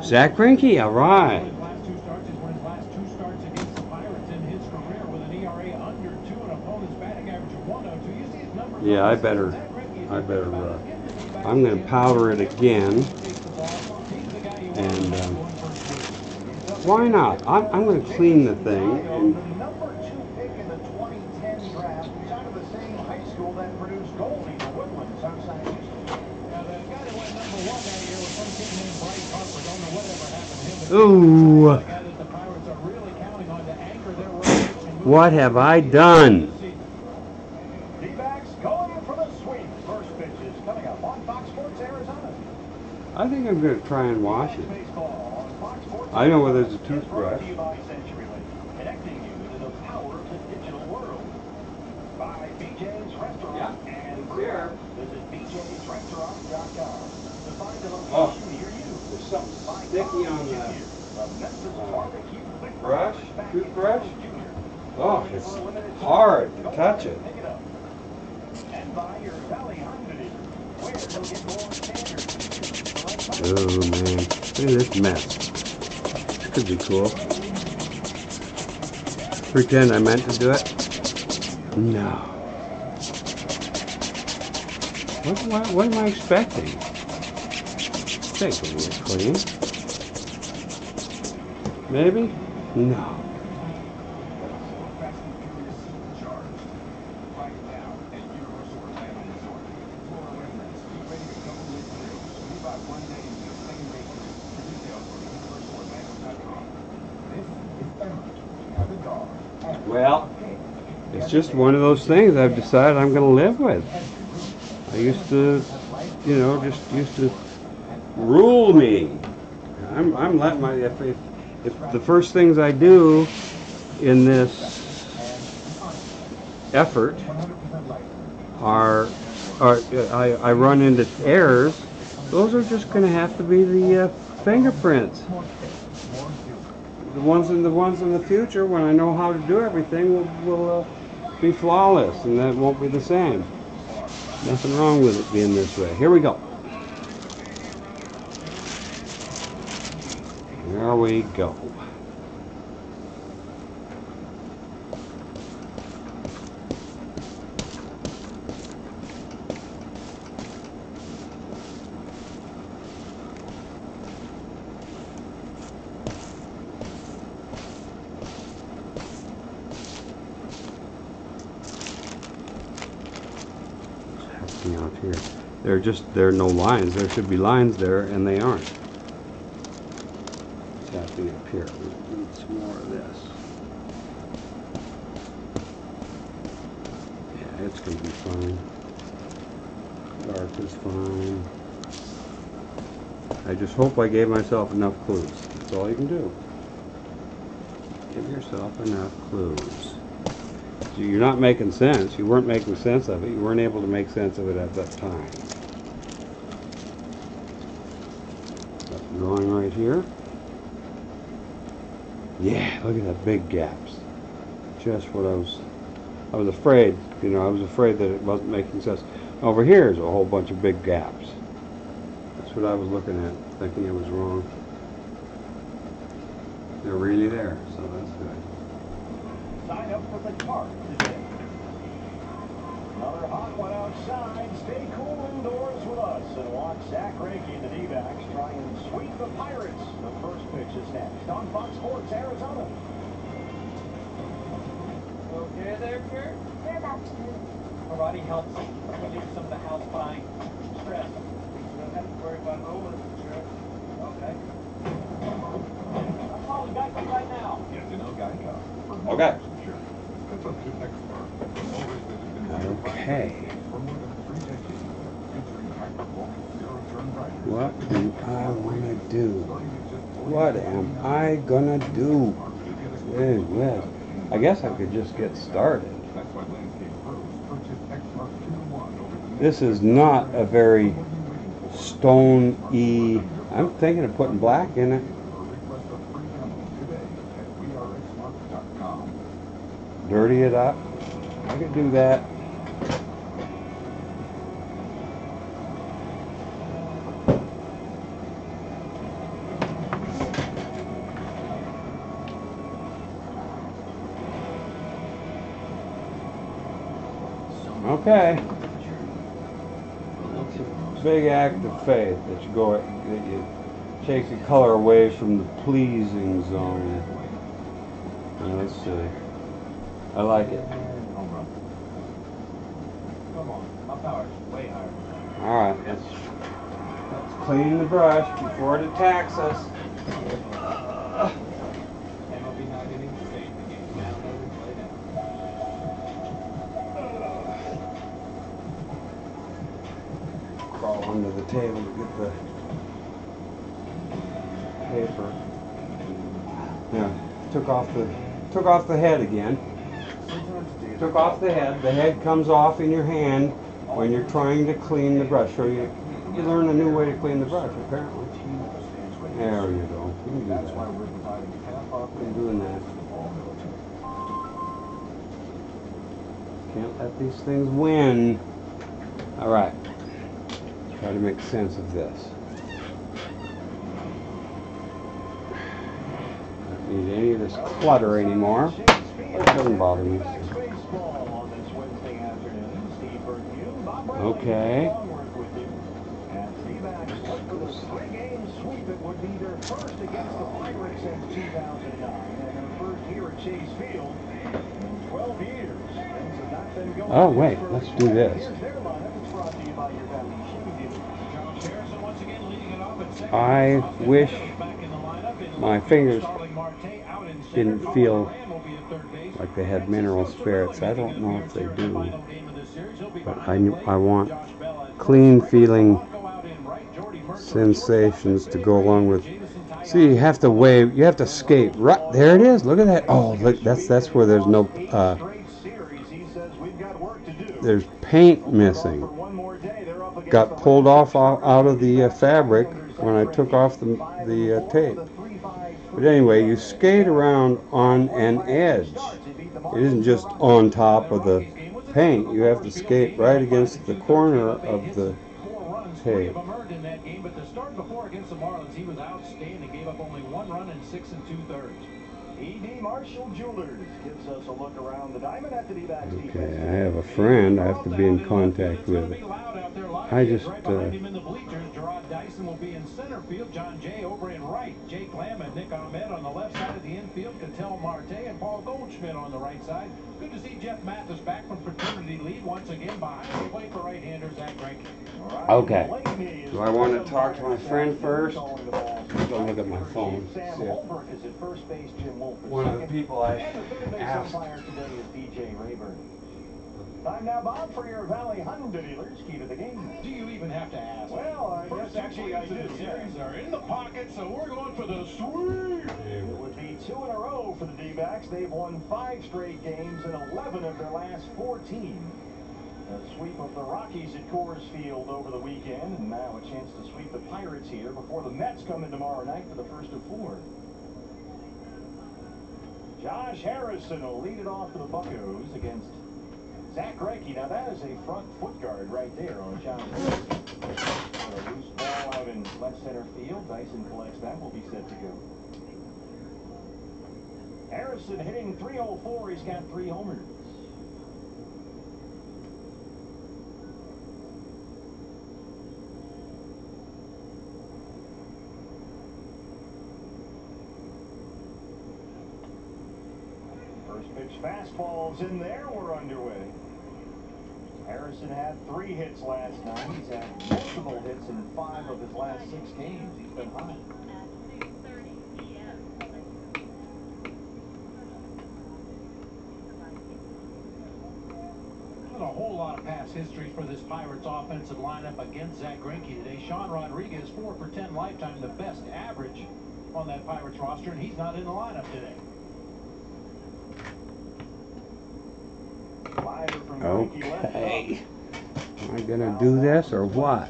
Zach Greinke, all right. His last two starts is one of his last two starts against the Pirates in his career with an ERA under 2 and opponent's batting average of 102. You see his numbers. Yeah, I better I'm going to powder it again. And why not? I'm going to clean the thing. And the number 2 pick in the 2010 draft, who's out of the same high school that produced Goldie, the Woodlands outside Houston. Now, the guy that went number 1 that year was some kid named Bryce Harper. Don't know whatever happened to him. ooh, The guy that the Pirates are really counting on to anchor their rotation. what have I done? D-backs going for the sweep. First pitch is coming up on Fox Sports Arizona. I think I'm going to try and wash it. Baseball on Fox Sports I know where there's a Arizona is brought toothbrush. to you by CenturyLink, connecting you to the power of the digital world. By BJ's Restaurant and Grill. Visit bjsrestaurant.com to find a location near you. There's something sticky on the brush, toothbrush. Oh, it's hard to touch it. And by your Valley Hyundai, where you'll get more standards. Oh man, look at this mess. This could be cool. Pretend I meant to do it. No. What am I expecting? Take a little clean. Maybe? No. Well, it's just one of those things I've decided I'm going to live with. I used to, you know, just used to rule me. I'm letting my, if the first things I do in this effort are I run into errors, those are just going to have to be the fingerprints. The ones in the future, when I know how to do everything, will be flawless, and that won't be the same. Nothing wrong with it being this way. Here we go. There we go. Out here, there are no lines. There should be lines there, and they aren't. What's happening up here? We need some more of this. Yeah, it's gonna be fine. Dark is fine. I just hope I gave myself enough clues. That's all you can do. Give yourself enough clues. You're not making sense. You weren't making sense of it. You weren't able to make sense of it at that time. Got the drawing right here. Yeah, look at that big gaps. Just what I was afraid, you know, I was afraid that it wasn't making sense. Over here is a whole bunch of big gaps. That's what I was looking at, thinking it was wrong. They're really there, so that's good. Sign up for the card today. Another hot one outside. Stay cool indoors with us and watch Zach Greinke and the D-backs try and sweep the Pirates. The first pitch is next on Fox Sports Arizona. Okay there, Kurt? They're about to. Karate helps relieve some of the house buying stress. You don't have to worry about rolling the stress. Okay. I'm calling Geico right now. Get to know Geico. Okay. That's up to expert. Okay. For more than 3 decades, featuring high-performance zero-turn drivers. What do I want to do? What am I gonna do? Well, I guess I could just get started. That's why Landscape Pros purchased X-Mark 2-1 over the This is not a very stone-y. I'm thinking of putting black in it. request a free demo today at wearexmark.com. Dirty it up. I could do that. Okay. big act of faith that you take the color away from the pleasing zone. Now, let's see. I like it. Come on, my power's way higher. All right, let's clean the brush before it attacks us. MLB not getting the same game. Download and play now. Crawl under the table to get the paper. Yeah, took off the head again. Took off the head. The head comes off in your hand when you're trying to clean the brush. So you learn a new way to clean the brush, apparently. There you go. You can do that. I'm doing that. Can't let these things win. All right. Try to make sense of this. Don't need any of this clutter anymore. It doesn't bother me. Okay. Oh wait, let's do this. I wish my fingers didn't feel like they had mineral spirits. I don't know if they do, but I want clean feeling sensations to go along with. See, you have to wave, you have to skate. Right there it is. Look at that. Oh, look, that's where there's no there's paint missing. Got pulled off out of the fabric when I took off the tape. But anyway, you skate around on an edge. It isn't just on top of the paint. You have to skate right against the corner of the tape. But the start before against the Marlins, he was outstanding. Gave up only 1 run in 6 2/3. E.D. Marshall Jewelers gives us a look around the diamond at the D-backs. Okay, I have a friend I have to be in contact with. I just Dyson will be in center field. John Jay over in right. Jake Lamb and Nick Ahmed on the left side of the infield. Cattell Marte and Paul Goldschmidt on the right side. Good to see Jeff Mathis back from paternity leave once again behind the plate for right-hander Zach Greinke. Okay. Do I want to talk to my friend first? Go look at my phone. See if one of the people I asked. Time now, Bob, for your Valley Honda dealers. Key to the game. Do you even have to ask? Well, I guess actually I do. Series are in the pocket, so we're going for the sweep. It would be 2 in a row for the D-backs. They've won 5 straight games and 11 of their last 14. A sweep of the Rockies at Coors Field over the weekend, and now a chance to sweep the Pirates here before the Mets come in tomorrow night for the first of 4. Josh Harrison will lead it off for the Buccos against Zach Greinke. Now that is a front foot guard right there on John Harrison. A loose ball out in left center field. Dyson collects that. Will be set to go. Harrison hitting .304. He's got 3 homers. First pitch fastballs in there. We're underway. Harrison had 3 hits last night. He's had multiple hits in 5 of his last 6 games. He's been hot. A whole lot of past history for this Pirates offensive lineup against Zach Greinke today. Sean Rodriguez, 4 for 10 lifetime, the best average on that Pirates roster, and he's not in the lineup today. Okay. Am I gonna do this or what?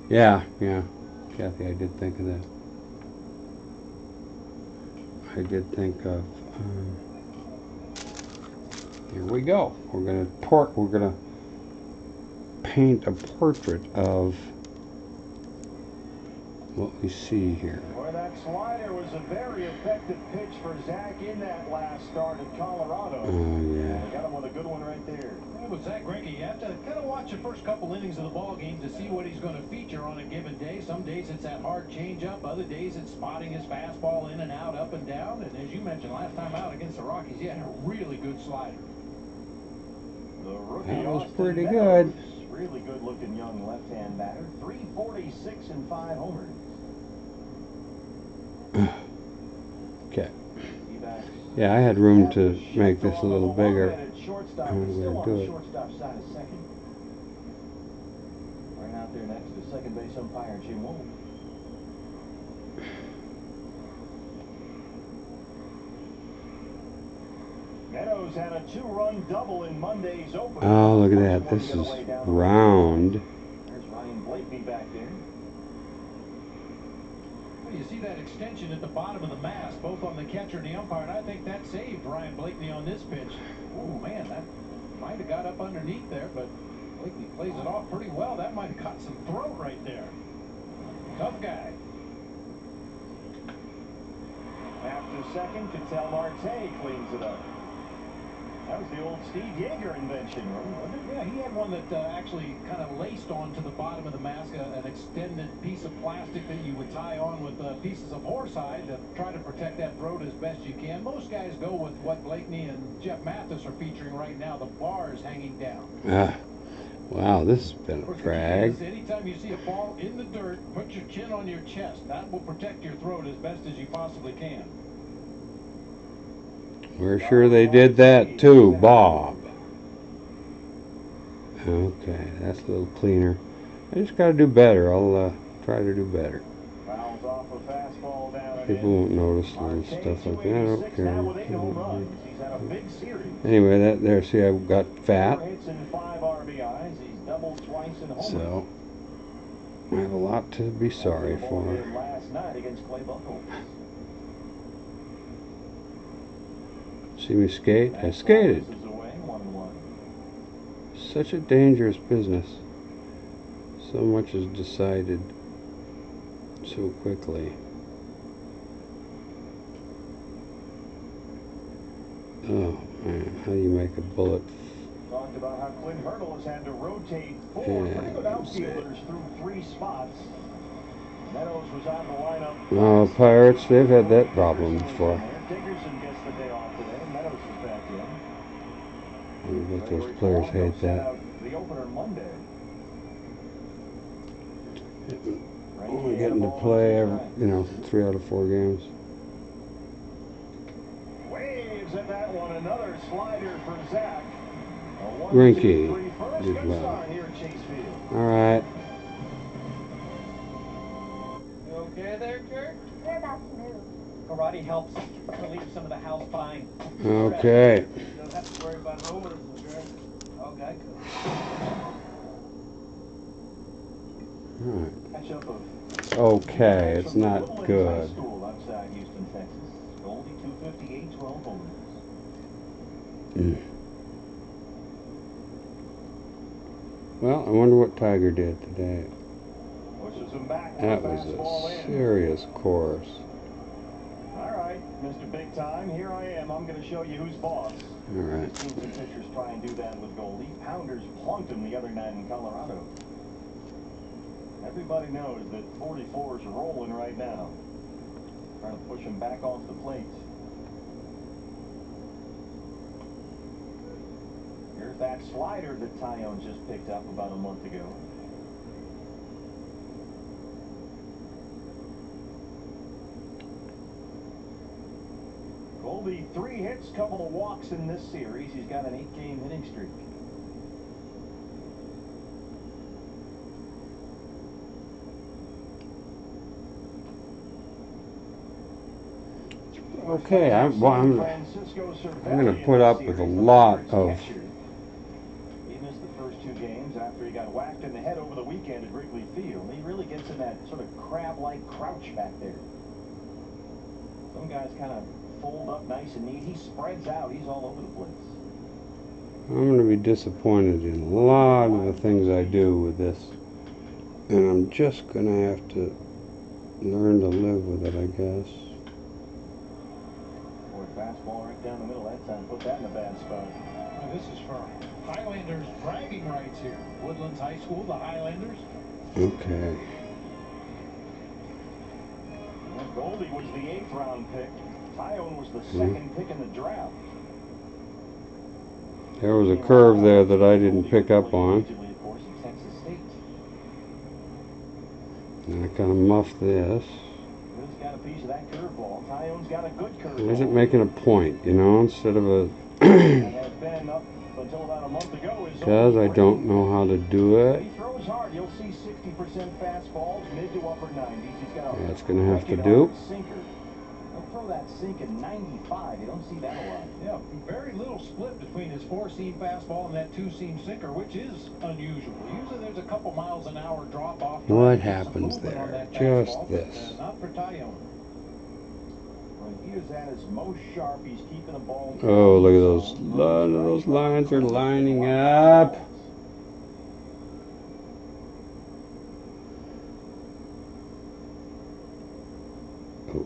Yeah. Kathy, I did think of that. I did think of. Here we go. We're gonna paint a portrait of what we see here. Boy, that slider was a very effective pitch for Zach in that last start at Colorado. Oh yeah. Got him with a good one right there. with Zach Greinke, you have to kind of watch the first couple innings of the ball game to see what he's going to feature on a given day. Some days it's that hard changeup. Other days it's spotting his fastball in and out, up and down. And as you mentioned last time out against the Rockies, he had a really good slider. That was pretty good. Really good-looking young left-hand batter. 346 and 5 homers. Okay. Yeah, I had room to make this a little bigger. I'm going to do it. Shortstop side of second. Right out there next to second base umpire Jim Wolf. Meadows had a 2-run double in Monday's opener. Oh, look at that. This is round. There's Ryan Blakeney back there. Well, you see that extension at the bottom of the mask, both on the catcher and the umpire, and I think that saved Ryan Blakeney on this pitch. Oh, man, that might have got up underneath there, but Blakeney plays it off pretty well. That might have caught some throat right there. Tough guy. After second, Cattell Marte cleans it up. That was the old Steve Yeager invention, wasn't it? Yeah, he had one that actually kind of laced onto the bottom of the mask, an extended piece of plastic that you would tie on with pieces of horsehide to try to protect that throat as best you can. Most guys go with what Blakeney and Jeff Mathis are featuring right now, the bars hanging down. Wow, this has been a drag. Anytime you see a ball in the dirt, put your chin on your chest. That will protect your throat as best as you possibly can. We're sure they did that too, Bob. Okay, that's a little cleaner. I just got to do better. I'll try to do better. People won't notice little stuff like that. I don't care. Anyway, that there. See, I got fat. So I have a lot to be sorry for. See me skate? I skated. Such a dangerous business. So much is decided so quickly. Oh man, how do you make a bullet? Talked about how Clint Hurdle has had to rotate 4 pretty good outfielders through 3 spots. Meadows was out of the lineup. Oh, Pirates, they've had that problem before. Dickerson gets the day off today. Meadows is back in. I bet those players hate that. The opener Monday. Only getting to play every, 3 out of 4 games. Waves at that one. Another slider for Zach. Greinke did well. All right. You okay there, Kurt? We're about to move. Karate helps relieve some of the house buying. Okay. You don't have to worry about homeless insurance. Okay, good. All right. Okay, it's not good. Outside Houston, Texas. Goldie 258, 12 homers. Well, I wonder what Tiger did today. That was a serious course. All right, Mr. Big Time, here I am. I'm going to show you who's boss. All right. Teams and pitchers try and do that with Goldie. Pounders plunked him the other night in Colorado. Everybody knows that 44 is rolling right now. Trying to push him back off the plate. Here's that slider that Tyone just picked up about a month ago. Goldie, 3 hits, couple of walks in this series. He's got an 8-game hitting streak. Okay, I'm going to put up with a lot of. He missed the first 2 games after he got whacked in the head over the weekend at Wrigley Field. He really gets in that sort of crab-like crouch back there. Some guys kind of fold up nice and neat. He spreads out. He's all over the place. I'm going to be disappointed in a lot of the things I do with this. And I'm just going to have to learn to live with it, I guess. Fastball right down the middle that time. Put that in a bad spot. Oh, this is firm. Highlanders bragging rights here. Woodlands High School, the Highlanders. Okay. And Goldie was the 8th round pick. Tyone was the 2nd pick in the draft. There was a curve there that I didn't pick up on. And I kind of muffed this. Who's got a piece of that curveball? Tyone's got a good curveball. I wasn't making a point, you know, instead of a... Because I don't know how to do it. He throws hard. You'll see 60% fastballs, mid to upper 90s. He's got a That's going to have to do. Sinker. He'll throw that sink at 95. You don't see that a lot. Yeah, very little split between his 4-seam fastball and that 2-seam sinker, which is unusual. Usually there's a couple miles an hour drop off. What happens there? Just this. Not for Tyone. When he is at his most sharp, he's keeping the ball. Oh, look at those. Those lines are lining up. Oh.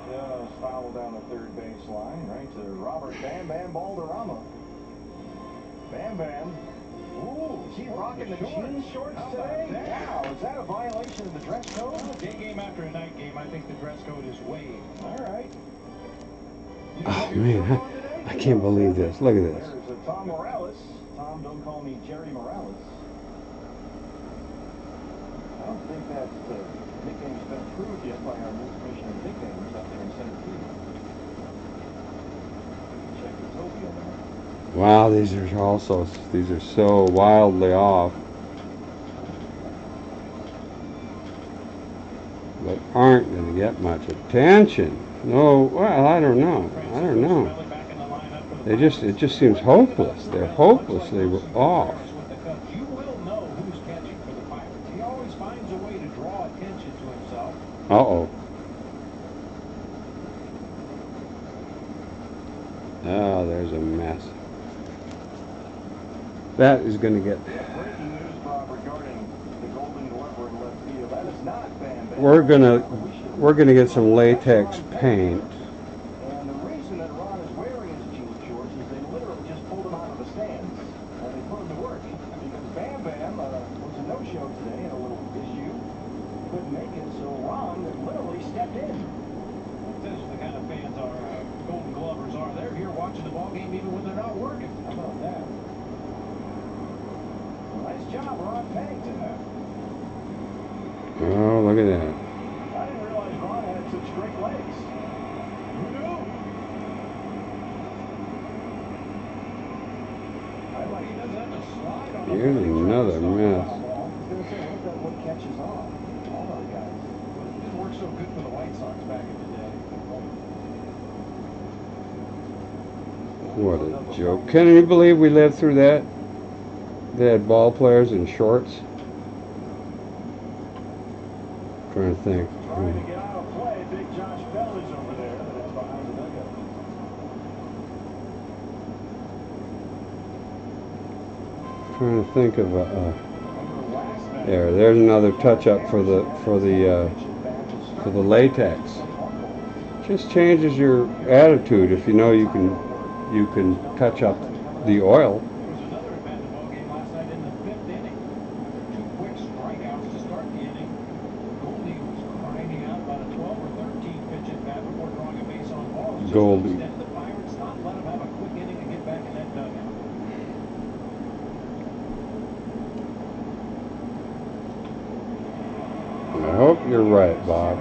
Just foul down the third base line, right to Robert Bam Bam Balderrama. Bam Bam. Ooh, is he rocking the jean shorts today? Wow, is that a violation of the dress code? Day game after a night game, I think the dress code is waived. All right. Oh, man, I can't believe this. Look at this. There's a Tom Morales. Tom, don't call me Jerry Morales. I don't think that nickname's been approved yet by our new commissioner of nicknames out there in center field. Check the Tokyo there. Wow, these are so wildly off. But aren't going to get much attention. No, well, I don't know. It just seems hopeless. They're hopelessly off. You will know who's catching for the Pirates. He always finds a way to draw attention to himself. Uh-oh. Oh, there's a mess. That is going to get... Breaking news, Bob, regarding the Golden Glover in left field. That is not Bam Bam. We're gonna get some latex paint. And the reason that Ron is wearing his jean shorts is they literally just pulled him out of the stands and they put him to work because Bam Bam was a no-show today in a little issue. Couldn't make it, so Ron literally stepped in. This is the kind of fans our Golden Glovers are. They're here watching the ball game even when they're not working. How about that? Nice job, Ron Pennington. Oh, look at that. I didn't realize Ron had such great legs. Who knew? I like he doesn't have to slide on. Here's another mess. I was going to say, what that one catches on? All our guys. It didn't work so good for the White Sox back in the day. What a joke. Can you believe we lived through that? They had ball players in shorts. Trying to think. Trying to get out of play. Big Josh Bell is over there. That's behind the dugout. Trying to think of there's another touch-up for the latex. Just changes your attitude if you know you can touch up the oil. Goldie. I hope you're right, Bob.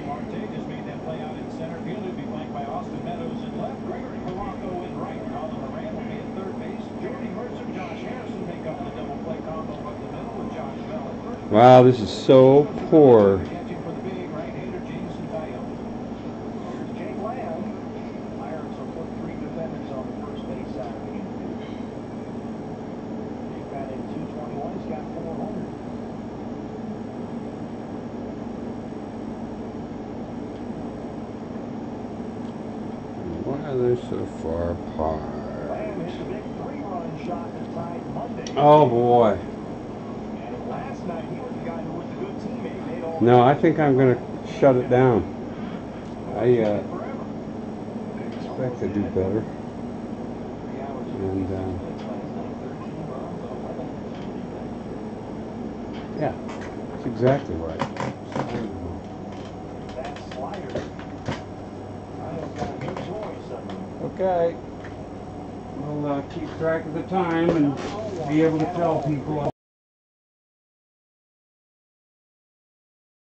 Marte just made that play out in center field. He'll be flanked by Austin Meadows in left, Gregory Polanco in right, Colin Moran will be at third base. Jordy Mercer, Josh Harrison make up the double play combo up the middle with Josh Bell at first. Wow, this is so poor. Catching for the big right-hander Jameson Tyone. Here's Jake Lamb. Pirates will put 3 defenders on the first base side of the infield. Jake batting .221. He's got 4 homers. Why are they so far apart? Lamb hit a big 3-run shot that tied Monday. Oh boy. No, I think I'm going to shut it down. I expect to do better. And yeah, that's exactly right. Okay. We'll keep track of the time and be able to tell people.